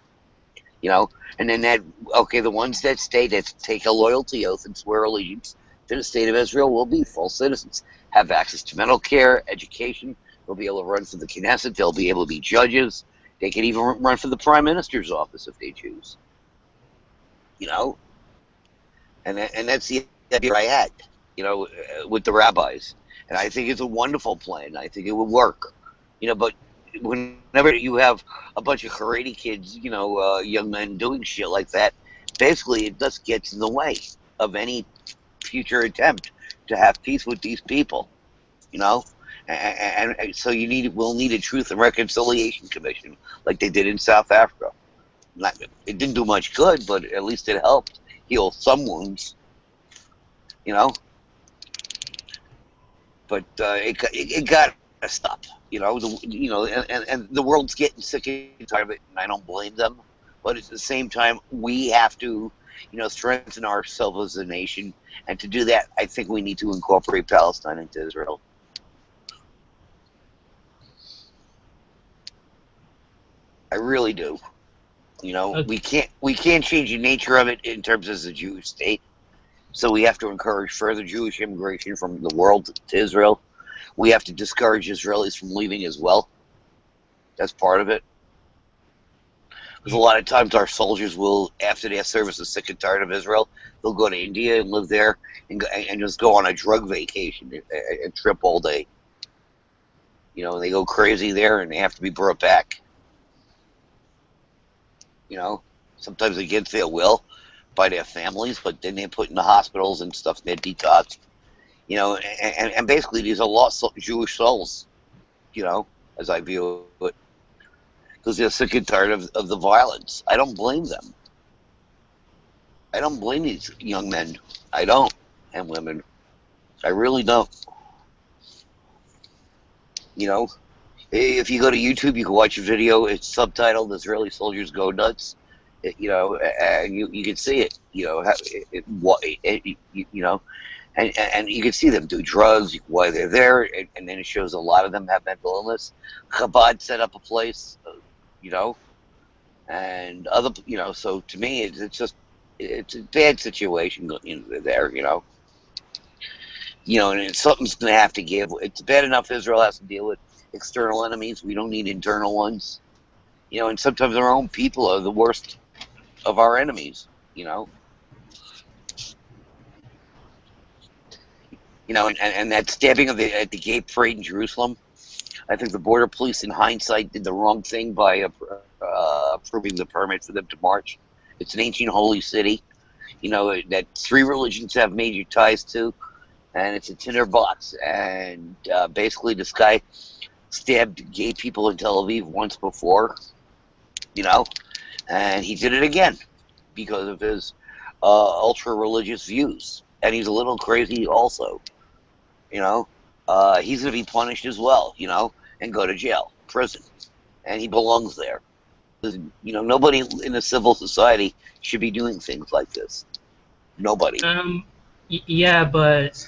And then the ones that stay, that take a loyalty oath and swear allegiance to the state of Israel, will be full citizens, have access to medical care, education, They'll be able to run for the Knesset. They'll be able to be judges. They can even run for the prime minister's office if they choose. You know, and that's the idea I had. You know, with the rabbis, and I think it's a wonderful plan. I think it would work. You know, but whenever you have a bunch of Haredi kids, you know, young men doing shit like that, basically it just gets in the way of any future attempt to have peace with these people. You know, and so we'll need a Truth and Reconciliation Commission like they did in South Africa. It didn't do much good, but at least it helped heal some wounds. You know, but it got to stop. You know, and the world's getting sick and tired of it, and I don't blame them. But at the same time, we have to, you know, strengthen ourselves as a nation, and to do that, I think we need to incorporate Palestine into Israel. I really do. You know, we can't change the nature of it in terms of the Jewish state. So we have to encourage further Jewish immigration from the world to Israel. We have to discourage Israelis from leaving as well. That's part of it. Because a lot of times our soldiers will, after their service is sick and tired of Israel, they'll go to India and live there and just go on a drug vacation, a trip all day. You know, they go crazy there and they have to be brought back. You know, sometimes against their will by their families, but then they're put in the hospitals and stuff, they're detoxed. You know, and basically these are lost Jewish souls, you know, as I view it, because they're sick and tired of the violence. I don't blame them. I don't blame these young men. I don't, and women. I really don't. You know, if you go to YouTube, you can watch a video. It's subtitled "Israeli Soldiers Go Nuts." You know, and you can see it. You know, you know, and you can see them do drugs while they're there, and then it shows a lot of them have mental illness. Chabad set up a place, you know, and other, you know. So to me, it's a bad situation there, you know. You know, and something's going to have to give. It's bad enough Israel has to deal with external enemies. We don't need internal ones. You know, and sometimes our own people are the worst of our enemies, you know. You know, and that stabbing at the gay parade in Jerusalem, I think the border police, in hindsight, did the wrong thing by approving the permit for them to march. It's an ancient holy city, you know, that 3 religions have major ties to, and it's a tinderbox. And basically, this guy stabbed gay people in Tel Aviv once before, you know, and he did it again because of his ultra-religious views. And he's a little crazy also, you know. He's going to be punished as well, you know, and go to jail, prison. And he belongs there. You know, nobody in a civil society should be doing things like this. Nobody. Yeah, but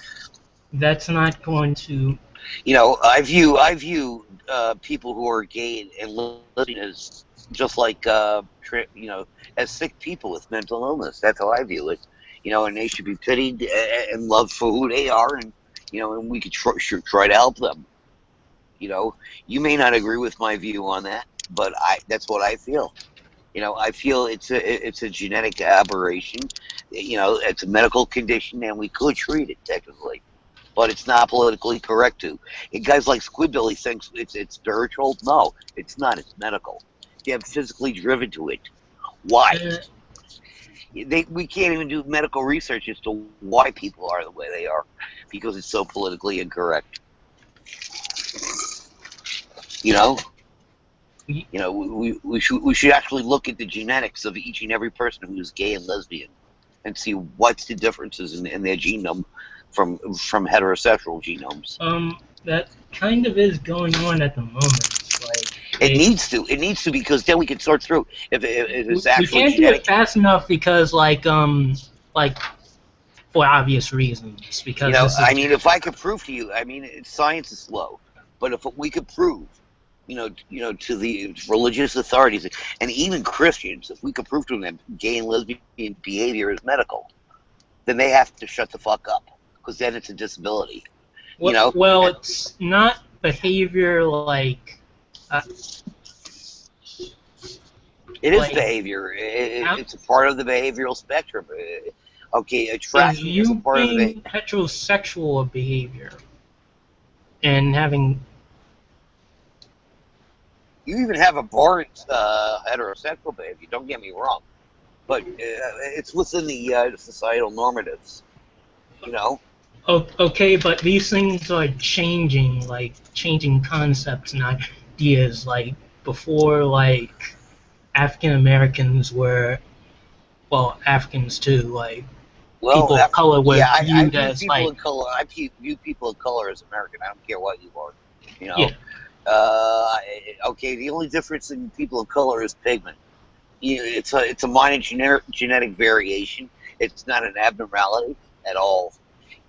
that's not going to. You know, I view people who are gay and lesbian as just like you know, as sick people with mental illness. That's how I view it. You know, and they should be pitied and loved for who they are, and you know, and we could try to help them. You know, you may not agree with my view on that, but that's what I feel. You know, I feel it's a genetic aberration. You know, it's a medical condition, and we could treat it technically, but it's not politically correct to. And guys like Squidbilly thinks it's spiritual. No, it's not. It's medical. They're physically driven to it. Why? We can't even do medical research as to why people are the way they are, because it's so politically incorrect. You know, we should actually look at the genetics of each and every person who's gay and lesbian, and see what's the differences in their genome from heterosexual genomes. That kind of is going on at the moment. Like it needs to, because then we can sort through if it's actually we can't genetic. do it fast enough because like for obvious reasons. Because you know, I mean, if I could prove to you, I mean, science is slow, but if we could prove, you know, to the religious authorities and even Christians, if we could prove to them that gay and lesbian behavior is medical, then they have to shut the fuck up, because then it's a disability. Well, you know, well, it's not behavior like It is like behavior. how, It's a part of the behavioral spectrum. Okay, is attracting is a you part of the being heterosexual a behavior and having You even have abhorrent heterosexual behavior. Don't get me wrong, but it's within the societal normatives. You know. okay, but these things are changing, like changing concepts and ideas. Like before, like African Americans were, well, Africans too, like Well, people of color were yeah, I viewed view as people like, of color. I view people of color as American. I don't care what you are. You yeah, know. Okay, the only difference in people of color is pigment. It's a minor genetic variation. It's not an abnormality at all.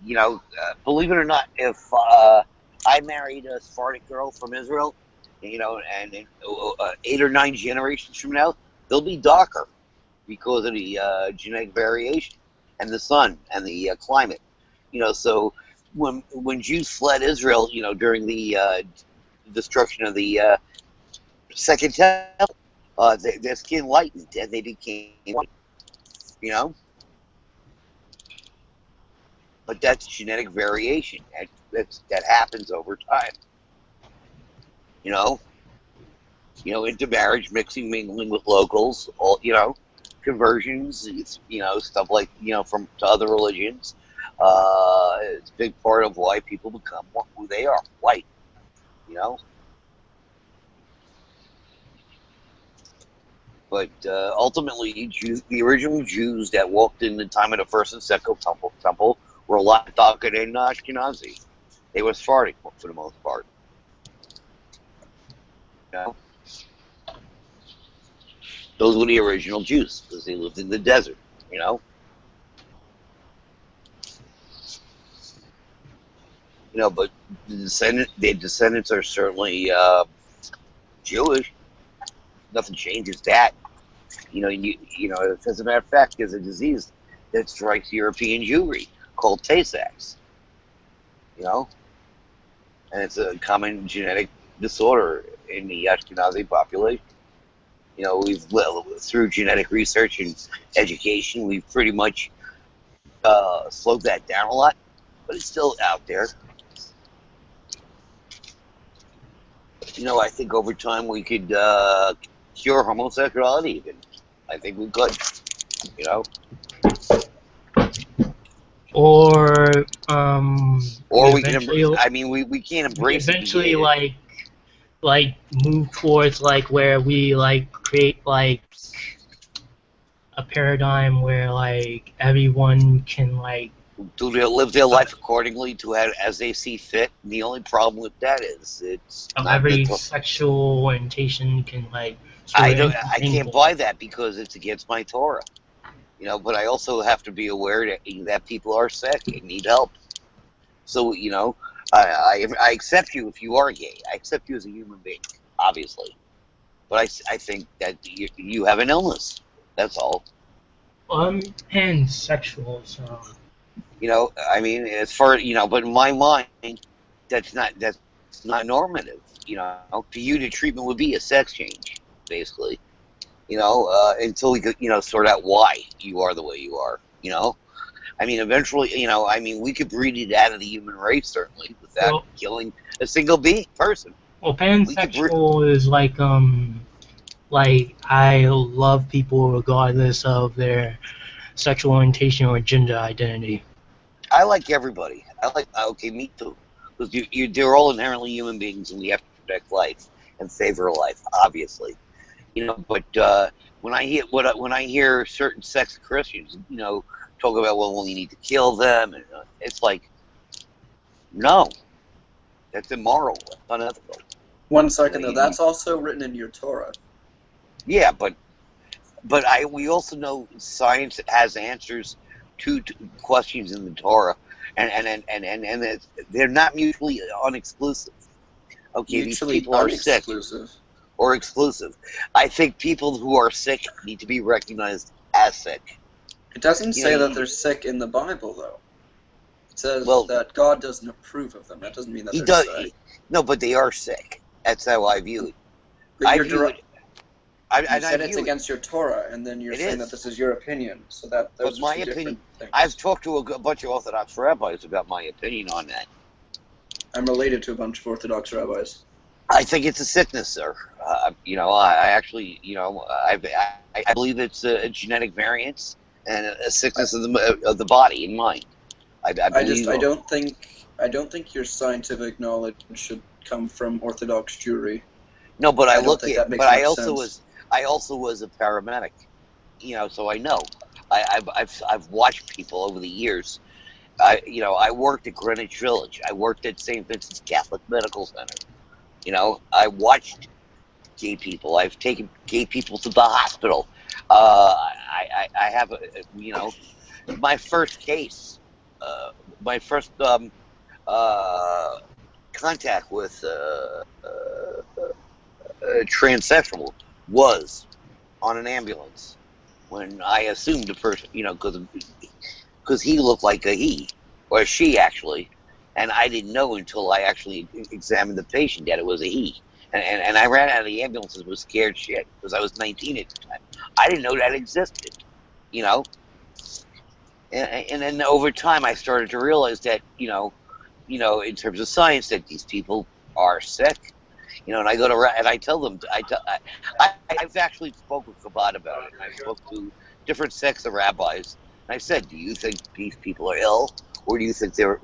You know, believe it or not, if I married a Sephardic girl from Israel, you know, and in 8 or 9 generations from now, they'll be darker because of the genetic variation and the sun and the climate. You know, so when Jews fled Israel, you know, during the destruction of the Second Temple, their skin lightened and they became white. You know, but that's genetic variation. That happens over time. You know, intermarriage, mixing, mingling with locals, all conversions. It's stuff like from to other religions. It's a big part of why people become who they are, white. You know, but ultimately, the original Jews that walked in the time of the first and second temple were a lot darker than Ashkenazi. They were Sephardic for the most part. You know? Those were the original Jews because they lived in the desert. You know. But their descendants are certainly Jewish. Nothing changes that. As a matter of fact, there's a disease that strikes European Jewry called Tay-Sachs. And it's a common genetic disorder in the Ashkenazi population. Through genetic research and education, we've pretty much slowed that down a lot, but it's still out there. I think over time we could cure homosexuality even. I think we could, or Or we eventually, can, we can't embrace eventually it. like move towards like where we like create like a paradigm where like everyone can like live their life accordingly to as they see fit. And the only problem with that is it's not every sexual orientation can like. I can't buy that because it's against my Torah. But I also have to be aware that people are sick and need help. So I accept you if you are gay. I accept you as a human being, obviously. But I think that you have an illness. That's all. Well, I'm pansexual, so. As far but in my mind, that's not normative. To you, the treatment would be a sex change, basically. Until we could sort out why you are the way you are. Eventually, we could breed it out of the human race certainly without killing a single person. Well, pansexual is like I love people regardless of their sexual orientation or gender identity. I like everybody. Okay, me too. Because they're all inherently human beings, and we have to protect life and savor life, obviously. But when I hear certain sex Christians, talk about you need to kill them, and it's like, no, that's immoral, that's unethical. 1 second though, that's also written in your Torah. Yeah, but we also know science has answers to questions in the Torah, and they're not mutually unexclusive. Okay, mutually these people are sick or exclusive. I think people who are sick need to be recognized as sick. It doesn't say that they're sick in the Bible, though. says Well, that God doesn't approve of them. That doesn't mean that he they're does. sick. No, but they are sick. That's how I view it. But I you're view it. you I said it's view it. against your Torah, and then you're It saying is. that this is your opinion. So that But those my are two opinion, different things. I've talked to a bunch of Orthodox rabbis about my opinion on that. I'm related to a bunch of Orthodox rabbis. I think it's a sickness, sir. I actually, I believe it's a genetic variance and a sickness of the body and mind. I believe. I don't think your scientific knowledge should come from Orthodox Jewry. No, but I don't think that makes much sense. I also was a paramedic. So I know. I've watched people over the years. I worked at Greenwich Village. I worked at St. Vincent's Catholic Medical Center. I watched gay people. I've taken gay people to the hospital. I have, my first case, my first contact with transsexual was on an ambulance when I assumed a person, because he looked like a he or a she actually, and I didn't know until I actually examined the patient that it was a he. And I ran out of the ambulance and was scared shit because I was 19 at the time. I didn't know that existed, And then over time I started to realize that, in terms of science, that these people are sick. And I go to and I tell them, I've actually spoke with Chabad about it, and I spoke to different sects of rabbis, and I said, do you think these people are ill, or do you think they're,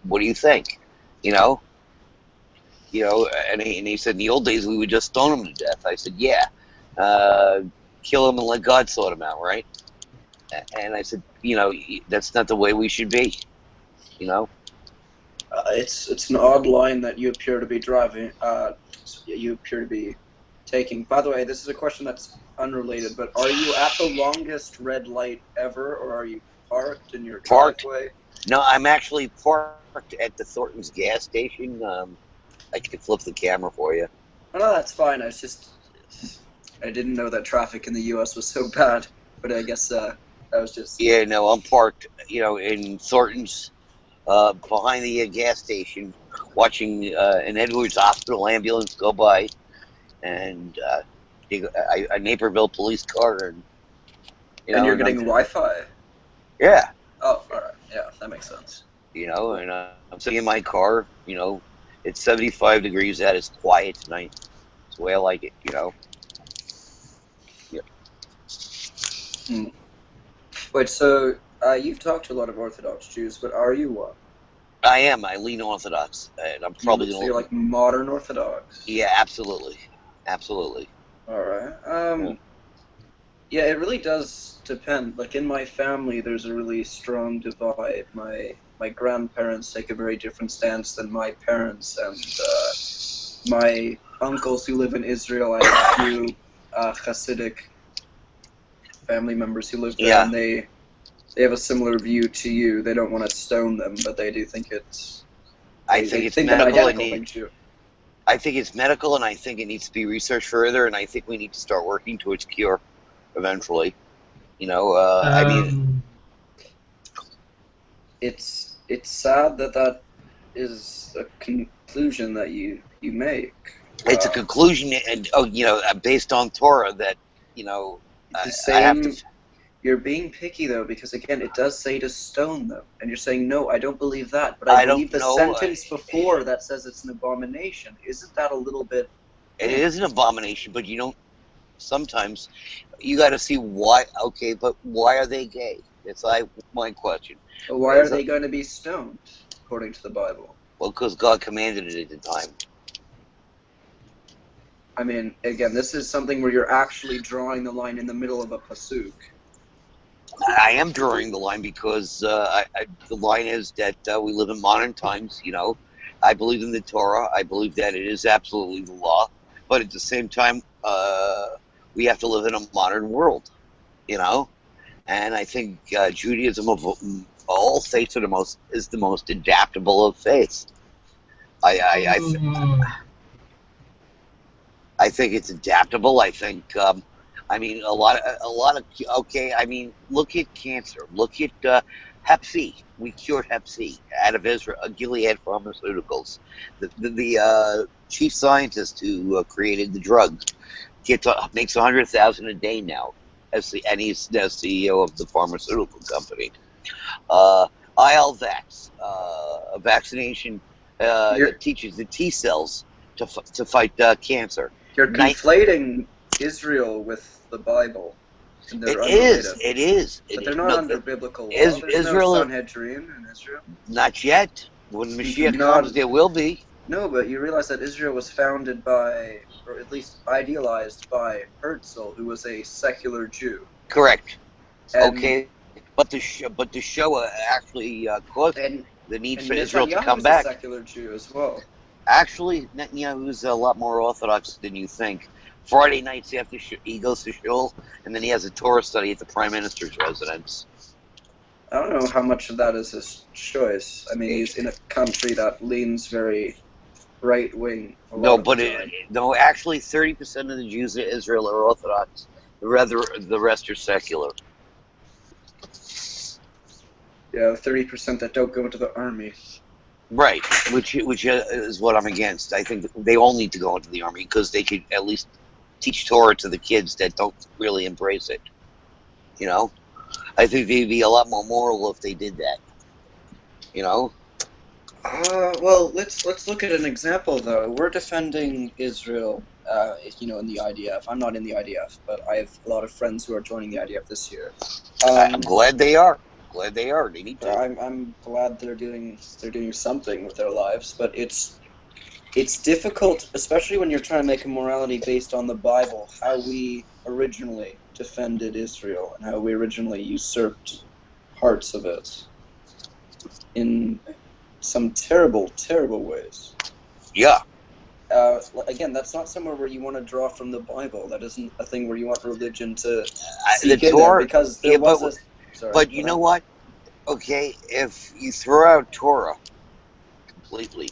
what do you think, and he said, in the old days we would just stone them to death. I said, yeah, kill them and let God sort them out, right? And I said, that's not the way we should be, It's an odd line that you appear to be driving. You appear to be taking. By the way, this is a question that's unrelated, but are you at the longest red light ever, or are you parked in your driveway? No, I'm actually parked at the Thornton's gas station. I can flip the camera for you. Oh, no, that's fine. I didn't know that traffic in the U.S. was so bad, but I guess that was just. Yeah, no, I'm parked, in Thornton's, behind the gas station, watching an Edwards Hospital ambulance go by, and a Naperville police car, and you're getting Wi-Fi. Yeah. Oh, all right. Yeah, that makes sense. And I'm sitting in my car. It's 75 degrees out. It's quiet tonight. It's the way I like it. Yeah. Wait, so you've talked to a lot of Orthodox Jews, but are you one? I am. I lean Orthodox, and I'm probably So you're like modern Orthodox. Yeah, absolutely. All right. Yeah, it really does depend. Like in my family, there's a really strong divide. My grandparents take a very different stance than my parents, and my uncles who live in Israel, I have a few Hasidic family members who live there, and they have a similar view to you. They don't want to stone them, but they do think it's. I think it's medical. I think it's medical, and I think it needs to be researched further, and I think we need to start working towards cure eventually. I mean, it's sad that is a conclusion that you make. It's a conclusion, and based on Torah that I have to. You're being picky though, because again, it does say to stone them, and you're saying no, I don't believe that, but I believe the sentence before that says it's an abomination. Isn't that a little bit? It is an abomination, but sometimes you got to see why. Okay, but why are they gay? That's my question. But why are they going to be stoned according to the Bible? Well, because God commanded it at the time. I mean, again, this is something where you're actually drawing the line in the middle of a pasuk. I am drawing the line because the line is that we live in modern times. I believe in the Torah. I believe that it is absolutely the law, but at the same time, we have to live in a modern world. And I think Judaism of all faiths is the most adaptable of faiths. I think it's adaptable. I think. I mean, a lot of. Okay, I mean, look at cancer. Look at Hep C. We cured Hep C out of Israel, Gilead Pharmaceuticals. The chief scientist who created the drug makes $100,000 a day now, and he's the CEO of the pharmaceutical company. ILVax, a vaccination that teaches the T cells to fight cancer. You're conflating Israel with the Bible. And they're unrelated. It is. But they're not under biblical law. There's Israel, no Sanhedrin in Israel. Not yet. When Mashiach comes, there will be. No, but you realize that Israel was founded by, or at least idealized by, Herzl, who was a secular Jew. Correct. Okay, but the Shoah actually caused the need for Israel to come back. A secular Jew as well. Actually, Netanyahu's a lot more orthodox than you think. Friday nights after he goes to shul, and then he has a Torah study at the prime minister's residence. I don't know how much of that is his choice. I mean, he's in a country that leans very right-wing. No, actually, 30% of the Jews in Israel are Orthodox. The rest are secular. Yeah, 30% that don't go into the army. Right, which is what I'm against. I think they all need to go into the army because they could at least teach Torah to the kids that don't really embrace it. You know, I think they'd be a lot more moral if they did that. You know. Well, let's look at an example though. We're defending Israel, in the IDF. I'm not in the IDF, but I have a lot of friends who are joining the IDF this year. I'm glad they are. They need to. I'm glad they're doing something with their lives, but it's difficult, especially when you're trying to make a morality based on the Bible, how we originally defended Israel and how we originally usurped parts of it in some terrible, terrible ways. Yeah. Again, that's not somewhere where you want to draw from the Bible. That isn't a thing where you want religion to the Torah, because there was a... Sorry, but you know what? Okay, if you throw out Torah completely,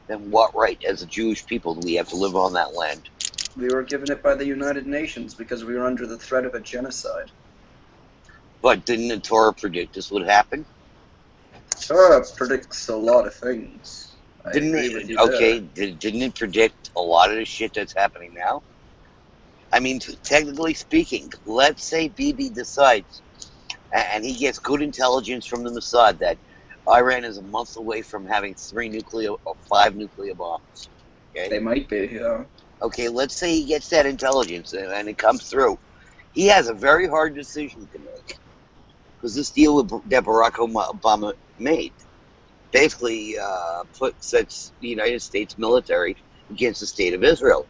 then what right as a Jewish people do we have to live on that land? We were given it by the United Nations because we were under the threat of a genocide. But didn't the Torah predict this would happen? Torah predicts a lot of things. Didn't it predict a lot of the shit that's happening now? I mean, technically speaking, let's say Bibi decides, and he gets good intelligence from the Mossad that Iran is a month away from having 5 nuclear bombs. Okay? They might be, yeah. Okay, let's say he gets that intelligence and it comes through. He has a very hard decision to make. Because this deal that Barack Obama made basically sets the United States military against the state of Israel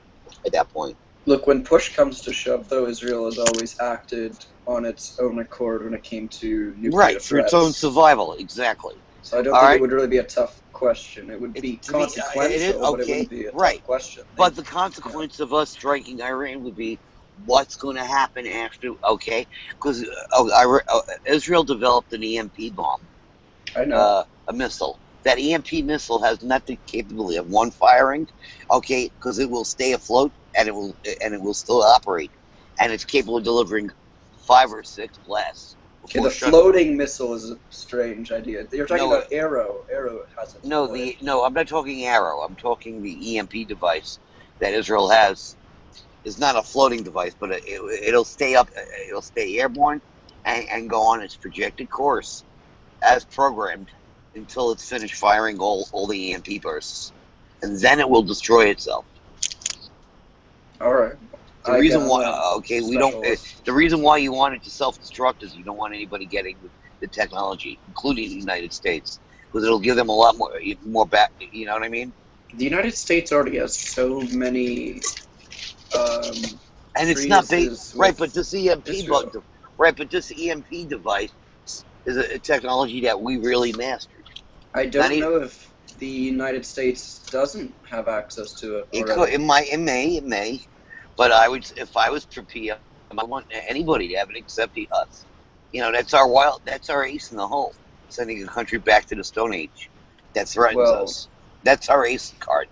at that point. Look, when push comes to shove, though, Israel has always acted on its own accord when it came to nuclear threats. For its own survival, exactly. So I don't think it would really be a tough question. It would be consequential, but it wouldn't be a tough question. But the consequence of us striking Iran would be what's going to happen after, okay? Because Israel developed an EMP bomb. I know. A missile. That EMP missile has not the capability of one firing, okay, because it will stay afloat and it will still operate, and it's capable of delivering 5 or 6 blasts. Okay, the floating missile is a strange idea. You're talking about Arrow. Arrow has it. No, I'm not talking Arrow. I'm talking the EMP device that Israel has. Is not a floating device, but it'll stay up. It'll stay airborne and go on its projected course as programmed until it's finished firing all the EMP bursts, and then it will destroy itself. All right. The reason why you want it to self-destruct is you don't want anybody getting the technology, including the United States, because it'll give them a lot more back. You know what I mean? The United States already has so many. And it's not big, right? But this EMP device is a technology that we really mastered. I don't know if the United States doesn't have access to it. It may. But if I was prepared, I want anybody to have it except us. You know, that's our ace in the hole, sending a country back to the Stone Age that threatens us. That's our ace card.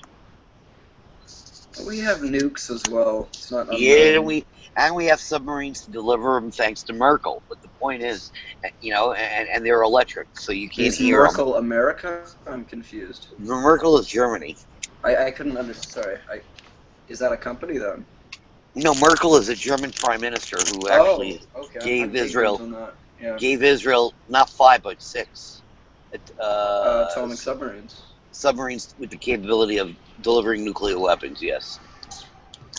We have nukes as well. It's not Yeah, unknown. we have submarines to deliver them thanks to Merkel. But the point is, and they're electric, so you can't Is hear them. Merkel America? I'm confused. Merkel is Germany. I couldn't understand. Sorry. Is that a company then? No, Merkel is a German prime minister who actually okay. gave I'm Israel on that. Yeah. gave Israel not 5 but 6 Atomic submarines. submarines with the capability of delivering nuclear weapons. Yes,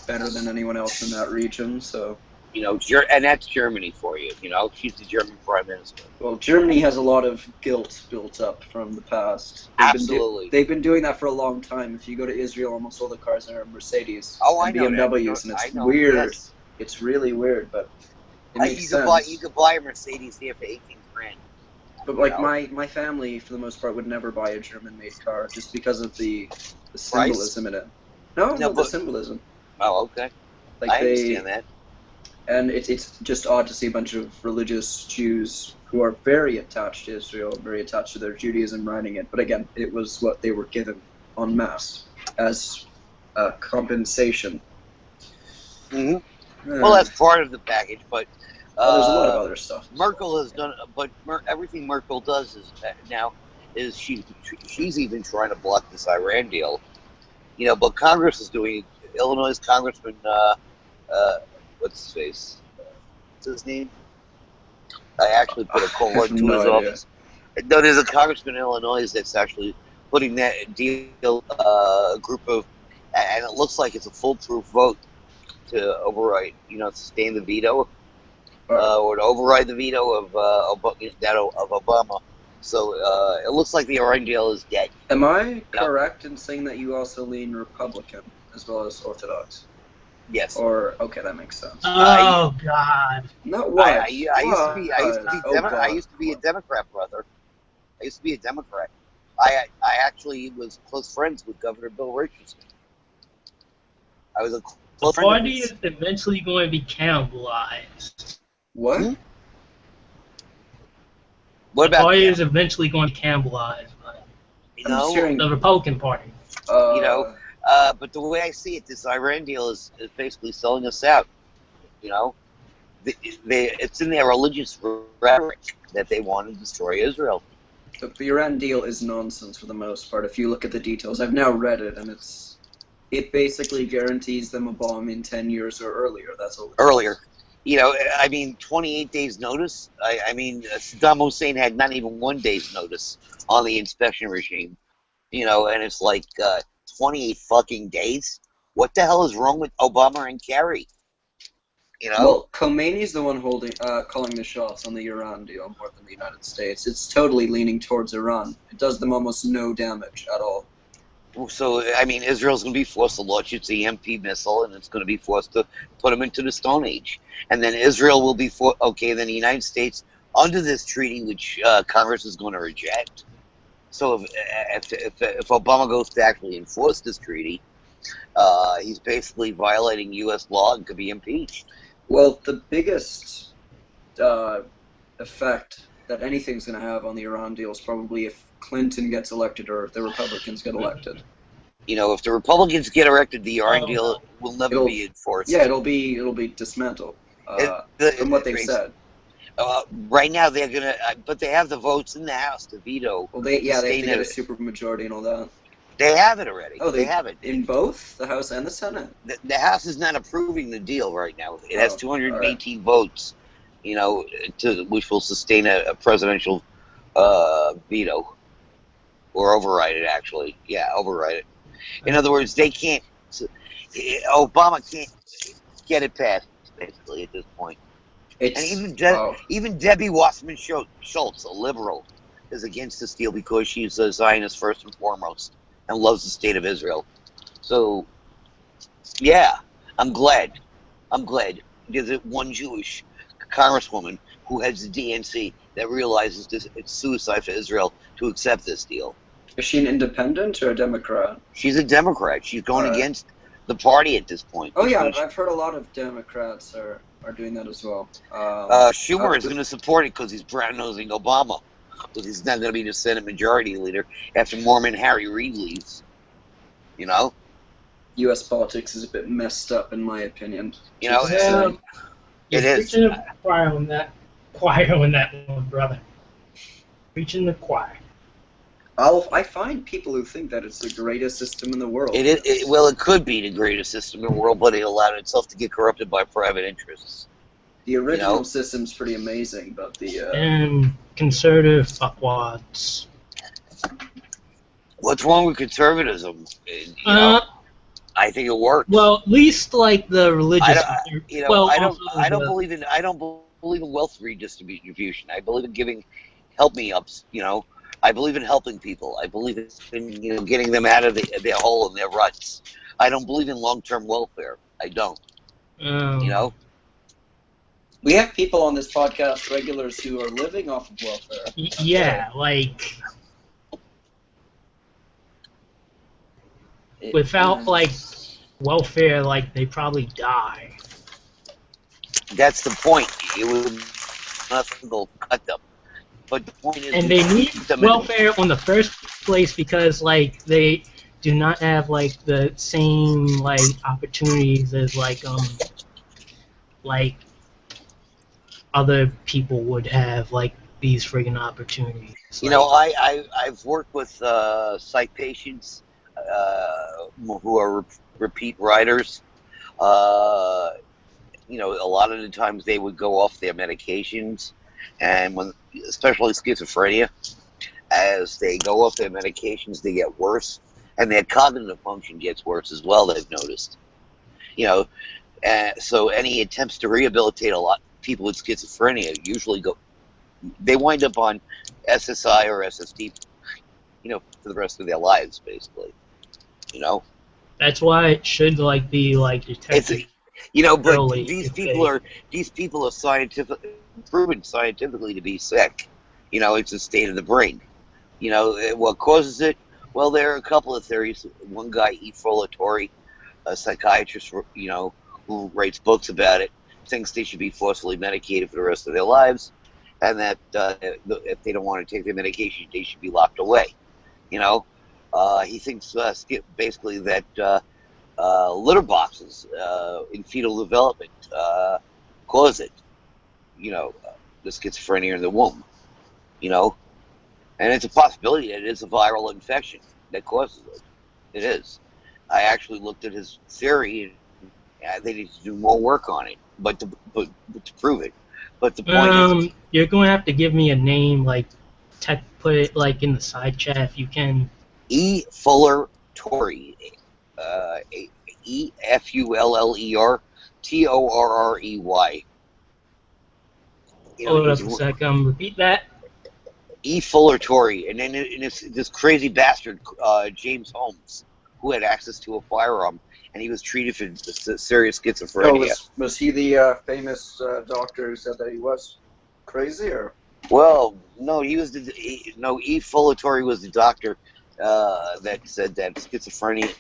Better than anyone else in that region. So. And that's Germany for you. She's the German prime minister. Well, Germany has a lot of guilt built up from the past. Absolutely. They've been doing that for a long time. If you go to Israel, almost all the cars are Mercedes and I know BMWs, that. and it's I know, weird. yes. It's really weird, but it makes You sense. could buy a Mercedes here for 18 grand. But like my family, for the most part, would never buy a German-made car just because of the symbolism in it. No, the symbolism. Oh, okay. Like I understand that. And it's just odd to see a bunch of religious Jews who are very attached to Israel, very attached to their Judaism, writing it. But again, it was what they were given en masse as a compensation. Mm-hmm. Well, that's part of the package, but there's a lot of other stuff. Merkel has done, but everything Merkel does is she's even trying to block this Iran deal. But Congress is doing. Illinois Congressman, what's his face? What's his name? I actually put a call to his office. No, there's a congressman in Illinois that's actually putting that deal, a group of, and it looks like it's a foolproof vote to override, sustain the veto, or to override the veto of Obama. So it looks like the Iran deal is dead. Am I correct in saying that you also lean Republican as well as Orthodox? Yes. Okay, that makes sense. Oh God. Not what? I used to be a Democrat, brother. I used to be a Democrat. I actually was close friends with Governor Bill Richardson. I was a close friend. The party is eventually going to be cannibalized. What? Hmm? What about the party is eventually going to be cannibalized by the Republican Party. But the way I see it, this Iran deal is basically selling us out. It's in their religious rhetoric that they want to destroy Israel. The Iran deal is nonsense for the most part. If you look at the details, I've now read it, and it basically guarantees them a bomb in 10 years or earlier. That's all. Earlier. 28 days notice. Saddam Hussein had not even 1 day's notice on the inspection regime. And it's like 28 fucking days. What the hell is wrong with Obama and Kerry? Well, Khomeini's the one calling the shots on the Iran deal more than the United States. It's totally leaning towards Iran. It does them almost no damage at all. So, Israel's going to be forced to launch its EMP missile, and it's going to be forced to put them into the Stone Age. And then Israel will be then the United States, under this treaty, which Congress is going to reject. So if Obama goes to actually enforce this treaty, he's basically violating U.S. law and could be impeached. Well, the biggest effect that anything's going to have on the Iran deal is probably if Clinton gets elected or if the Republicans get elected. If the Republicans get elected, the Iran deal will never be enforced. Yeah, it'll be dismantled. From what they've said. Right now, they're gonna, but they have the votes in the House to veto. Well, they have to get a supermajority and all that. They have it already. Oh, they have it in both the House and the Senate. The House is not approving the deal right now. It has 218 votes, which will sustain a presidential veto or override it. Actually, override it. In other words, they can't. Obama can't get it passed. Basically, at this point. And even Debbie Wasserman Schultz, a liberal, is against this deal because she's a Zionist first and foremost and loves the state of Israel. So, I'm glad. There's one Jewish congresswoman who heads the DNC that realizes it's suicide for Israel to accept this deal. Is she an independent or a Democrat? She's a Democrat. She's going against the party at this point. Oh yeah, I've heard a lot of Democrats are doing that as well. Schumer is going to support it because he's brown-nosing Obama. Because he's not going to be the Senate Majority Leader after Mormon Harry Reid leaves. U.S. politics is a bit messed up, in my opinion. You know, Just saying. You're It is. preaching the choir on that one, brother. Preaching the choir. I find people who think that it's the greatest system in the world. It is. Well, it could be the greatest system in the world, but it allowed itself to get corrupted by private interests. The original system's pretty amazing, but the And conservative fuckwads. What's wrong with conservatism? You know, I think it works. Well, at least like the religious. I don't believe in wealth redistribution. I believe in giving help me ups. You know, I believe in helping people. I believe in getting them out of their hole and their ruts. I don't believe in long-term welfare. I don't. You know. We have people on this podcast, regulars, who are living off of welfare. Yeah, like without like welfare, like they probably die. That's the point. It would nothing will cut them. But the point is, and they need welfare on the first place because like they do not have like the same like opportunities as like other people would have like these friggin' opportunities. You know, I've worked with psych patients who are repeat riders. You know, a lot of the times they would go off their medications, and when, especially schizophrenia, as they go off their medications, they get worse, and their cognitive function gets worse as well. They've noticed. You know, so any attempts to rehabilitate a lot people with schizophrenia usually they wind up on SSI or SSD, you know, for the rest of their lives, basically. You know. That's why it should like be like detected. You know, but these people are proven scientifically to be sick. You know, it's a state of the brain. You know, what causes it? Well, there are a couple of theories. One guy, E. Fuller, a psychiatrist, you know, who writes books about it, thinks they should be forcibly medicated for the rest of their lives, and that if they don't want to take their medication, they should be locked away. You know, he thinks basically that litter boxes in fetal development cause it. You know, the schizophrenia in the womb. You know, and it's a possibility that it is a viral infection that causes it. It is. I actually looked at his theory, and they need to do more work on it, but to prove it. But the point is, you're going to have to give me a name, like put it like in the side chat if you can. E. Fuller Torrey, EFULLER TORREY. Hold up a sec. Repeat that. E. Fuller Torrey, and then this crazy bastard James Holmes, who had access to a firearm, and he was treated for serious schizophrenia. Oh, was he the famous doctor who said that he was crazy, or? Well, no, he was E. Fuller Torrey was the doctor that said that schizophrenia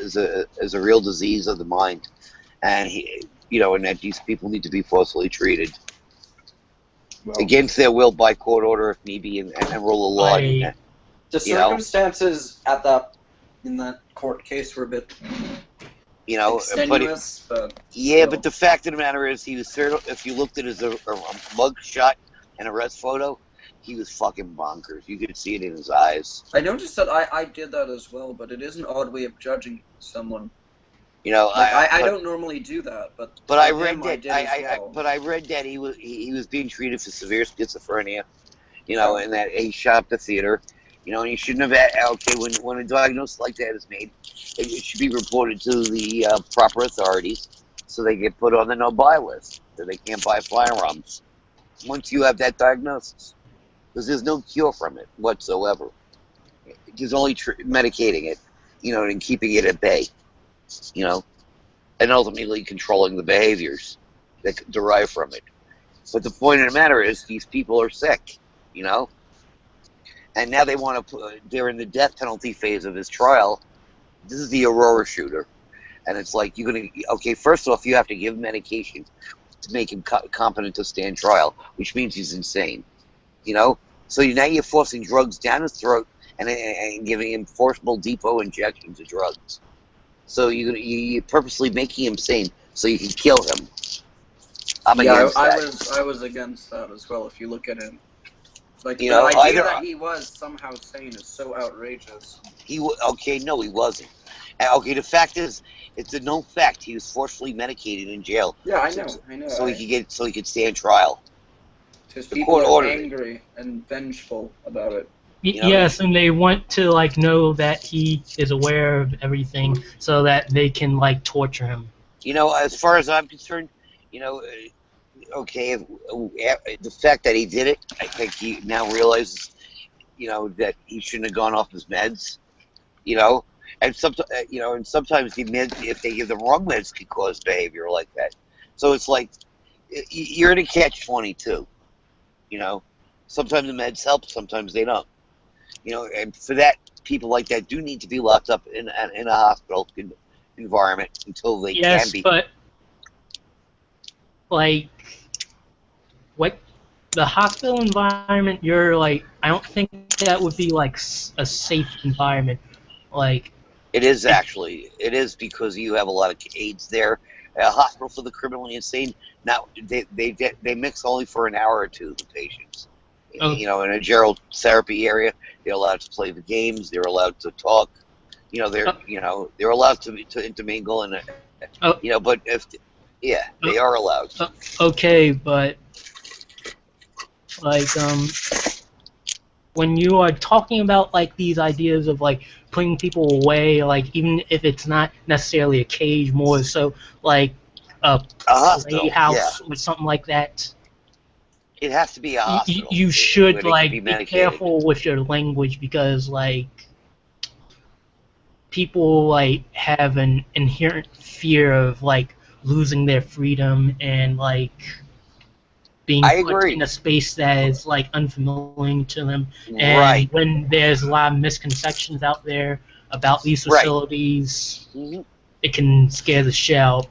is a real disease of the mind, and and that these people need to be forcibly treated against their will by court order if need be, and rule of law. The circumstances in that court case were a bit extenuous, but the fact of the matter is, he was if you looked at his mug shot and arrest photo, he was fucking bonkers. You could see it in his eyes. I noticed that I did that as well, but it is an odd way of judging someone. You know, I don't normally do that, but I read that he was being treated for severe schizophrenia. You know, and that he shot up the theater. You know, and you shouldn't have had. Okay, when a diagnosis like that is made, it should be reported to the proper authorities, so they get put on the no-buy list, so they can't buy firearms once you have that diagnosis, because there's no cure from it whatsoever. There's only medicating it, you know, and keeping it at bay. You know, and ultimately controlling the behaviors that derive from it. But the point of the matter is, these people are sick, you know, and now they want to they're in the death penalty phase of his trial. This is the Aurora shooter, and it's like, first off, you have to give medication to make him competent to stand trial, which means he's insane, you know. So now you're forcing drugs down his throat and giving him forcible depot injections of drugs. So you purposely making him sane so you can kill him. I'm Yeah, against that. I was against that as well. If you look at it, like You the know, idea that he was somehow sane is so outrageous. Okay, no, he wasn't. Okay, the fact is, it's a known fact. He was forcefully medicated in jail. Yeah, I know. So he could stand trial. Because The people court are ordered it. angry and vengeful about it. You know, Yes, and they want to like know that he is aware of everything, so that they can like torture him. You know, as far as I'm concerned, you know, okay, the fact that he did it, I think he now realizes, you know, that he shouldn't have gone off his meds. You know, and sometimes the meds, if they give the wrong meds, can cause behavior like that. So it's like you're in a catch-22. You know, sometimes the meds help, sometimes they don't. You know, and for that, people like that do need to be locked up in a hospital environment until they can be. Yes, but like what the hospital environment, you're like, I don't think that would be like a safe environment. Like It is actually. It is because you have a lot of AIDS there. A hospital for the criminally insane. Now they mix only for an hour or two the patients. Oh. You know, in a general therapy area, they're allowed to play the games. They're allowed to talk. You know, they're allowed to intermingle and you know. But they are allowed. Okay, but like when you are talking about like these ideas of like putting people away, like even if it's not necessarily a cage, more so like a hospital, playhouse or something like that. It has to be a hospital. You should like be careful with your language, because like people like have an inherent fear of like losing their freedom and like being put in a space that is like unfamiliar to them. And when there's a lot of misconceptions out there about these facilities, it can scare the shell.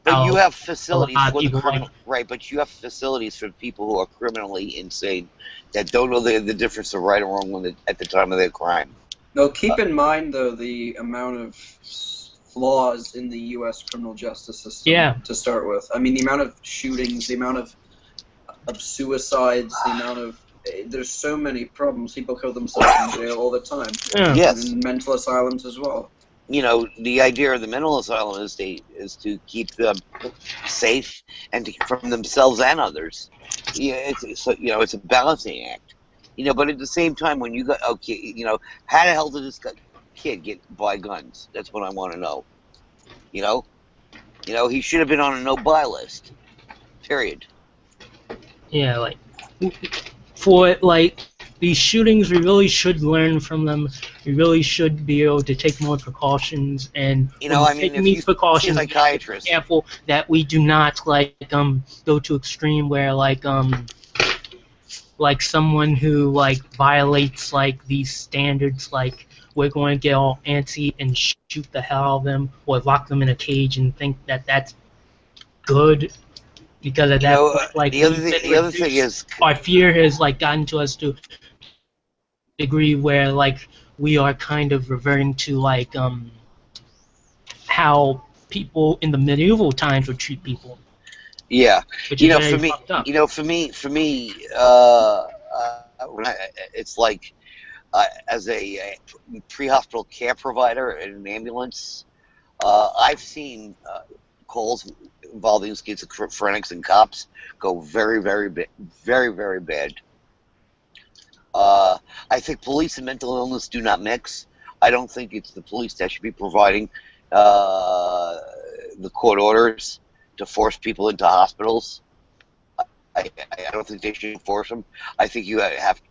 But you have facilities for the criminal, right? But you have facilities for people who are criminally insane that don't know the difference of right or wrong at the time of their crime. No, keep in mind though the amount of flaws in the U.S. criminal justice system. Yeah. To start with, I mean the amount of shootings, the amount of suicides, the amount of there's so many problems. People kill themselves in jail all the time. Yeah. Yes. And in mental asylums as well. You know, the idea of the mental asylum is to keep them safe and from themselves and others. Yeah, it's a balancing act. You know, but at the same time, when you got you know, how the hell did this kid get buy guns? That's what I want to know. You know, he should have been on a no-buy list. Period. Yeah, like for like these shootings, we really should learn from them. We really should be able to take more precautions, and taking these precautions, be careful that we do not like go to extreme where like someone who like violates like these standards, like we're going to get all antsy and shoot the hell out of them or lock them in a cage and think that that's good. Because at that point, like the other thing is our fear has like gotten to us to a degree where like we are kind of reverting to like how people in the medieval times would treat people. Yeah, which you know, is very fucked up. for me, it's like as a pre-hospital care provider in an ambulance, I've seen calls involving schizophrenics and cops go very, very bad. I think police and mental illness do not mix. I don't think it's the police that should be providing the court orders to force people into hospitals. I don't think they should force them. I think you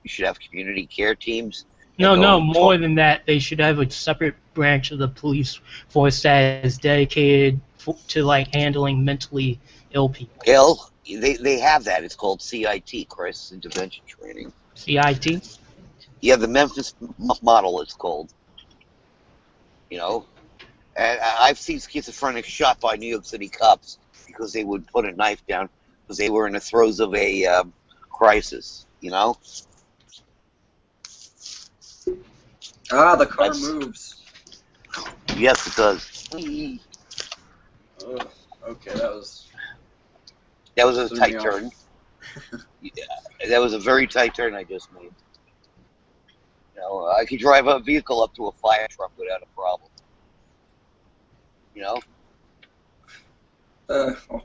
should have community care teams. No, more than that. They should have a separate branch of the police force that is dedicated to like handling mentally ill people. They have that. It's called CIT, Crisis Intervention Training. CIT? Yeah, the Memphis model it's called. You know? And I've seen schizophrenics shot by New York City cops because they would put a knife down because they were in the throes of a crisis, you know? Ah, the car moves. Yes, it does. Okay, that was a threw me tight off. turn. That was a very tight turn I just made. You know, I could drive a vehicle up to a fire truck without a problem. You know? Oh.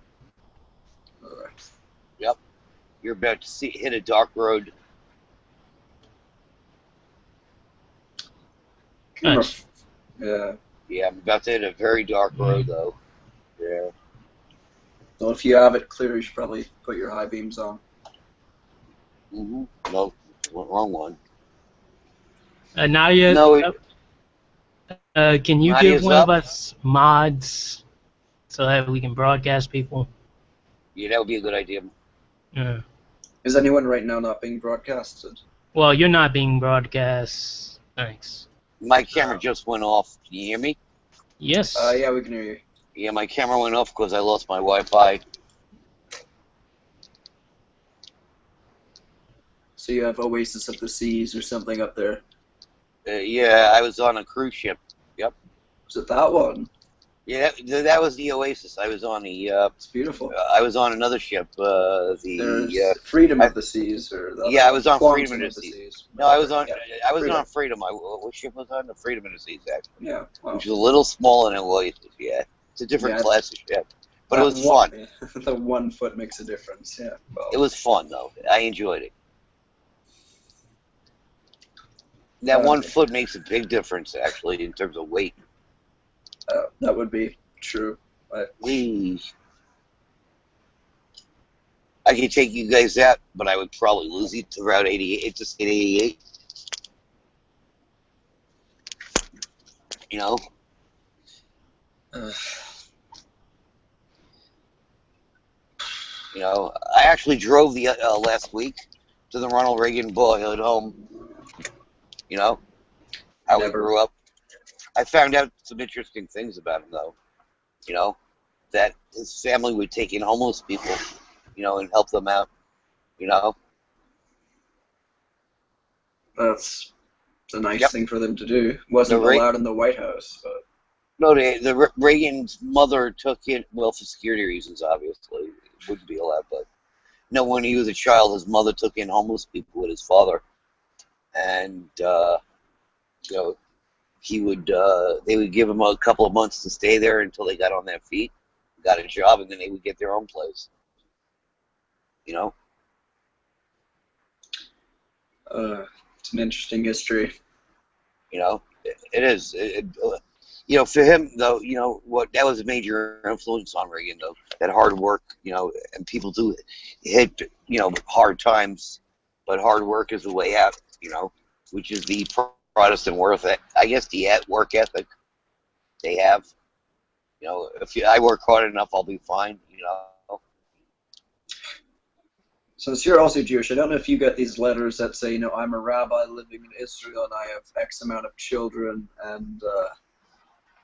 Yep. You're about to hit a dark road. Nice. Yeah. Yeah, I'm about to hit a very dark road, though. Yeah. Well, if you have it clear, you should probably put your high beams on. Mm-hmm. No, wrong one. Nadia, No, can you Nadia's give one of up. us mods so that we can broadcast people? Yeah, that would be a good idea. Yeah. Is anyone right now not being broadcasted? Well, you're not being broadcast. Thanks. My camera just went off. Can you hear me? Yes. Yeah, we can hear you. Yeah, my camera went off because I lost my Wi-Fi. So you have Oasis of the Seas or something up there. Yeah, I was on a cruise ship. Yep. Was it that one? Yeah, that was the Oasis. I was on the. It's beautiful. I was on another ship. There's Freedom of the Seas, or the yeah, I was on Quantum Freedom of the Seas. Seas. No, I was on. Yeah. I was Freedom. on Freedom. What ship was I on? The Freedom of the Seas, actually. Yeah. Wow. Which is a little smaller than Oasis. Yeah, it's a different class of ship, but it was fun. The 1 foot makes a difference. Yeah. Well, it was fun though. I enjoyed it. That 1 foot makes a big difference, actually, in terms of weight. That would be true. I could take you guys out, but I would probably lose you to Route 88. It's just 88. You know? You know, I actually drove the last week to the Ronald Reagan boyhood home. You know? How he grew up. I found out some interesting things about him, though. You know? That his family would take in homeless people, you know, and help them out, you know? That's a nice thing for them to do. Wasn't allowed in the White House, but... No, the Reagan's mother took it, well, for security reasons, obviously. It wouldn't be allowed, but... No, when he was a child, his mother took in homeless people with his father. And, you know, they would give him a couple of months to stay there until they got on their feet, got a job, and then they would get their own place. You know? It's an interesting history. You know, it is. You know, for him, though, you know, that was a major influence on Reagan, though. That hard work, you know, and people do hit, you know, hard times, but hard work is the way out, you know, which is the Protestant work ethic they have. You know, I work hard enough, I'll be fine, you know. Since you're also Jewish, I don't know if you get these letters that say, you know, I'm a rabbi living in Israel and I have X amount of children and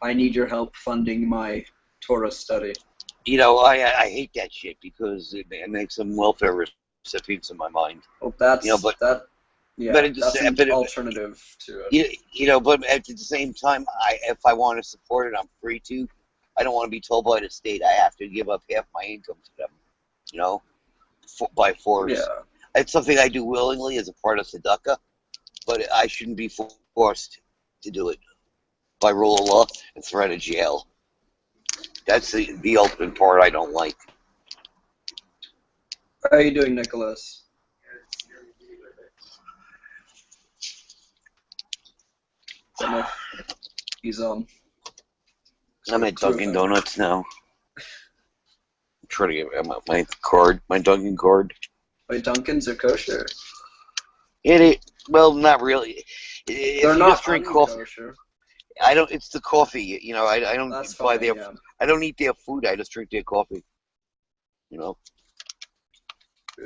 I need your help funding my Torah study. You know, I hate that shit because it makes them welfare recipients in my mind. Well, that's, you know, but that's an alternative to it. You know, but at the same time, if I want to support it, I'm free to. I don't want to be told by the state I have to give up half my income to them, you know, by force. Yeah. It's something I do willingly as a part of tzedakah, but I shouldn't be forced to do it by rule of law and threat of jail. That's the ultimate part I don't like. How are you doing, Nicholas? He's on. I'm at Dunkin' Donuts now. I'm trying to get my Dunkin' card. Wait, Dunkin's are kosher? Well, not really. They're not drink coffee. Kosher. I don't. It's the coffee. You know, I don't buy their. Yeah. I don't eat their food. I just drink their coffee. You know.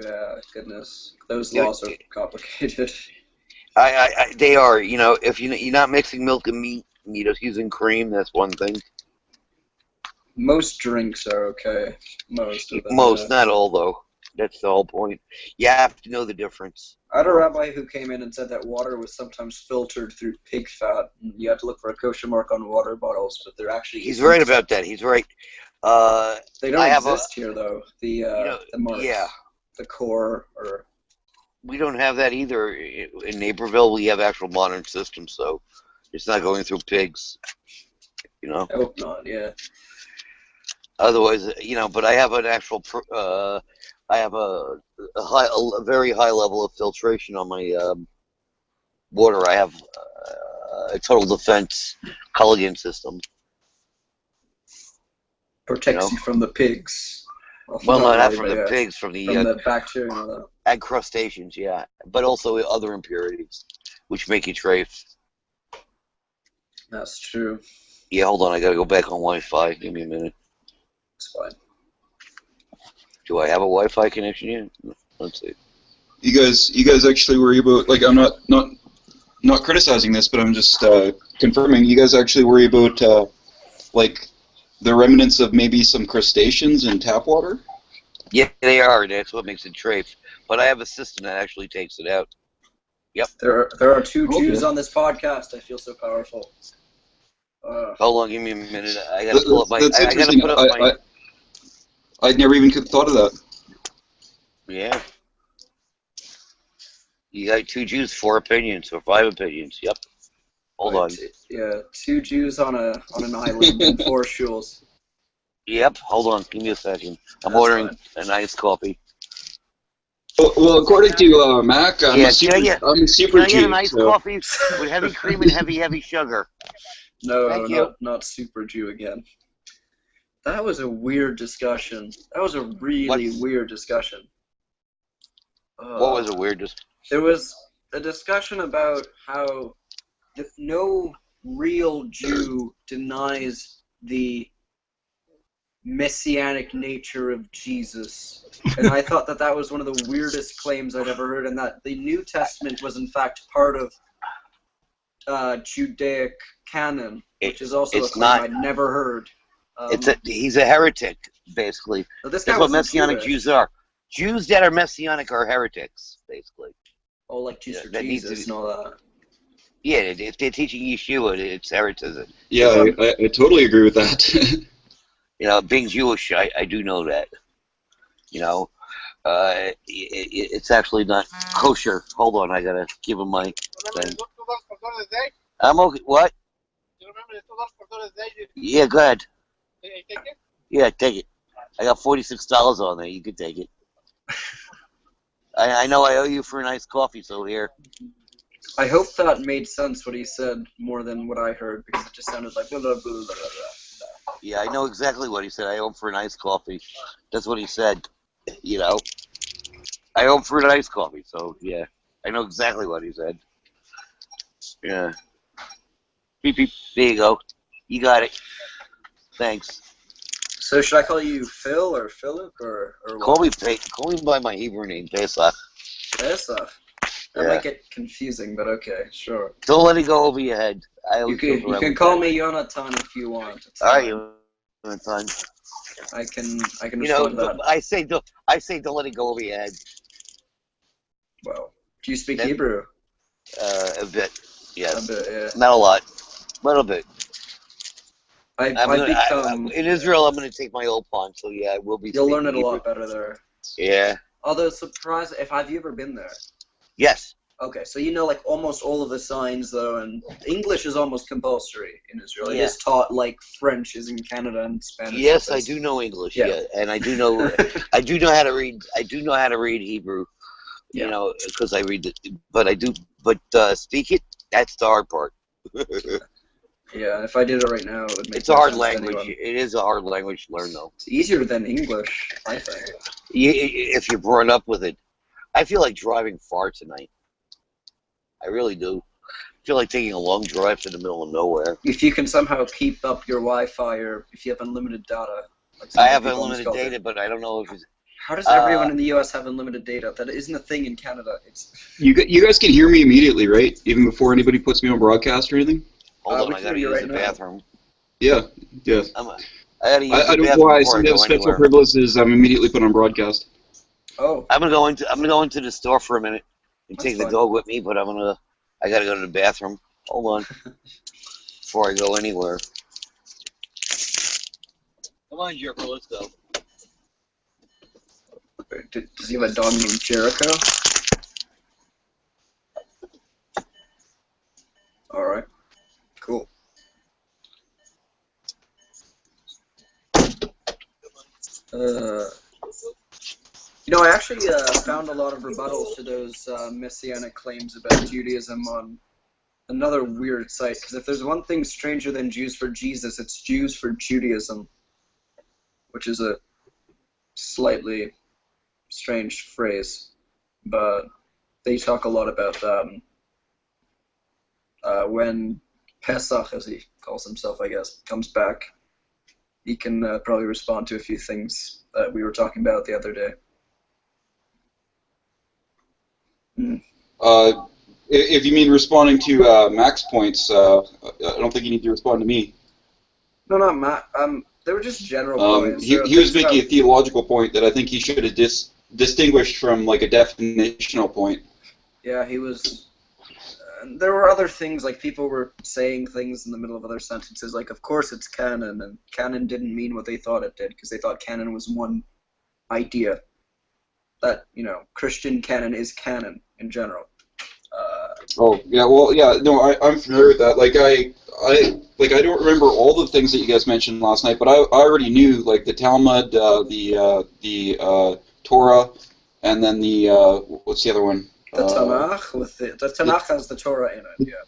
Yeah, goodness, those laws are complicated. They are. You know, if you're not mixing milk and meat, and you're just using cream, that's one thing. Most drinks are okay. Most of them. Not all though. That's the whole point. You have to know the difference. I had a rabbi who came in and said that water was sometimes filtered through pig fat. And you had to look for a kosher mark on water bottles, but they're actually. He's right about that. He's right. They don't exist here, though. The marks. Yeah. The core or. We don't have that either. In Naperville, we have actual modern systems, so it's not going through pigs. You know. I hope not. Yeah. Otherwise, but I have an actual. I have a very high level of filtration on my water. I have a total defense Culligan system. Protects you from the pigs. Well, not from the pigs, from the bacteria and all that. And crustaceans, yeah, but also other impurities, which make you trafe. That's true. Yeah, hold on, I gotta go back on Wi-Fi. Give me a minute. It's fine. Do I have a Wi-Fi connection yet? Let's see. You guys actually worry about, like, I'm not criticizing this, but I'm just confirming. You guys actually worry about like the remnants of maybe some crustaceans in tap water? Yeah, they are. That's what makes it trafe. But I have a system that actually takes it out. Yep. There are two Jews on this podcast. I feel so powerful. Hold on, give me a minute. I gotta pull up my. That's I gotta put up my. I'd never even thought of that. Yeah. You got 2 Jews, 4 opinions, or 5 opinions. Yep. Hold on. Yeah, 2 Jews on an island and 4 shuls. Yep. Hold on. Give me a second. I'm ordering a nice coffee. Well, according to Mac, I'm a super Can I Jew. get a nice coffee with heavy cream and heavy sugar? No, not super Jew again. That was a weird discussion. That was a really weird discussion. What was a weird discussion? There was a discussion about how no real Jew denies the messianic nature of Jesus. And I thought that was one of the weirdest claims I'd ever heard, and that the New Testament was in fact part of Judaic canon, which is also a claim I'd never heard. He's a heretic, basically. That's what Messianic Jews are. Jews that are Messianic are heretics, basically. Oh, like Jews for Jesus and all that. Yeah, if they're teaching Yeshua, it's heretism. Yeah, I totally agree with that. Being Jewish, I do know that. It's actually not kosher. Hold on, I gotta give him my thing. I'm okay. What? You remember the $2 Yeah, go ahead. Can I take it? Yeah, take it. I got $46 on there. You can take it. I know I owe you for a nice coffee, so here. I hope that made sense what he said more than what I heard, because it just sounded like blah, blah, blah, blah, blah. Yeah, I know exactly what he said. I owe him for a nice coffee. That's what he said. I owe him for a nice coffee, so yeah. I know exactly what he said. Yeah. Beep, beep. There you go. You got it. Thanks. So should I call you Phil or Philip or what? Call me by my Hebrew name, Pesach. Pesach. That might get confusing, but okay, sure. Don't let it go over your head. You can call me Jonathan if you want. All right, Jonathan. I can respond to that. I say don't let it go over your head. Well, do you speak Hebrew? A bit, yes. A bit, yeah. Not a lot, a little bit. In Israel, I'm going to take my old pawn, so yeah, I will be. You'll learn it a lot better there. Yeah. Although, have you ever been there? Yes. Okay, so you know like almost all of the signs though, and English is almost compulsory in Israel. Yeah. It is taught like French is in Canada and Spanish. Yes, I do know English. Yeah, and I do know I do know how to read. I do know how to read Hebrew. Yeah. You know, because I read it, but speak it. That's the hard part. Yeah, if I did it right now, it would make. It's a hard language. It is a hard language to learn, though. It's easier than English, I think. If you're brought up with it. I feel like driving far tonight. I really do. I feel like taking a long drive to the middle of nowhere. If you can somehow keep up your Wi-Fi, or if you have unlimited data. Like I have unlimited data, but I don't know if it's... How does everyone in the U.S. have unlimited data? That isn't a thing in Canada. You guys can hear me immediately, right? Even before anybody puts me on broadcast or anything? Hold on, I gotta use the bathroom. Yeah. I gotta use the bathroom. I don't know why. I seem to have special privileges. I'm immediately put on broadcast. Oh, I'm gonna go into the store for a minute and That's take the fine. dog with me, but I gotta go to the bathroom. Hold on, before I go anywhere. Come on, Jericho, let's go. Does he have a dog named Jericho? All right, cool. I actually found a lot of rebuttals to those messianic claims about Judaism on another weird site. Because if there's one thing stranger than Jews for Jesus, it's Jews for Judaism, which is a slightly strange phrase, but they talk a lot about that. When Pesach, as he calls himself, I guess, comes back, he can probably respond to a few things that we were talking about the other day. If you mean responding to Mac's points, I don't think you need to respond to me. No, not Matt. They were just general points. He was making a theological point that I think he should have distinguished from like a definitional point. Yeah, he was. There were other things, like people were saying things in the middle of other sentences, like, of course it's canon, and canon didn't mean what they thought it did, because they thought canon was one idea. That, Christian canon is canon in general. Oh yeah, well yeah, no, I'm familiar with that. Like I don't remember all the things that you guys mentioned last night, but I already knew like the Talmud, the Torah, and then the what's the other one? The Tanakh the Tanakh has the Torah in it. Yeah.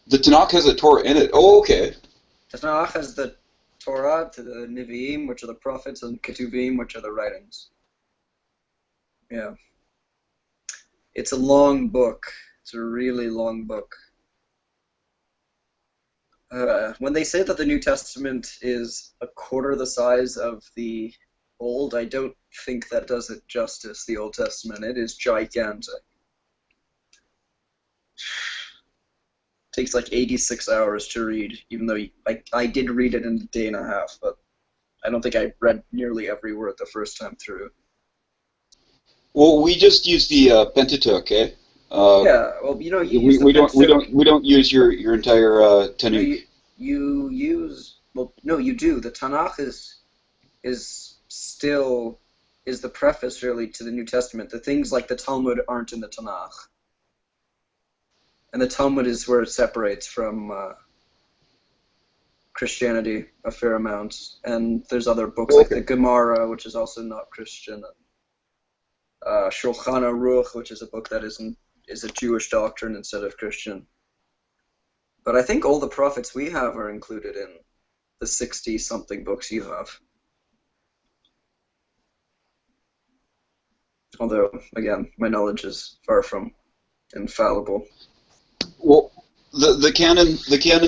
The Tanakh has a Torah in it. Oh, okay. The Tanakh has the Torah, to the Nevi'im, which are the prophets, and Ketuvim, which are the writings. Yeah. It's a long book. It's a really long book. When they say that the New Testament is a quarter the size of the Old, I don't think that does it justice, the Old Testament. It is gigantic. It takes like 86 hours to read, even though I did read it in a day and a half, but I don't think I read nearly every word the first time through. Well, we just use the Pentateuch, eh? Yeah, well, you use we don't use your entire Tanakh. You use, well, no, you do. The Tanakh is still the preface really to the New Testament. The things like the Talmud aren't in the Tanakh, and the Talmud is where it separates from Christianity a fair amount. And there's other books like the Gemara, which is also not Christian. Shulchan Aruch, which is a book that is a Jewish doctrine instead of Christian. But I think all the prophets we have are included in the 60-something books you have. Although, again, my knowledge is far from infallible. Well, the canon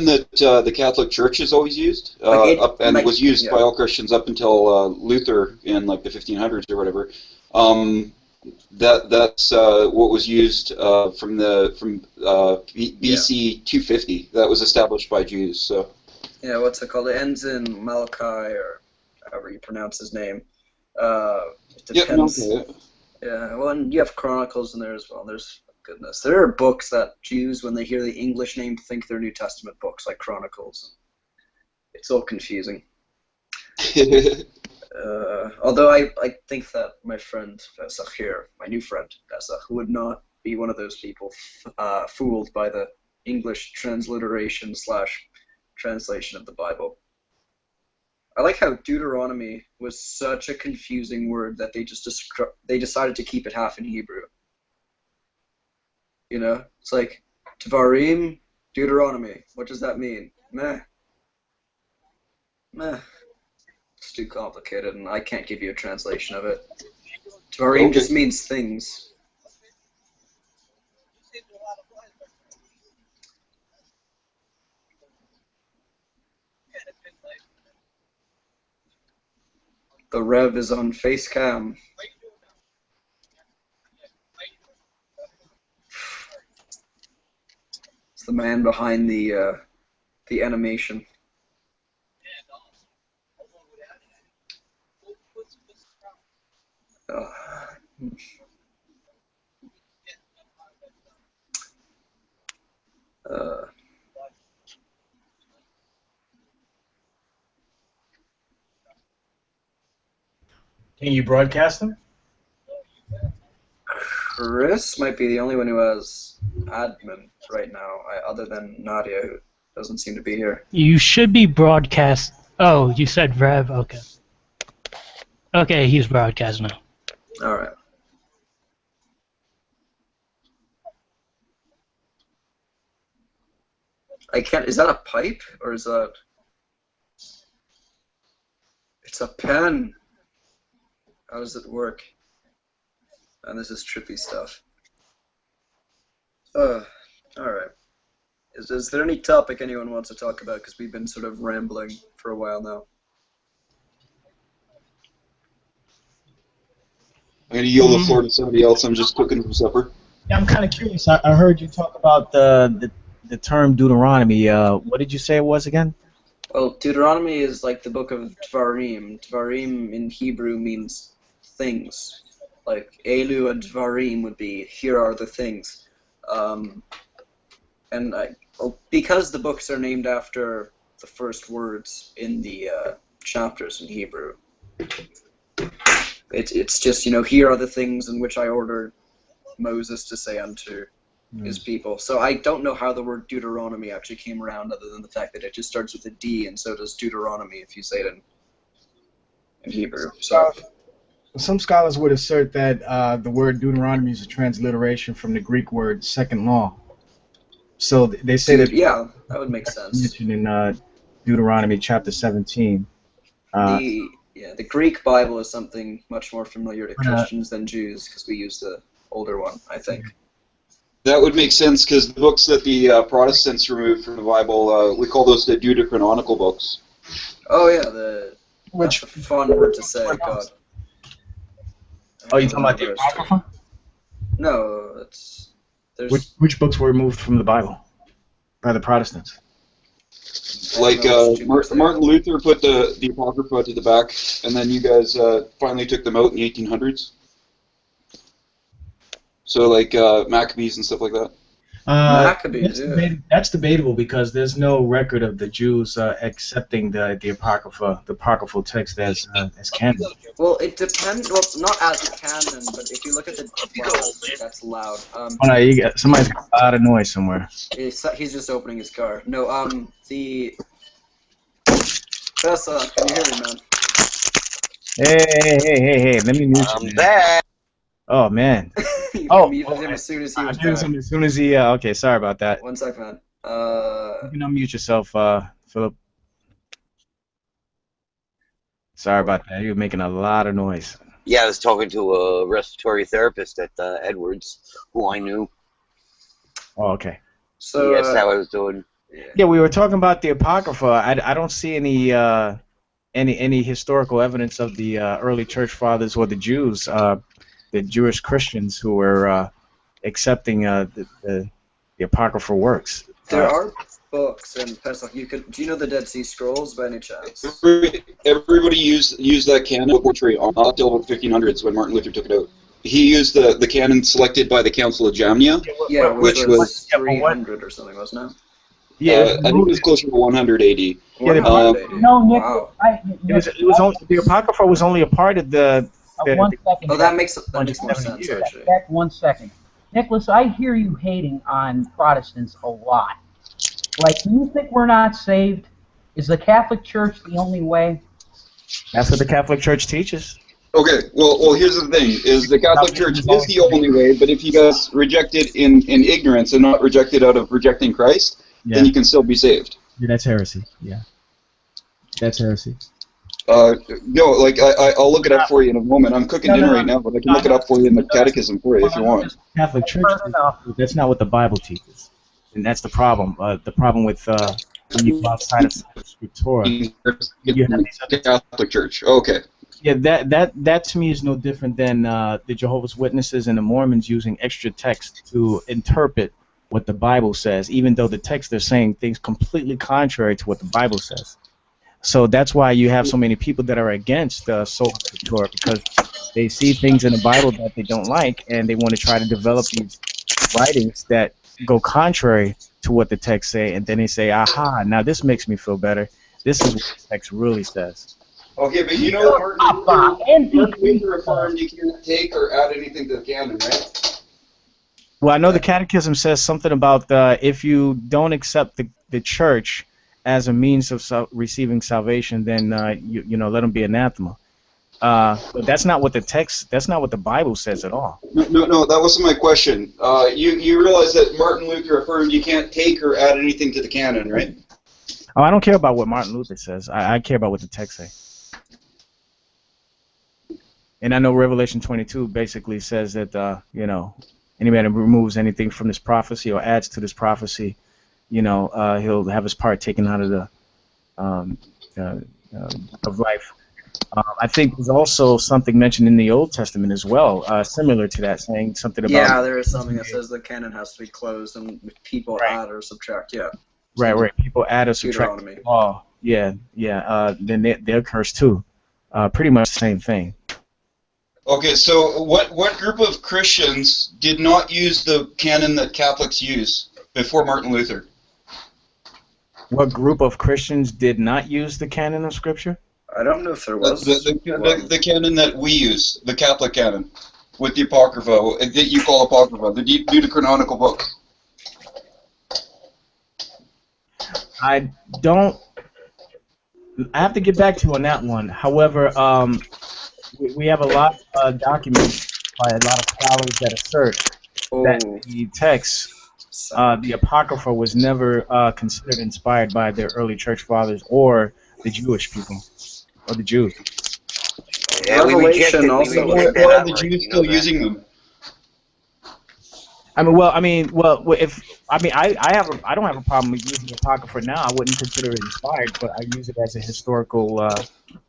that the Catholic Church has always used, was used by all Christians up until Luther in like the 1500s or whatever. That's what was used from BC 250. That was established by Jews. So. Yeah, what's it called? It ends in Malachi, or however you pronounce his name. It depends. Yeah, okay. Yeah, well, and you have Chronicles in there as well. Goodness, there are books that Jews, when they hear the English name, think they're New Testament books, like Chronicles. It's all confusing. Although I think that my friend Pesach here, my new friend Pesach, would not be one of those people fooled by the English transliteration / translation of the Bible. I like how Deuteronomy was such a confusing word that they decided to keep it half in Hebrew. It's like Tvarim, Deuteronomy. What does that mean? Meh. It's too complicated, and I can't give you a translation of it. Tvarim just means things. The Rev is on face cam. It's the man behind the animation. Can you broadcast them? Chris might be the only one who has admin right now, other than Nadia, who doesn't seem to be here. You should be broadcast. Oh, you said Rev. Okay. Okay, he's broadcast now. All right. I can't. Is that a pipe or is that? It's a pen. How does it work? And this is trippy stuff. All right. Is there any topic anyone wants to talk about? Because we've been sort of rambling for a while now. I'm going to yield the floor to somebody else. I'm just cooking for supper. Yeah, I'm kind of curious. I heard you talk about the term Deuteronomy. What did you say it was again? Well, Deuteronomy is like the book of Dvarim. Dvarim in Hebrew means things. Like Elu and Dvarim would be, here are the things. Because the books are named after the first words in the chapters in Hebrew, it's just, here are the things in which I ordered Moses to say unto his people. So I don't know how the word Deuteronomy actually came around, other than the fact that it just starts with a D, and so does Deuteronomy if you say it in Hebrew. So some scholars would assert that the word Deuteronomy is a transliteration from the Greek word second law. So they say that. Yeah, that would make sense. Mentioned in Deuteronomy chapter 17. The Greek Bible is something much more familiar to Christians than Jews, because we use the older one, I think. That would make sense, because the books that the Protestants removed from the Bible, we call those the deuterocanonical books. Oh yeah, that's a fun word to say, God. Oh, you talking about the Apocrypha? No, Which books were removed from the Bible by the Protestants? Like Martin Luther put the Apocrypha to the back, and then you guys finally took them out in the 1800s. So like Maccabees and stuff like that. Maccabees, that's debatable, because there's no record of the Jews accepting the apocryphal text as canon. Well, it depends. Well, not as canon, but if you look at the that's loud. Somebody's got a lot of noise somewhere. He's just opening his car. No, Tessa, can you hear me, man? Hey! Let me mute you. I'm back. Oh man. Muted him as soon as he was back. As soon as he. Okay, sorry about that. 1 second, man. You can unmute yourself, Philip. Sorry about that. You're making a lot of noise. Yeah, I was talking to a respiratory therapist at Edwards, who I knew. Oh, okay. So yes, how I was doing. Yeah, we were talking about the Apocrypha. I don't see any historical evidence of the early church fathers or the Jews, the Jewish Christians who were accepting the Apocryphal works. There are books in Pesach. Do you know the Dead Sea Scrolls by any chance? Everybody used that canon portrait until the 1500s when Martin Luther took it out. He used the canon selected by the Council of Jamnia, which was 300 or something, wasn't it? Yeah, I think it was closer to 100 AD. No, Nick. Wow. The Apocrypha was only a part of the 1 second. Oh, that makes more sense, actually. Back 1 second. Nicholas, I hear you hating on Protestants a lot. Like, do you think we're not saved? Is the Catholic Church the only way? That's what the Catholic Church teaches. Okay, well, here's the thing: is the Catholic Church is the only way, but if you guys reject it in ignorance and not reject it out of rejecting Christ, then you can still be saved. Yeah, that's heresy. Yeah, that's heresy. No, like I'll look it up for you in a moment. I'm cooking dinner right now, but I can look it up for you in the catechism for you if you want. Catholic Church, that's not what the Bible teaches, and that's the problem. The problem with when you go outside of Scriptura, you have these Catholic Church. Okay. Yeah, that to me is no different than the Jehovah's Witnesses and the Mormons using extra text to interpret what the Bible says, even though the text they're saying things completely contrary to what the Bible says. So that's why you have so many people that are against sola scriptura, because they see things in the Bible that they don't like, and they want to try to develop these writings that go contrary to what the text say, and then they say, aha, now this makes me feel better. This is what the text really says. Okay, but you know Martin Luther affirmed you can't take or add anything to the canon, right? Well, I know the Catechism says something about if you don't accept the church as a means of receiving salvation, then you know, let them be anathema. But that's not what that's not what the Bible says at all. No, that wasn't my question. You realize that Martin Luther affirmed you can't take or add anything to the canon, right? Oh, I don't care about what Martin Luther says. I care about what the text says. And I know Revelation 22 basically says that, you know, anybody that removes anything from this prophecy or adds to this prophecy, you know, he'll have his part taken out of the of life. I think there's also something mentioned in the Old Testament as well, similar to that, saying something about... Yeah, there is something that says the canon has to be closed and people add or subtract, yeah. Right. People add or subtract. Oh, yeah. Then they're cursed too. Pretty much the same thing. Okay, so what group of Christians did not use the canon that Catholics use before Martin Luther? What group of Christians did not use the canon of Scripture? I don't know if there was the canon that we use, the Catholic canon, with the Apocrypha, that you call Apocrypha, the Deuterocanonical book. I have to get back to you on that one. However, we have a lot of documents by a lot of scholars that assert that the text, the Apocrypha, was never considered inspired by the early church fathers or the Jewish people, or the Jews. Yeah, we rejected that. Why are the Jews still using them? I don't have a problem with using the Apocrypha now. I wouldn't consider it inspired, but I use it as a historical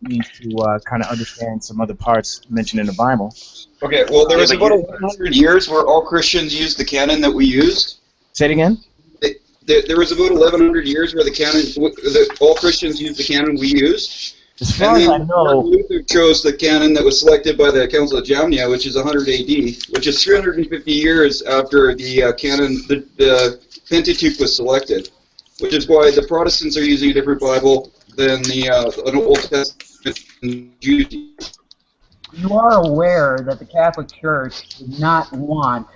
means to kind of understand some other parts mentioned in the Bible. Okay, well, there was about 100 years where all Christians used the canon that we used. Say it again? There was about 1,100 years where all Christians used the canon we used. As far as I know, Martin Luther chose the canon that was selected by the Council of Jamnia, which is 100 AD, which is 350 years after the canon, the Pentateuch was selected, which is why the Protestants are using a different Bible than an Old Testament Jews. You are aware that the Catholic Church did not want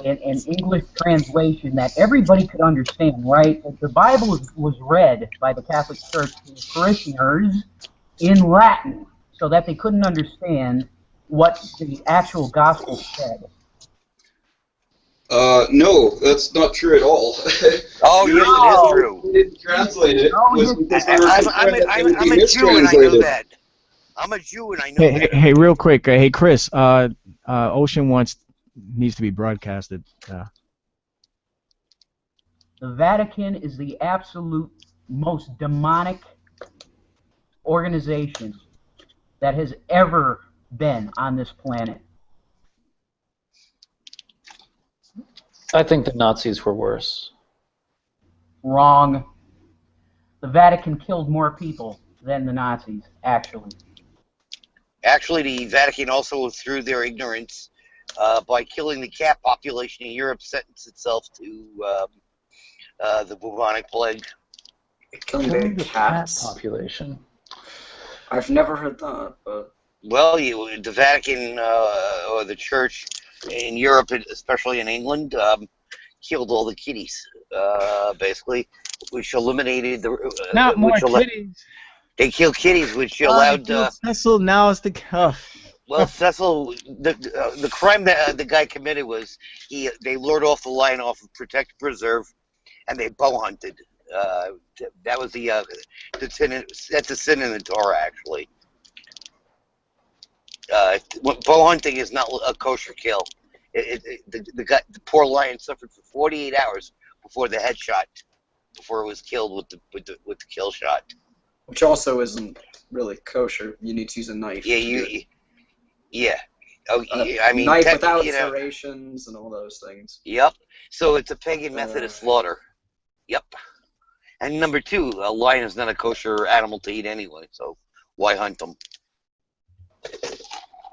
an English translation that everybody could understand, right? The Bible was read by the Catholic Church to the parishioners in Latin so that they couldn't understand what the actual gospel said. No, that's not true at all. Oh, yes, it is true. They didn't translate it. I'm a Jew and I know that. I'm a Jew and I know that. Hey, real quick. Hey, Chris, Ocean needs to be broadcasted. The Vatican is the absolute most demonic organization that has ever been on this planet. I think the Nazis were worse. Wrong. The Vatican killed more people than the Nazis, actually. Actually, the Vatican also, through their ignorance, by killing the cat population in Europe, sentenced itself to the bubonic plague. Killing the cat population. I've never heard that, but... Well, the Vatican or the Church in Europe, especially in England, killed all the kitties, basically, which eliminated the... Not more kitties. They killed kitties, which allowed... Cecil, now it's the... Well, Cecil, the crime that the guy committed was they lured off the lion off of Protect Preserve, and they bow hunted. That was that's a sin in the Torah, actually. Bow hunting is not a kosher kill. The poor lion suffered for 48 hours before the headshot, before it was killed with the kill shot. Which also isn't really kosher. You need to use a knife. Yeah. Oh, I mean, knife without serrations and all those things. Yep. So it's a pagan method of slaughter. Yep. And number two, a lion is not a kosher animal to eat anyway, so why hunt them?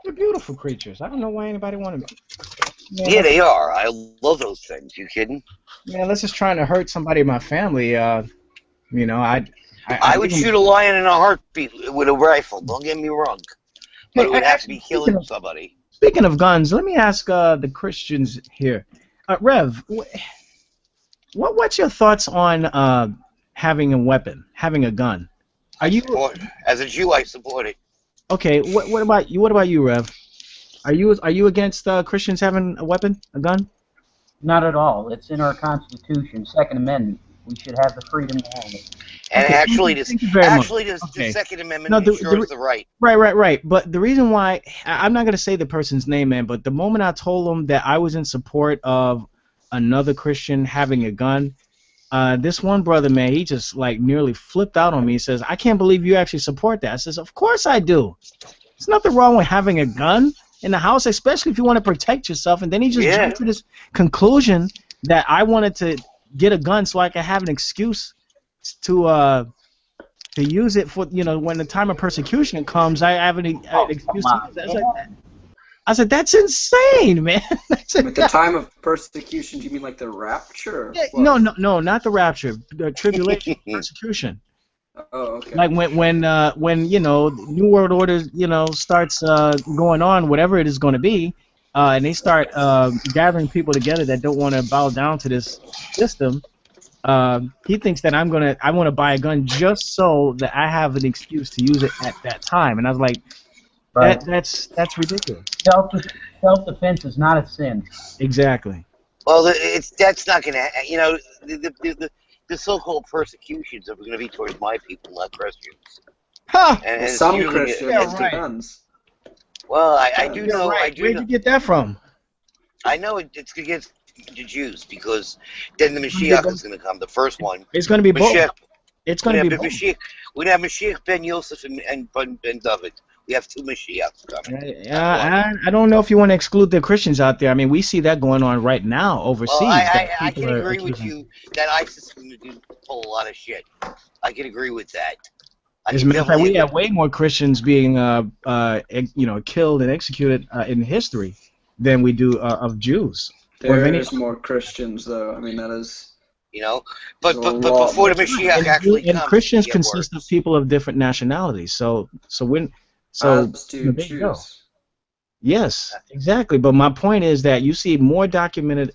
They're beautiful creatures. I don't know why anybody wanted Yeah, they are. I love those things. You kidding? Man, let's just trying to hurt somebody in my family. You know, I would leave 'em- shoot a lion in a heartbeat with a rifle. Don't get me wrong, but Hey, it would have to be actually, killing somebody. speaking of guns, let me ask the Christians here. Rev, what's your thoughts on having a weapon, having a gun? Are you As a Jew, I support it. okay? What about you? What about you, Rev? Are you against Christians having a weapon, a gun? Not at all. It's in our Constitution, Second Amendment. We should have the freedom to have it. And Okay, actually, thank you very much. the Second Amendment No, ensures the right. Right. But the reason why I'm not gonna say the person's name, man. But the moment I told him that I was in support of another Christian having a gun, this one brother, man, he just like nearly flipped out on me. He says, "I can't believe you actually support that." I says, "Of course I do. There's nothing wrong with having a gun in the house, especially if you want to protect yourself." And then he just jumped to this conclusion that I wanted to get a gun so I could have an excuse to use it for, you know, when the time of persecution comes. I have an excuse to use it. I said, that's insane, man. With the time of persecution, do you mean like the rapture? No, not the rapture. The tribulation, persecution. Oh, okay. Like when you know, New World Order, you know, starts going on, whatever it is going to be, and they start gathering people together that don't want to bow down to this system. He thinks that I want to buy a gun just so that I have an excuse to use it at that time. And I was like, that's ridiculous. Self-defense is not a sin. Exactly. Well, that's not going to, you know, the so-called persecutions are going to be towards my people, not Christians. Huh. And some Christians, depends. Well, I do know. Right. Where'd you get that from? I know it's against the Jews, because then the Mashiach is going to come, the first one. It's going to be both. It's going to be both. We're going to have Mashiach ben Yosef and ben David. We have two Mashiachs coming. I don't know if you want to exclude the Christians out there. I mean, we see that going on right now overseas. Well, I can agree with you that ISIS is going to pull a lot of shit. I can agree with that. As a matter of fact, we have way more Christians being, you know, killed and executed in history than we do of Jews. There's more Christians, though. I mean, that is. You know, but before the Mashiach actually comes, Christians consist of people of different nationalities. So as do there you Jews. go. Yes, exactly. But my point is that you see more documented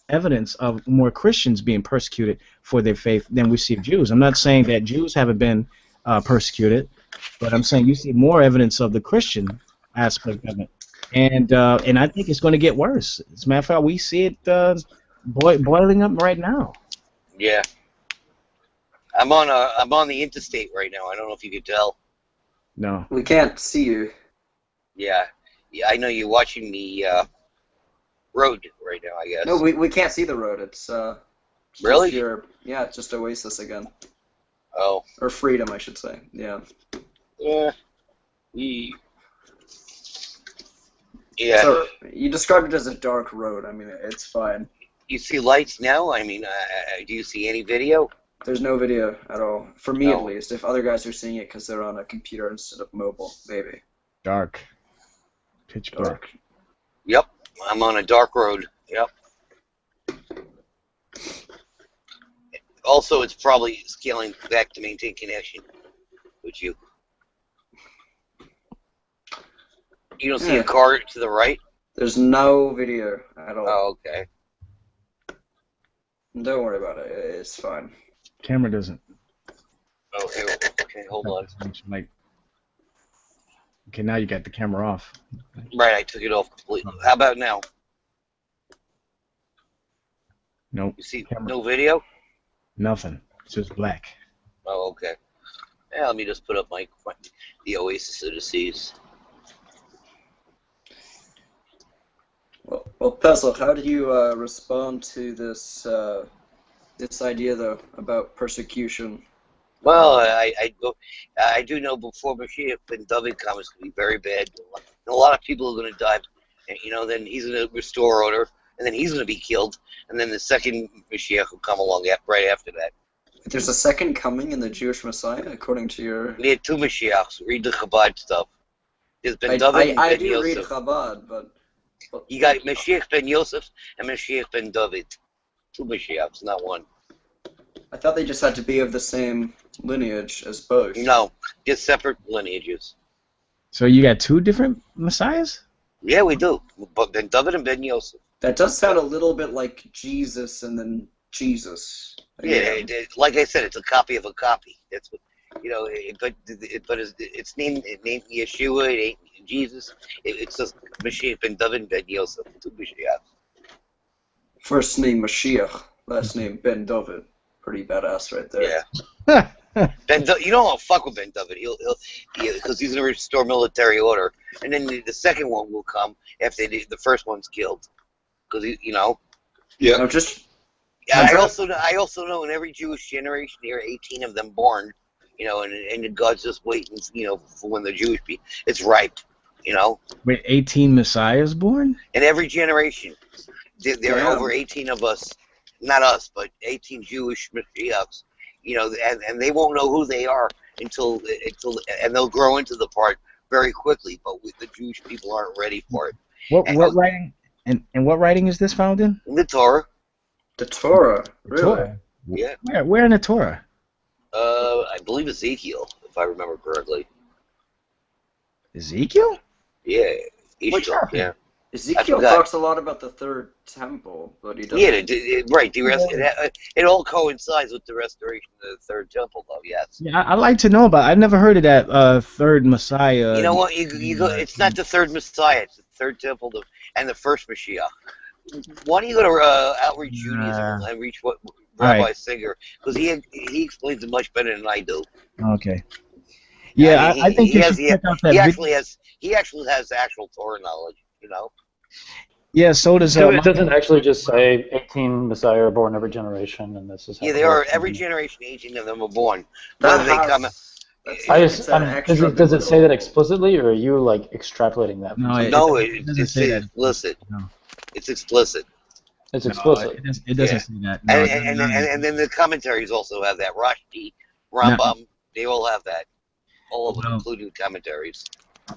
evidence of more Christians being persecuted for their faith than we see of Jews. I'm not saying that Jews haven't been persecuted, but I'm saying you see more evidence of the Christian aspect of it. And I think it's going to get worse. As a matter of fact, we see it boiling up right now. Yeah. I'm on the interstate right now. I don't know if you could tell. No. We can't see you. Yeah. I know you're watching the road right now, I guess. No, we can't see the road. It's really? Yeah, it's just Oasis again. Oh. Or Freedom, I should say. Yeah. Yeah. Yeah. So you described it as a dark road. I mean, it's fine. You see lights now? I mean, do you see any video? There's no video at all. For me, at least. If other guys are seeing it because they're on a computer instead of mobile, maybe. Dark. Pitch dark. Yep. I'm on a dark road. Yep. Also, it's probably scaling back to maintain connection with you. You don't see a car to the right? There's no video at all. Oh, okay. Don't worry about it. It's fine. Camera doesn't. Okay, hold on. Like, okay, now you got the camera off. Right, I took it off completely. How about now? Nope. You see no video? Nothing. It's just black. Oh, okay. Yeah, let me just put up the Oasis of the Seas. Well, Pesach, how do you respond to this this idea though about persecution? Well, I do know before Mashiach ben David comes, it's going to be very bad. And a lot of people are going to die. And, you know, then he's going to restore order, and then he's going to be killed, and then the second Mashiach will come along right after that. There's a second coming in the Jewish Messiah, according to your. We had two Mashiachs. Read the Chabad stuff. There's Ben David and I Ben do Yosef. read Chabad, but You got Mashiach ben Yosef and Mashiach ben David. 2 Mashiachs, not one. I thought they just had to be of the same lineage as both. No, just separate lineages. So you got 2 different messiahs? Yeah, we do. But Ben David and Ben Yosef. That does sound a little bit like Jesus and then Jesus. Yeah, like I said, it's a copy of a copy. That's what, but it's named Yeshua. It ain't Jesus. It's just Mashiach ben David and Ben Yosef. 2 Mashiachs. First name Mashiach, last name Ben David. Pretty badass right there. Yeah. You don't want to fuck with Ben David. He'll because he's going to restore military order, and then the second one will come after the first one's killed. Because Yeah. No, just. I also know in every Jewish generation there are 18 of them born, and God's just waiting, for when the Jewish people. It's ripe, Wait, 18 messiahs born? In every generation, there are over 18 of us, not us, but 18 Jewish Mashiachs, and they won't know who they are until and they'll grow into the part very quickly. But the Jewish people aren't ready for it. What writing? And what writing is this found in? The Torah. The Torah, really? Torah. Yeah. Where in the Torah? I believe Ezekiel, if I remember correctly. Ezekiel? Yeah. What chapter? Yeah. Ezekiel talks a lot about the third temple, but he doesn't. Yeah, right. It all coincides with the restoration of the third temple, though. Yes. Yeah, I'd like to know about. I've never heard of that third Messiah. You know what? You go. It's not the third Messiah. It's the third temple and the first Mashiach. Why don't you go to Outreach Judaism and reach what Rabbi Singer, because he explains it much better than I do. Okay. Yeah, I think you should check out that. He actually has actual Torah knowledge. Yeah, so does. So it doesn't actually just say 18 Messiah are born every generation, and this is. Yeah, there are every generation. 18 of them are born. Whether they come. Does it say that explicitly, or are you like extrapolating that? No, it's explicit. No. It's explicit. It's explicit. It doesn't say that. No, and then the commentaries also have that. Rashi, Rambam, they all have that. All of them, including commentaries.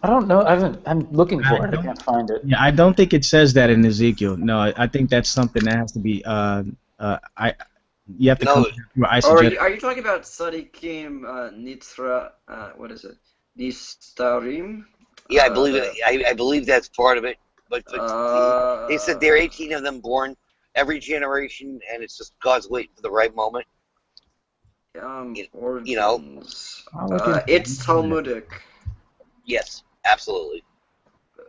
I don't know. I'm looking for it. I can't find it. Yeah, I don't think it says that in Ezekiel. No, I think that's something that has to be. You have to come through eisegetic. Are you talking about Sadikim Nitra? What is it? Nistarim? Yeah, I believe it. I believe that's part of it. But they said there are 18 of them born every generation, and it's just God's waiting for the right moment. It's Talmudic. Yes, absolutely.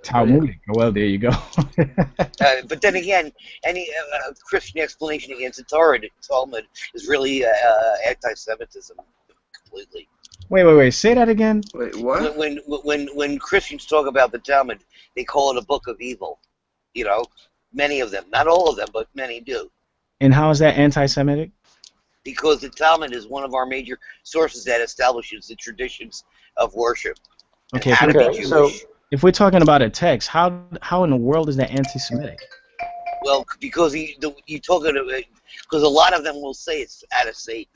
Talmudic. Well, there you go. But then again, any Christian explanation against the Torah, the Talmud, is really anti-Semitism completely. Wait. Say that again. Wait, what? When Christians talk about the Talmud, they call it a book of evil. Many of them, not all of them, but many do. And how is that anti-Semitic? Because the Talmud is one of our major sources that establishes the traditions of worship. Okay, so if we're talking about a text, how in the world is that anti-Semitic? Well, because because a lot of them will say it's out of Satan,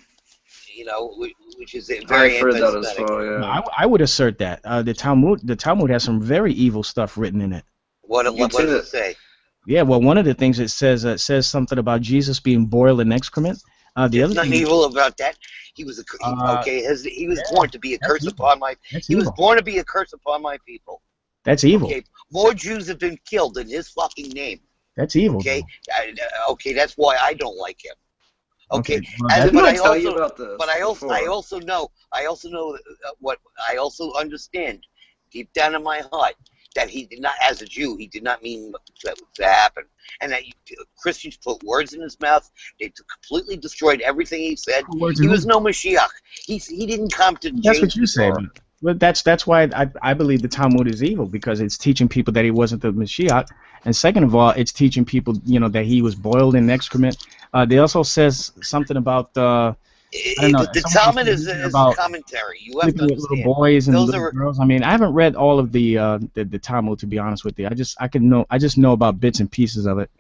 which is very anti-Semitic. No, I would assert that the Talmud has some very evil stuff written in it. What does it say? Yeah, well, one of the things it says something about Jesus being boiled in excrement. There's nothing evil about that. He was he was born to be a curse upon my. He was born to be a curse upon my people. That's evil. Okay, more Jews have been killed in his fucking name. That's evil. Okay, that's why I don't like him. Okay, but I also understand deep down in my heart that he did not, as a Jew, he did not mean that to happen, and that Christians put words in his mouth. They completely destroyed everything he said. He was no Mashiach. He didn't come to. That's what you say. But that's why I believe the Talmud is evil, because it's teaching people that he wasn't the Mashiach, and second of all, it's teaching people that he was boiled in excrement. They also says something about the Talmud is a commentary. You have to understand. Little boys and little girls. I mean, I haven't read all of the Talmud, to be honest with you. I just know about bits and pieces of it.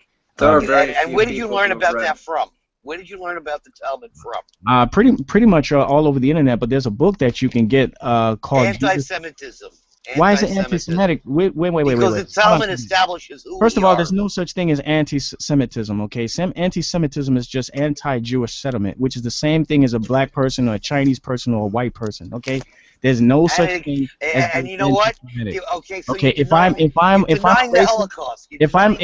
And where did you learn about that from? Where did you learn about the Talmud from? Pretty much all over the internet. But there's a book that you can get called Anti-Semitism. Why is it Anti-Semitism. anti-Semitic? Wait. Because the Hold on Talmud a second. establishes who First we of all, are. there's no such thing as anti-Semitism, okay? Anti-Semitism is just anti-Jewish settlement, which is the same thing as a black person or a Chinese person or a white person, okay? There's no such thing as And being you know what? anti-Semitic. Okay, so Okay, you're if I'm denying the racist, Holocaust. if I'm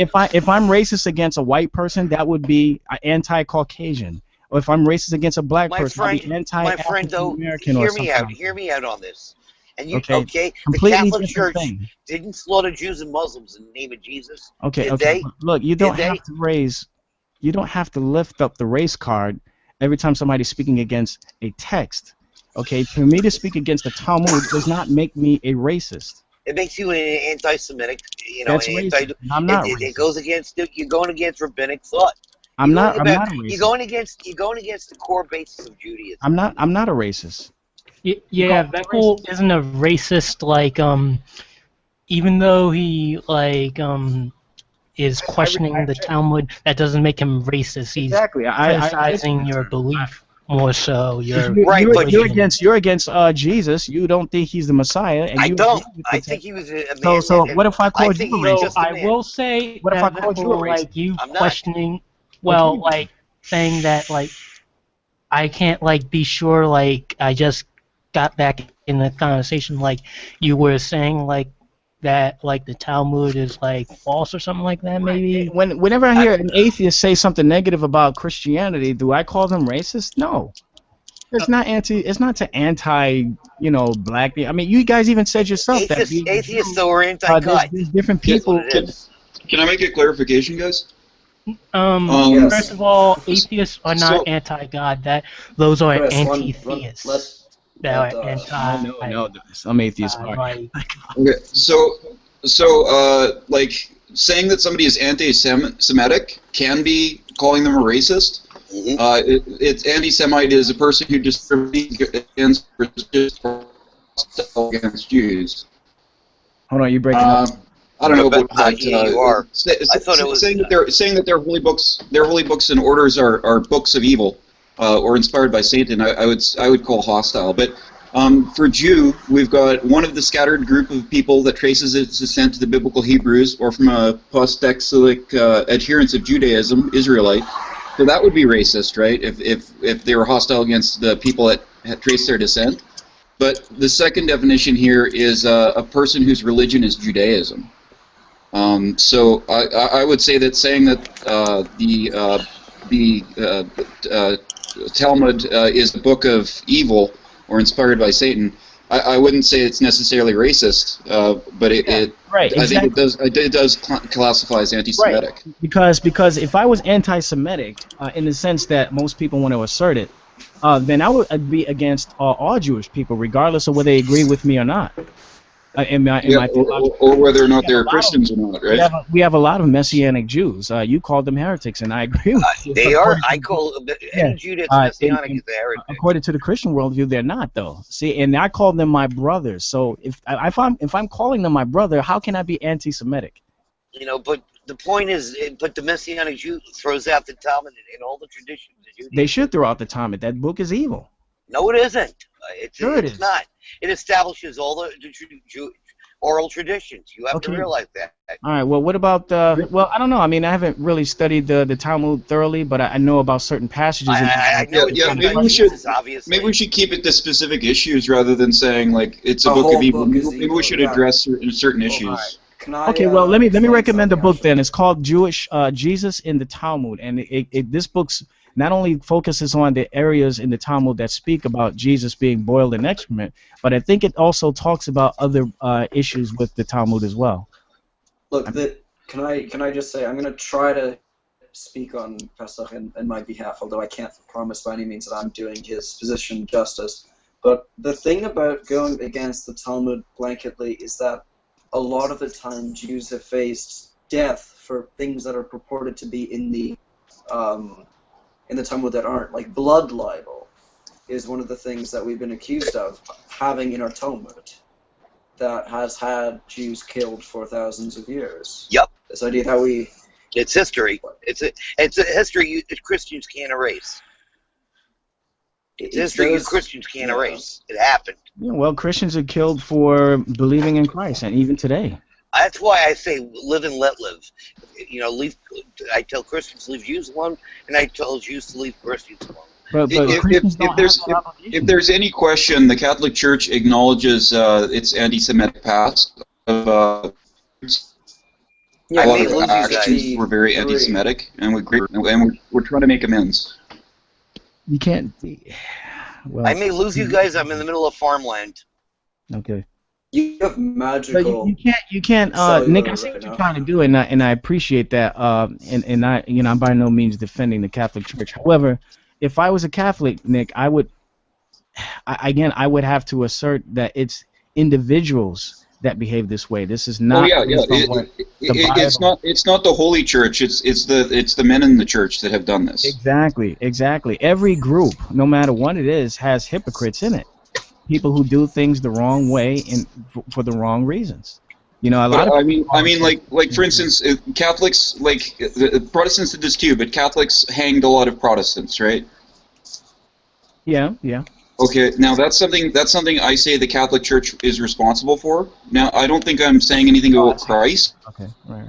racist against a white person, that would be anti-Caucasian. Or if I'm racist against a black person, I'll be my friend, though, anti-African or something like hear me out on this. And you, Okay, the completely Catholic different Church thing. didn't slaughter Jews and Muslims in the name of Jesus. Okay, Did okay. they? Look, you don't Did have to you don't have to lift up the race card every time somebody's speaking against a text. Okay, for me to speak against the Talmud does not make me a racist. It makes you an anti-Semitic. You know, That's racist. I'm not racist. It goes against. You're going against rabbinic thought. I'm not a racist. You're going against the core basis of Judaism. I'm not a racist. Yeah, Beckel isn't a racist. Like, even though he is questioning the Talmud, that doesn't make him racist. He's Exactly. criticizing your belief more so. You're against Jesus. You don't think he's the Messiah. And I you don't. I think he was a man. So what if I called you a racist? I will say, what if I called you a racist? Like you questioning, well, like saying that, like I can't be sure. Like I just got back in the conversation. Like you were saying, that the Talmud is false or something like that, maybe. Whenever I hear an atheist say something negative about Christianity, do I call them racist? No. It's not to anti, black. I mean, you guys even said yourself that atheists though are anti-God. There's different people. Can I make a clarification, guys? First of all, atheists are not anti-God. Those are anti-theists. No, some atheists are. Okay, so saying that somebody is anti-Semitic can be calling them a racist. It's anti-Semite is a person who discriminates against Jews. Hold on, you breaking up. I don't know about that. You are. I thought it was saying that their holy books and orders are books of evil. Or inspired by Satan, I would call hostile. But for Jew, we've got one of the scattered group of people that traces its descent to the biblical Hebrews, or from a post-exilic adherents of Judaism, Israelite. So that would be racist, right? If they were hostile against the people that had traced their descent. But the second definition here is a person whose religion is Judaism. So I would say that saying that the Talmud is a book of evil or inspired by Satan, I wouldn't say it's necessarily racist, but I think it does classify as anti-Semitic. Right. Because if I was anti-Semitic, in the sense that most people want to assert it, then I would be against all Jewish people, regardless of whether they agree with me or not. Or whether or not they're Christians or not, right? We have a lot of Messianic Jews. You call them heretics, and I agree with you. They are. I call any Jew that's Messianic is a heretic. According to the Christian worldview, they're not, though. See, and I call them my brothers. So if I'm calling them my brother, how can I be anti-Semitic? But the point is, but the Messianic Jew throws out the Talmud and all the traditions. They should throw out the Talmud. That book is evil. No, it isn't. It's not. It establishes all the oral traditions. You have to realize that. All right. Well, what about well, I don't know. I mean, I haven't really studied the Talmud thoroughly, but I know about certain passages. I know. Maybe we should keep it to specific issues rather than saying it's a book of evil. Maybe we should address certain issues. Okay, well, let me recommend a book then. It's called Jesus in the Talmud, and this book's not only focuses on the areas in the Talmud that speak about Jesus being boiled in excrement, but I think it also talks about other issues with the Talmud as well. Look, can I just say I'm going to try to speak on Pesach in my behalf, although I can't promise by any means that I'm doing his position justice. But the thing about going against the Talmud blanketly is that a lot of the time Jews have faced death for things that are purported to be in the Talmud that aren't. Like blood libel is one of the things that we've been accused of having in our Talmud that has had Jews killed for thousands of years. Yep. This idea that it's history. It's a history Christians can't erase. It's history you Christians can't erase. It happened. Yeah, well, Christians are killed for believing in Christ, and even today. That's why I say live and let live. You know, leave. I tell Christians leave Jews alone, and I tell Jews to leave Christians alone. But if there's any question, the Catholic Church acknowledges its anti-Semitic past. A lot of actions were very anti-Semitic, and we're trying to make amends. You can't. Well, I may lose you guys. I'm in the middle of farmland. Okay. You have magical. You can't. Nick, I see what you're trying to do, and I appreciate that. And I, I'm by no means defending the Catholic Church. However, if I was a Catholic, Nick, I would have to assert that it's individuals that behave this way. This is not. Oh yeah. It's not the Holy Church. It's the men in the church that have done this. Exactly. Every group, no matter what it is, has hypocrites in it. People who do things the wrong way and for the wrong reasons. A lot of. I mean, like for instance, Catholics, like the Protestants did this too, but Catholics hanged a lot of Protestants, right? Yeah. Okay, now that's something I say the Catholic Church is responsible for. Now, I don't think I'm saying anything about Christ. Okay, right.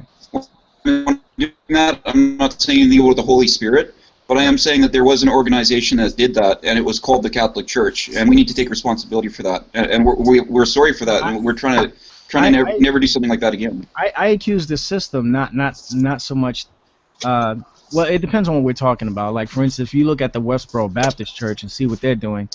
I'm not saying anything about the Holy Spirit, but I am saying that there was an organization that did that, and it was called the Catholic Church, and we need to take responsibility for that, and we're sorry for that, and we're trying to never do something like that again. I accuse the system, not so much. Well, it depends on what we're talking about. Like, for instance, if you look at the Westboro Baptist Church and see what they're doing,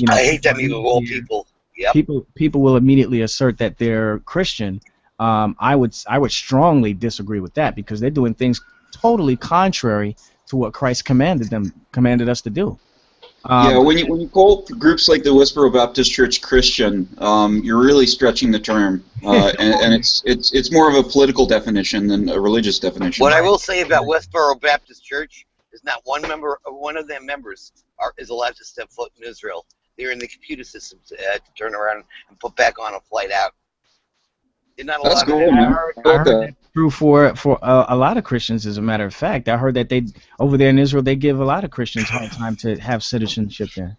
I hate them evil of all people. Yep. People will immediately assert that they're Christian. I would strongly disagree with that because they're doing things totally contrary to what Christ commanded us to do. When you call groups like the Westboro Baptist Church Christian, you're really stretching the term, and it's more of a political definition than a religious definition. What I will say about Westboro Baptist Church is not one of their members is allowed to step foot in Israel. They're in the computer system to turn around and put back on a flight out. They're not allowed. That's cool, man. I heard that's true for a lot of Christians. As a matter of fact, I heard that over there in Israel they give a lot of Christians a hard time to have citizenship there.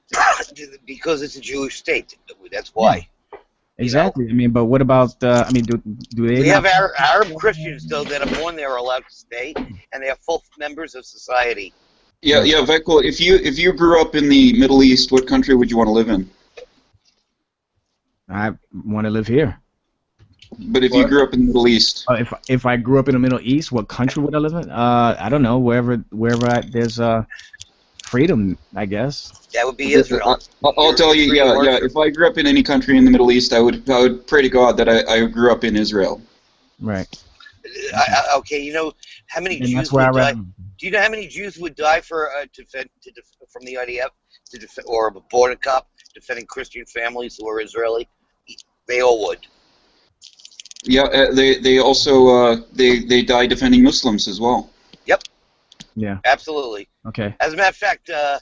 Because it's a Jewish state. That's why. Yeah. Exactly. I mean, but what about? Do they? We have Arab Christians though that are born there are allowed to stay, and they are full members of society. Yeah, Vekul, if you grew up in the Middle East, what country would you want to live in? I want to live here. But if you grew up in the Middle East, if I grew up in the Middle East, what country would I live in? I don't know. Wherever there's freedom, I guess. That would be Israel. I'll tell you, yeah. If I grew up in any country in the Middle East, I would pray to God that I grew up in Israel. Right. Okay, how many Jews would die? Do you know how many Jews would die from the IDF or a border cop defending Christian families who are Israeli? They all would. Yeah, they also they die defending Muslims as well. Yep. Yeah. Absolutely. Okay. As a matter of fact, so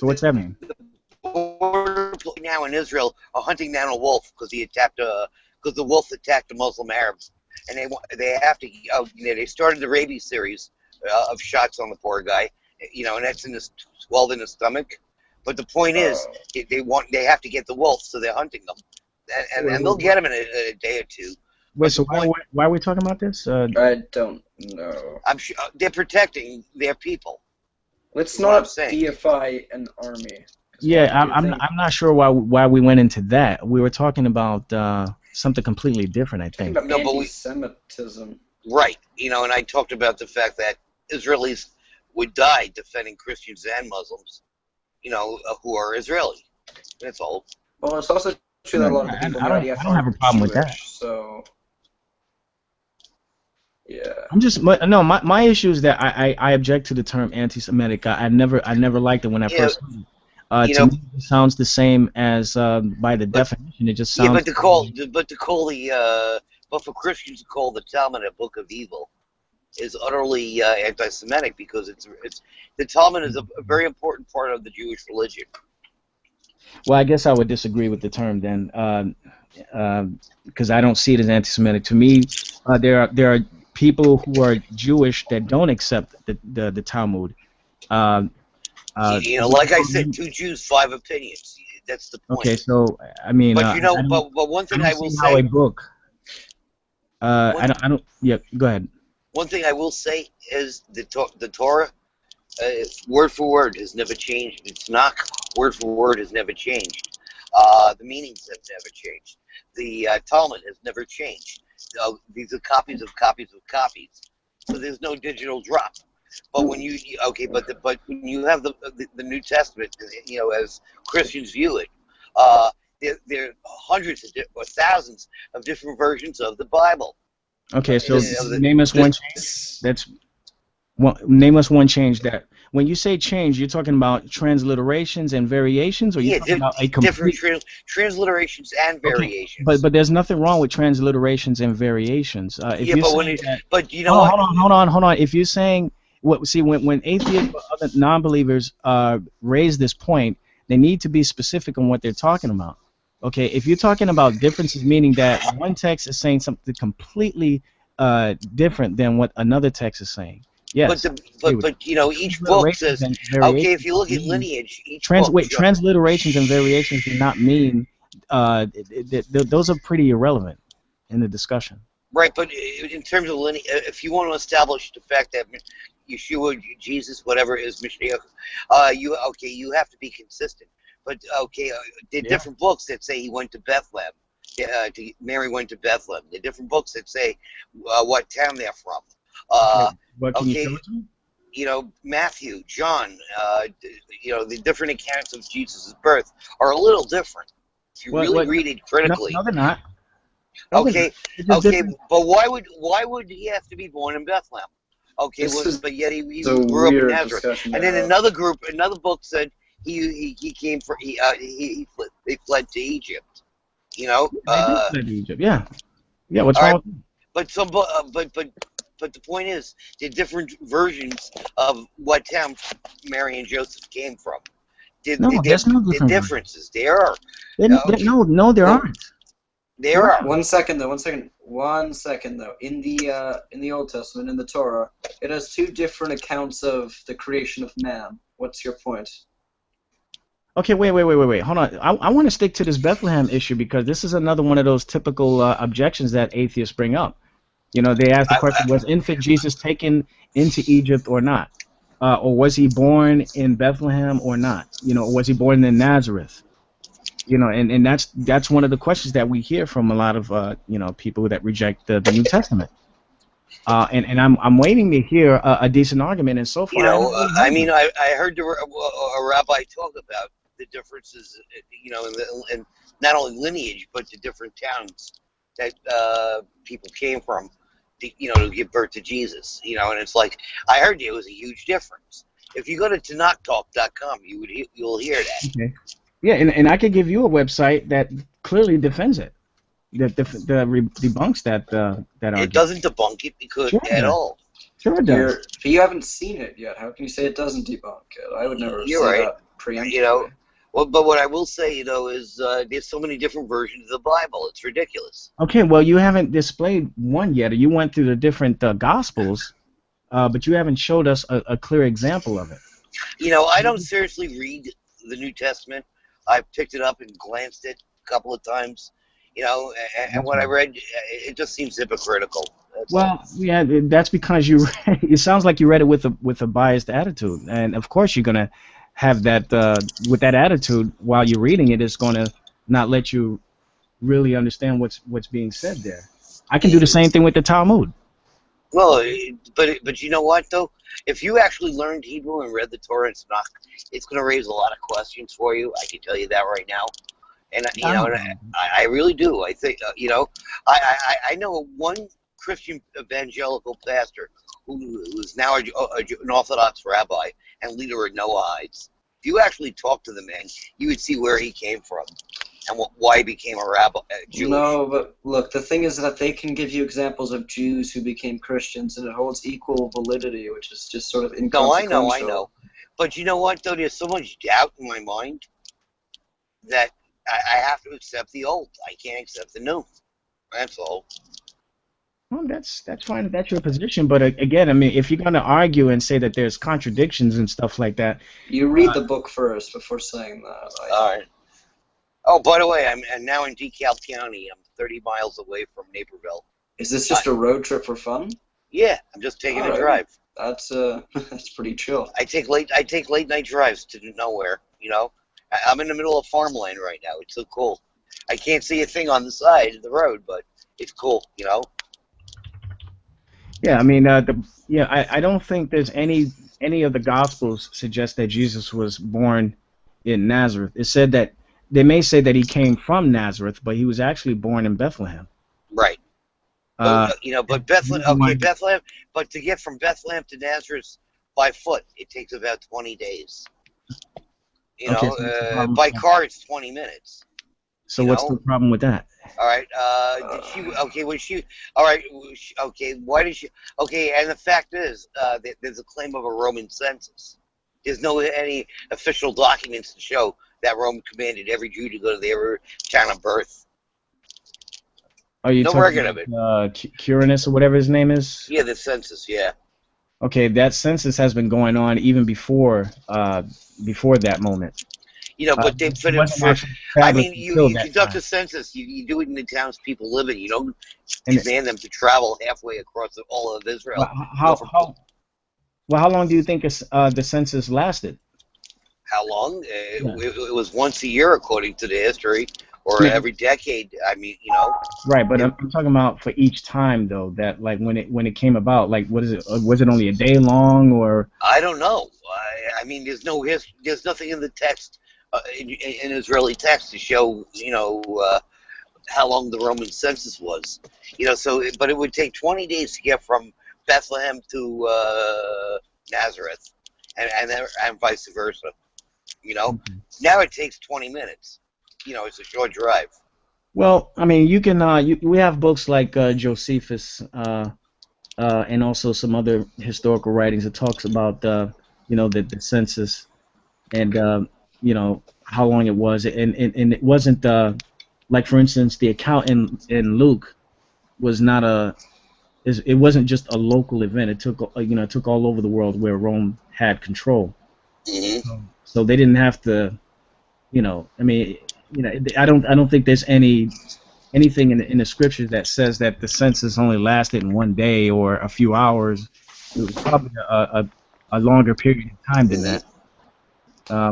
what's that mean? The border now in Israel are hunting down a wolf because the wolf attacked the Muslim Arabs, and they have to. They started the rabies series of shots on the poor guy, and that's in his 12 in his stomach. But the point is, they have to get the wolf, so they're hunting them, and they'll get him in a day or two. Wait, so why are we talking about this? I don't know. I'm sure they're protecting their people. Let's not deify an army. Yeah, I'm not sure why we went into that. We were talking about something completely different, I think. No, but anti-Semitism. Right, and I talked about the fact that Israelis would die defending Christians and Muslims, who are Israeli. That's all. Well, it's also true that a lot of the people in the IDF I don't have a problem with that. So, yeah. I'm just my issue is that I object to the term anti-Semitic. I never liked it when I first heard it. To me, it sounds the same as by the definition. It just sounds. Yeah, but for Christians to call the Talmud a book of evil is utterly anti-Semitic because the Talmud is a very important part of the Jewish religion. Well, I guess I would disagree with the term then, because I don't see it as anti-Semitic. To me, there are people who are Jewish that don't accept the Talmud. You know, like I said, 2 Jews, 5 opinions. That's the point. Okay, so I mean, But you know, but one thing I will say. How a book. I don't. Yeah, go ahead. One thing I will say is the Torah, word for word, has never changed. It's not word for word has never changed. The meanings have never changed. The Talmud has never changed. These are copies of copies of copies. So there's no digital drop. But when you but when you have the New Testament, you know, as Christians view it, there are hundreds or thousands of different versions of the Bible. Okay, so name us one change. Name us one change that. When you say change, you're talking about transliterations and variations, or you're talking about a complete different transliterations and variations. But there's nothing wrong with transliterations and variations. If Yeah, you're but saying but you know what? Hold on. If you're saying when atheists or other non-believers raise this point, they need to be specific on what they're talking about. Okay, if you're talking about differences, meaning that one text is saying something completely different than what another text is saying. Yes. But you know, each book says, okay, if you look at lineage, each book. Transliterations and variations do not mean those are pretty irrelevant in the discussion. Right, but in terms of lineage, if you want to establish the fact that Yeshua, Jesus, whatever is Mashiach, you have to be consistent. But there are different books that say he went to Bethlehem. Mary went to Bethlehem. There are different books that say what town they're from. What can you show it to me? You know, Matthew, John, you know, the different accounts of Jesus' birth are a little different. If you really read it critically. No, they're not. Okay, but why would he have to be born in Bethlehem? Okay, but yet he grew up in Nazareth. And then another book said he came for they fled to Egypt. You know, they did fled to Egypt. Yeah. What's wrong? But the point is, there are different versions of what town Mary and Joseph came from. There's no different differences. There are. No, there aren't. There are. One second though. In the Old Testament, in the Torah, it has 2 different accounts of the creation of man. What's your point? Okay, wait. Hold on. I want to stick to this Bethlehem issue because this is another one of those typical objections that atheists bring up. You know, they ask the question: was infant Jesus taken into Egypt or not, or was he born in Bethlehem or not? You know, was he born in Nazareth? You know, and that's one of the questions that we hear from a lot of people that reject the New Testament. And I'm waiting to hear a decent argument, and so far, you know, I heard a rabbi talk about the differences, you know, in not only lineage but the different towns that people came from, to give birth to Jesus. You know, and it's like I heard it was a huge difference. If you go to TanakTalk.com, you'll hear that. Okay. Yeah, and I could give you a website that clearly defends it, that debunks that argument. It doesn't debunk it because at all. Sure it does. But you haven't seen it yet. How can you say it doesn't debunk it? I would never say that preemptively. You know, well, but what I will say, you know, is there's so many different versions of the Bible. It's ridiculous. Okay, well, you haven't displayed one yet. You went through the different Gospels, but you haven't showed us a clear example of it. You know, I don't seriously read the New Testament. I picked it up and glanced at it a couple of times, you know, and what I read, it just seems hypocritical. Yeah, that's because it sounds like you read it with a biased attitude, and of course you're gonna have that with that attitude while you're reading it. It's gonna not let you really understand what's being said there. I can do the same thing with the Talmud. Well, but you know what though? If you actually learned Hebrew and read the Torah and Tanakh, it's going to raise a lot of questions for you. I can tell you that right now, and you know, and I really do. I think you know, I know one Christian evangelical pastor who is now an Orthodox rabbi and leader of Noahides. If you actually talk to the man, you would see where he came from and why he became a rabbi. Jewish. No, but look, the thing is that they can give you examples of Jews who became Christians, and it holds equal validity, which is just sort of inconsequential. No, I know. But you know what, though? There's so much doubt in my mind that I have to accept the old. I can't accept the new. That's all. Well, that's fine if that's your position, but again, I mean, if you're going to argue and say that there's contradictions and stuff like that, You read the book first before saying that. All right. Oh, by the way, I'm now in DeKalb County. I'm 30 miles away from Naperville. Is this just a road trip for fun? Yeah, I'm just taking a drive. That's that's pretty chill. I take late night drives to nowhere. You know, I'm in the middle of farmland right now. It's so cool. I can't see a thing on the side of the road, but it's cool. You know. yeah, I mean, I don't think there's any of the Gospels suggest that Jesus was born in Nazareth. It said that they may say that he came from Nazareth, but he was actually born in Bethlehem. Right. You know, but Bethlehem. Okay, Bethlehem. But to get from Bethlehem to Nazareth by foot, it takes about 20 days. You Okay, know, so by car it's 20 minutes. So what's the problem with that? All right. Did she? Okay. Was she? All right. Okay. Why did she? Okay. And the fact is, that there's a claim of a Roman census. There's no any official documents to show that Rome commanded every Jew to go to their town of birth. Are you No talking record of it. Quirinus or whatever his name is? Yeah, the census. Yeah. Okay, that census has been going on even before that moment. You know, but they put it for. I mean, you conduct a census. You do it in the towns people live in. You don't demand them to travel halfway across all of Israel. How long do you think the census lasted? How long? It was once a year, according to the history, or every decade. I mean, you know. Right, but I'm talking about for each time though. That like when it came about, like what is it? Was it only a day long or? I don't know. I mean, there's nothing in the text, in Israeli text to show, you know, how long the Roman census was. You know, so but it would take 20 days to get from Bethlehem to Nazareth, and vice versa. You know, now it takes 20 minutes. You know, it's a short drive. Well, I mean, you can. We have books like Josephus, and also some other historical writings that talks about you know, the census, and you know how long it was, and it wasn't like, for instance, the account in Luke was not it wasn't just a local event. It took it took all over the world where Rome had control. So they didn't have to, you know. I mean, you know, I don't think there's anything in the scriptures that says that the census only lasted in one day or a few hours. It was probably a longer period of time than that,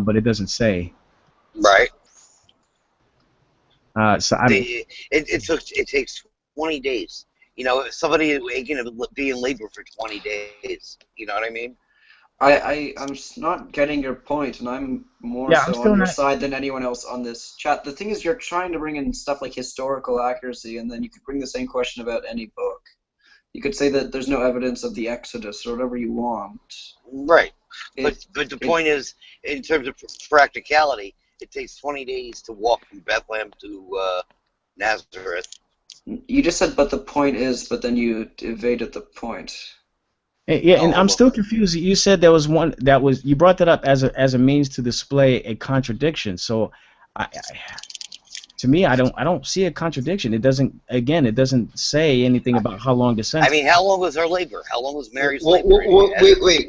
but it doesn't say. Right. So it takes 20 days. You know, somebody ain't gonna be in labor for 20 days. You know what I mean? I'm not getting your point, and I'm more so on your side than anyone else on this chat. The thing is, you're trying to bring in stuff like historical accuracy, and then you could bring the same question about any book. You could say that there's no evidence of the Exodus or whatever you want. Right. But the point is, in terms of practicality, it takes 20 days to walk from Bethlehem to Nazareth. You just said, but the point is, but then you evaded the point. Yeah, and I'm still confused. You said there was one that was, you brought that up as a means to display a contradiction. So, to me, I don't see a contradiction. It doesn't say anything about how long the census. I mean, how long was her labor? How long was Mary's labor? Wait,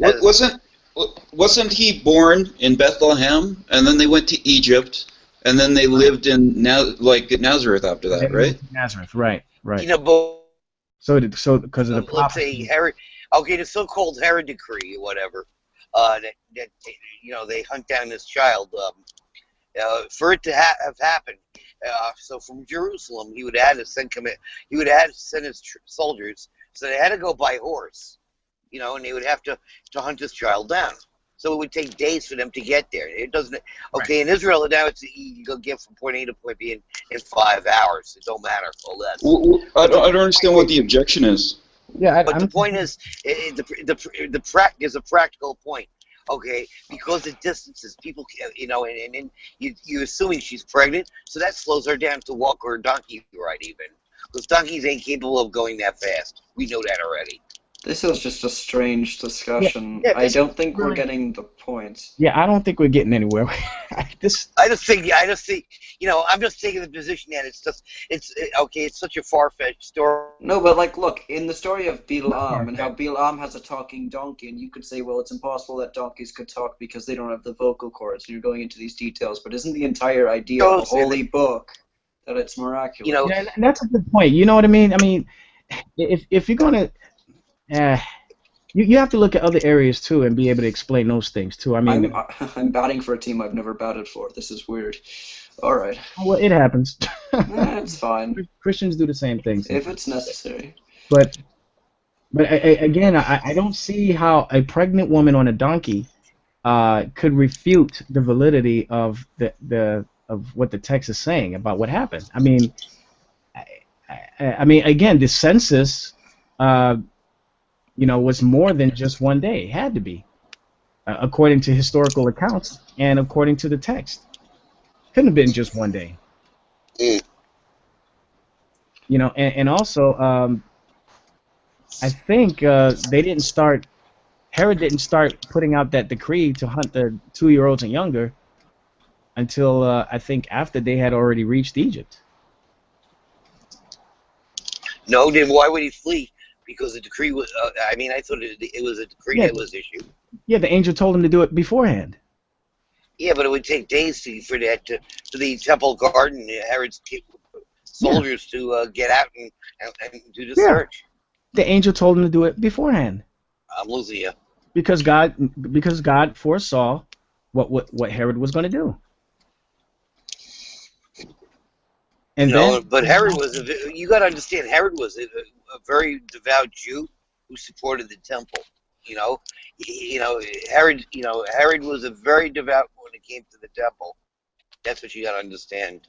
wasn't he born in Bethlehem, and then they went to Egypt, and then they lived in Nazareth after that, right? Nazareth, right. You know, but so because of the let's say the so-called Herod decree, or whatever, that you know, they hunt down this child. For it to have happened, so from Jerusalem, he would have to send his soldiers, so they had to go by horse, you know, and they would have to hunt this child down. So it would take days for them to get there. It doesn't. Okay, in Israel now you go get from point A to point B in 5 hours. It don't matter. All that. I don't understand what the objection is. Yeah, but the point is, there's a practical point. Okay, because the distances, people, you know, and you're assuming she's pregnant, so that slows her down to walk or donkey ride even, because donkeys ain't capable of going that fast. We know that already. This is just a strange discussion. Yeah, I this don't think we're really- getting the point. Yeah, I don't think we're getting anywhere. This. I just think, you know, I'm just taking the position that it's such a far-fetched story. No, but like, look, in the story of Bilam and how Bilam has a talking donkey, and you could say, well, it's impossible that donkeys could talk because they don't have the vocal cords, and you're going into these details, but isn't the entire idea of the holy book that it's miraculous? You know, Yeah, and that's a good point. You know what I mean? I mean, if you're gonna, you have to look at other areas too and be able to explain those things too. I mean, I'm batting for a team I've never batted for. This is weird. All right. Well, it happens. It's fine. Christians do the same thing. If it's necessary. But again, I don't see how a pregnant woman on a donkey could refute the validity of of what the text is saying about what happened. I mean, again, the census, was more than just one day. It had to be, according to historical accounts and according to the text. Couldn't have been just one day. And also, I think Herod didn't start putting out that decree to hunt the 2-year-olds and younger until I think after they had already reached Egypt. No, then why would he flee? Because the decree was, I thought it was a decree that was issued. Yeah, the angel told him to do it beforehand. Yeah, but it would take days for the temple garden, Herod's soldiers to get out and do the search. The angel told him to do it beforehand. I'm losing you. Because God foresaw what Herod was going to do. And but Herod you got to understand, Herod was a very devout Jew who supported the temple. Herod was a very devout when it came to the temple. That's what you got to understand.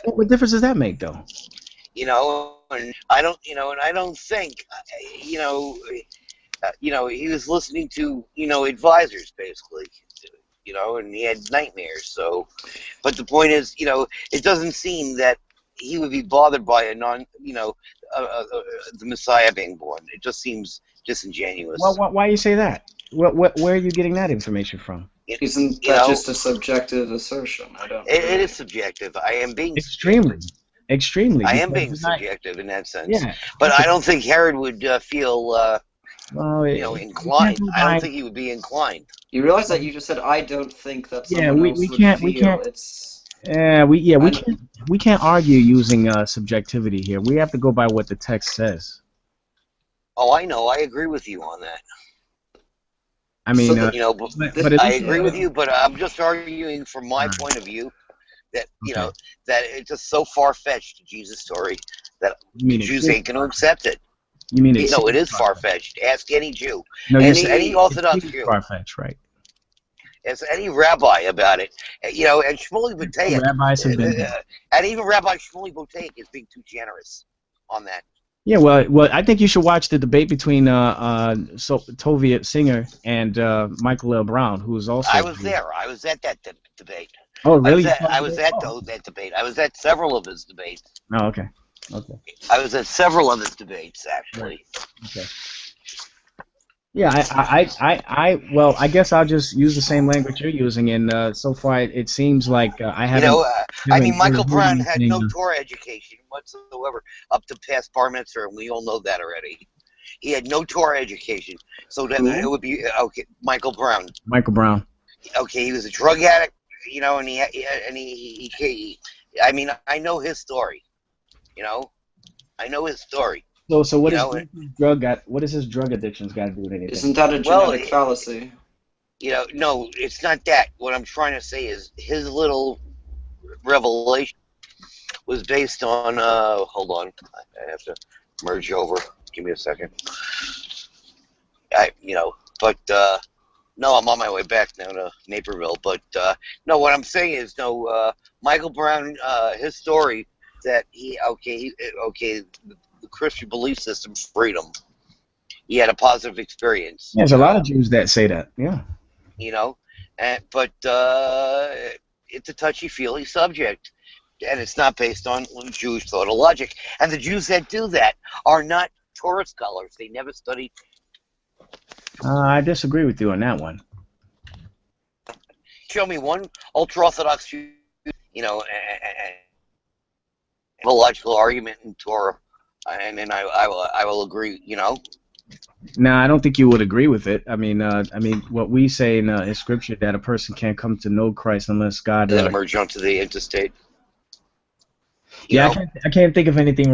What difference does that make, though? And I don't think, he was listening to, advisors basically, and he had nightmares. So, but the point is, it doesn't seem that he would be bothered by the Messiah being born. It just seems disingenuous. Well, why you say that? Where are you getting that information from? Isn't that just a subjective assertion? It is subjective. I am being extremely. I am being subjective in that sense. Yeah. But I don't think Herod would feel, inclined. I don't think he would be inclined. You realize that you just said, "I don't think that." Yeah, we can't. We can't argue using subjectivity here. We have to go by what the text says. Oh, I know. I agree with you on that. I mean, I agree with you, but I'm just arguing from my point of view that that it's just so far-fetched, Jesus' story, that Jews ain't going to accept it. You mean it? No, it is far-fetched. Ask any Jew. No, ask any Orthodox Jew. Far-fetched, right? Ask any rabbi about it. And Shmuley Buteyek. Rabbis have been. And even Rabbi Shmuley Buteyek is being too generous on that. Yeah, well, I think you should watch the debate between Tovia Singer and Michael L. Brown, who is also. I was there. I was at that debate. Oh, really? I was at that debate. I was at several of his debates. Oh, okay. Okay. I was at several of his debates, actually. Okay. Yeah, I guess I'll just use the same language you're using, and so far it seems like I haven't. Michael Brown had no Torah education whatsoever up to past bar mitzvah, and we all know that already. He had no Torah education, so that it would be okay. Michael Brown. Michael Brown. Okay, he was a drug addict, and he I know his story. I know his story. So what is his drug addictions got to do with anything? Isn't that a genetic fallacy? No, it's not that. What I'm trying to say is his little revelation was based on. Hold on, I have to merge over. Give me a second. No, I'm on my way back now to Naperville. But no, what I'm saying is Michael Brown, his story that the Christian belief system freedom. He had a positive experience. Yeah, there's a lot of Jews that say that. Yeah. But it's a touchy-feely subject. And it's not based on Jewish thought or logic. And the Jews that do that are not Torah scholars. They never studied. I disagree with you on that one. Show me one ultra-Orthodox Jew, a logical argument in Torah, and then I will agree. No, I don't think you would agree with it. I mean, what we say in Scripture that a person can't come to know Christ unless God. Then emerge onto the interstate. Yeah, I can't think of anything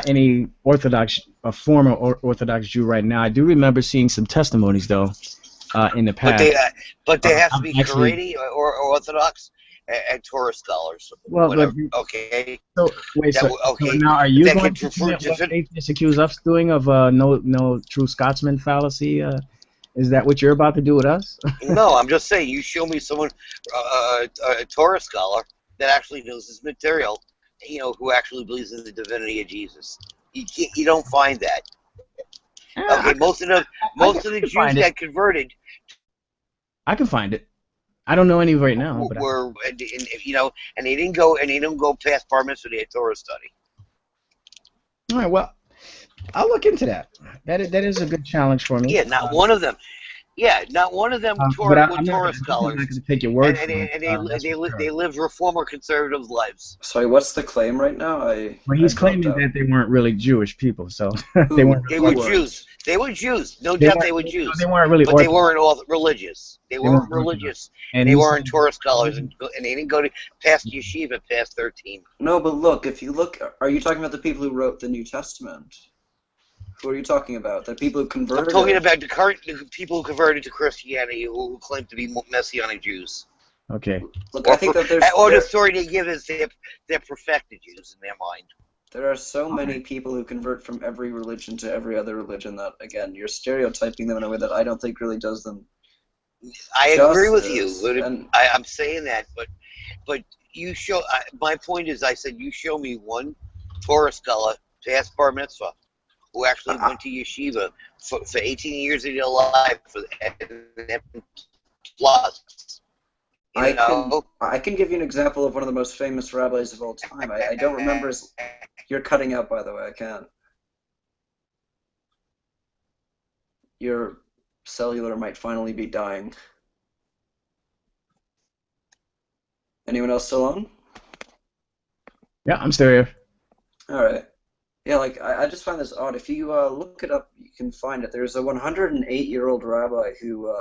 any Orthodox, a former Orthodox Jew right now. I do remember seeing some testimonies though, in the past. But they have to be Haredi or Orthodox and Torah scholars. Well, whatever. Okay. So wait, so now are you going to commit what atheists accuse us doing of no true Scotsman fallacy? Is that what you're about to do with us? No, I'm just saying. You show me someone, a Torah scholar that actually knows his material. Who actually believes in the divinity of Jesus. You don't find that. Okay, most of the Jews that converted. I can find it. I don't know any right now. But and they didn't go past bar mitzvah. They had Torah study. All right, well, I'll look into that. That is a good challenge for me. Yeah, not one of them. Yeah, not one of them Torah scholars. I'm not going to take your word for it. They lived reform or conservative lives. Sorry, what's the claim right now? Well, he's claiming that they weren't really Jewish people, so they were Jews. They were Jews. No doubt they were Jews. They weren't really, but they weren't all religious. They weren't religious. And they weren't Torah scholars, and they didn't go past yeshiva past 13. No, but look, if you look, are you talking about the people who wrote the New Testament? Who are you talking about? The people who converted? I'm talking about the people who converted to Christianity who claim to be Messianic Jews. Okay. Look, I think that the story they give is they're perfected Jews in their mind. There are so many people who convert from every religion to every other religion that, again, you're stereotyping them in a way that I don't think really does them I agree with you. I'm saying that, but you show. My point is, I said you show me one Torah scholar past bar mitzvah who actually went to yeshiva for 18 years of their life plus. I can give you an example of one of the most famous rabbis of all time. I don't remember his... You're cutting out, by the way. I can't. Your cellular might finally be dying. Anyone else still on? Yeah, I'm still here. All right. Yeah, I just find this odd. If you look it up, you can find it. There's a 108-year-old rabbi who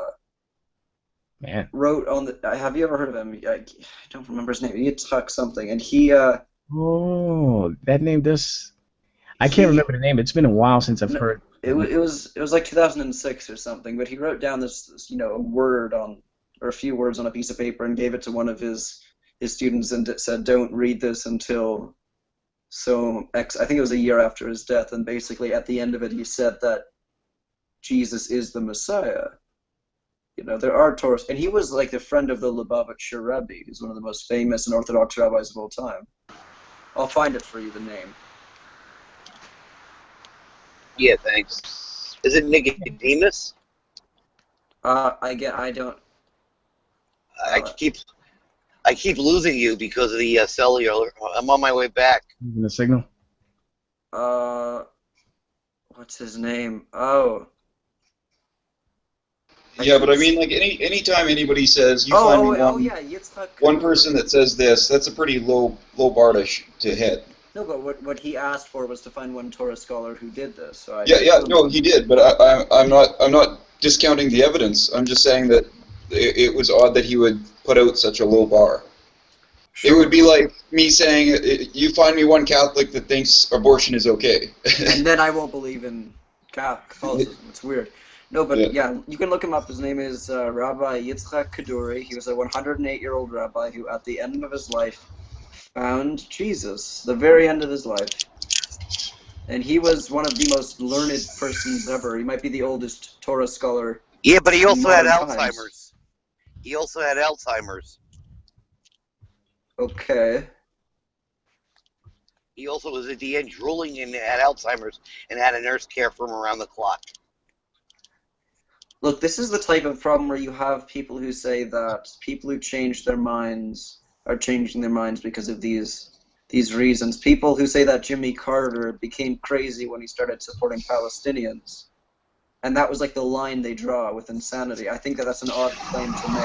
wrote on the... Have you ever heard of him? I don't remember his name. Yitzchak something. And he... Oh, that name does... I can't remember the name. It's been a while since I've heard. It was like 2006 or something, but he wrote down this word or a few words on a piece of paper and gave it to one of his students and said, "Don't read this until I think it was a year after his death." And basically at the end of it, he said that Jesus is the Messiah. There are Torah, and he was like the friend of the Lubavitcher Rebbe, who's one of the most famous and Orthodox rabbis of all time. I'll find it for you, the name. Yeah, thanks. Is it Nicodemus? I don't. I keep losing you because of the cellular. I'm on my way back. The signal. What's his name? Oh. Yeah, but I mean, like anytime anybody says you find me one person that says this, that's a pretty low bar to hit. No, but what he asked for was to find one Torah scholar who did this. So no, he did, but I'm not discounting the evidence. I'm just saying that it was odd that he would put out such a low bar. Sure. It would be like me saying, you find me one Catholic that thinks abortion is okay. And then I won't believe in Catholicism. It's weird. No, but yeah, you can look him up. His name is Rabbi Yitzchak Kaduri. He was a 108-year-old rabbi who, at the end of his life, found Jesus, the very end of his life. And he was one of the most learned persons ever. He might be the oldest Torah scholar. Yeah, but he also had Alzheimer's. He also had Alzheimer's. Okay. He also was at the end drooling and had Alzheimer's and had a nurse care for him around the clock. Look, this is the type of problem where you have people who say that people who change their minds are changing their minds because of these these reasons. People who say that Jimmy Carter became crazy when he started supporting Palestinians, and that was like the line they draw with insanity. I think that that's an odd claim to make.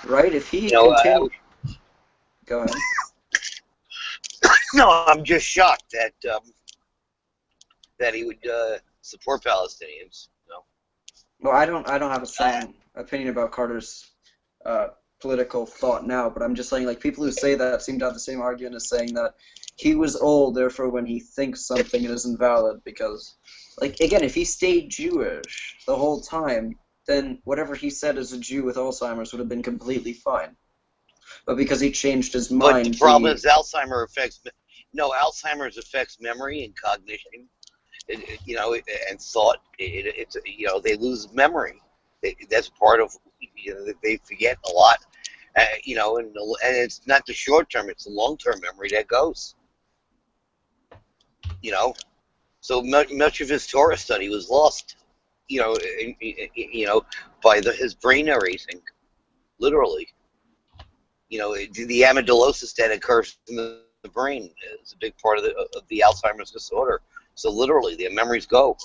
Right? If he continued... Go ahead. No, I'm just shocked that he would support Palestinians. No. Well, I don't have a strong opinion about Carter's political thought now, but I'm just saying, like, people who say that seem to have the same argument as saying that he was old, therefore when he thinks something it isn't valid, because, like, again, if he stayed Jewish the whole time, then whatever he said as a Jew with Alzheimer's would have been completely fine. But because he changed his mind... But the problem is Alzheimer's affects memory and cognition, and thought. It's they lose memory. That's part of, they forget a lot. And it's not the short term; it's the long term memory that goes. So much of his Torah study was lost. By his brain erasing, literally. The amyloidosis that occurs in the brain is a big part of the Alzheimer's disorder. So literally, their memories go.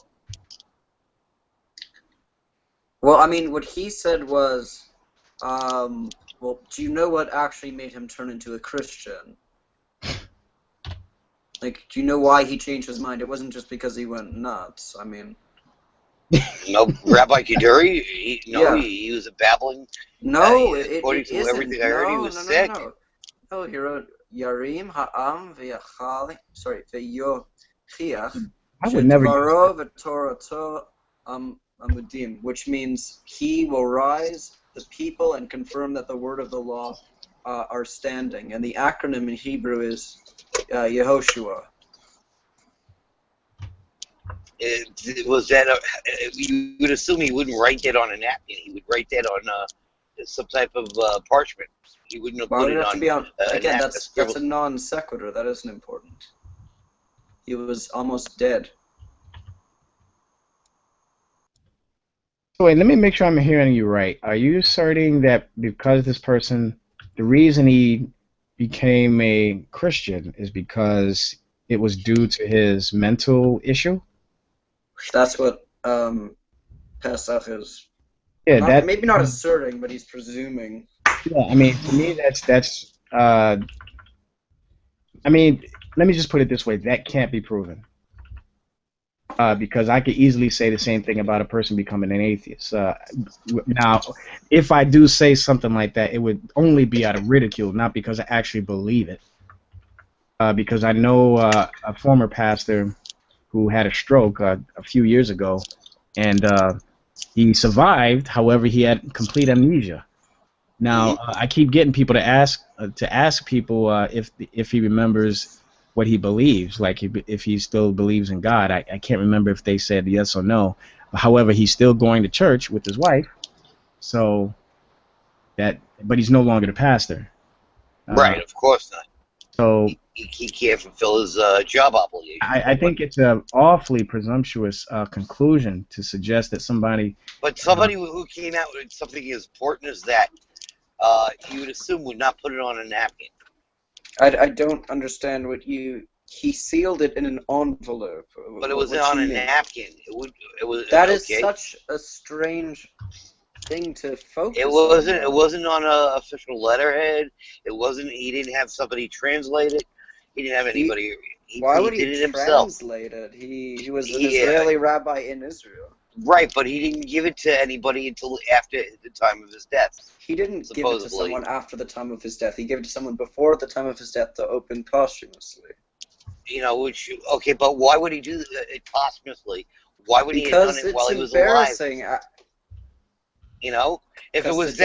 Well, I mean, what he said was, well, do you know what actually made him turn into a Christian? Like, do you know why he changed his mind? It wasn't just because he went nuts. I mean... No, Rabbi Kaduri, he was a babbling. No, according to everything I heard, he was sick. No, he wrote Yarim ha'am v'yachal, v'yochiach, shedvaro v'torato amudim, which means he will rise the people and confirm that the word of the law are standing. And the acronym in Hebrew is Yehoshua. Was that you would assume he wouldn't write that on a napkin? He would write that on some type of parchment. He wouldn't have put it on. Again, that's a non sequitur. That isn't important. He was almost dead. So wait, let me make sure I'm hearing you right. Are you asserting that because this person, the reason he became a Christian is because it was due to his mental issue? That's what Pesach is. Yeah, maybe not asserting, but he's presuming. Yeah, I mean, to me, that's. I mean, let me just put it this way: that can't be proven. Because I could easily say the same thing about a person becoming an atheist. Now, if I do say something like that, it would only be out of ridicule, not because I actually believe it. Because I know a former pastor who had a stroke a few years ago, and he survived. However, he had complete amnesia. Now, I keep getting people to ask people if he remembers what he believes, like if he still believes in God. I can't remember if they said yes or no. However, he's still going to church with his wife, but he's no longer the pastor. Right, of course not. So he can't fulfill his job obligation. I think it's an awfully presumptuous conclusion to suggest that somebody. But somebody who came out with something as important as that, you would assume would not put it on a napkin. I don't understand what you... He sealed it in an envelope. But it was on a napkin. It was. That is such a strange thing to focus on. It wasn't on an official letterhead. It wasn't. He didn't have somebody translate it. He didn't have anybody. Why would he did he it himself. translate it? He was an Israeli rabbi in Israel. Right, but he didn't give it to anybody until after the time of his death. He didn't give it to someone after the time of his death. He gave it to someone before the time of his death to open posthumously. But why would he do it posthumously? Why would he have done it while he was alive? Because it's embarrassing. If it was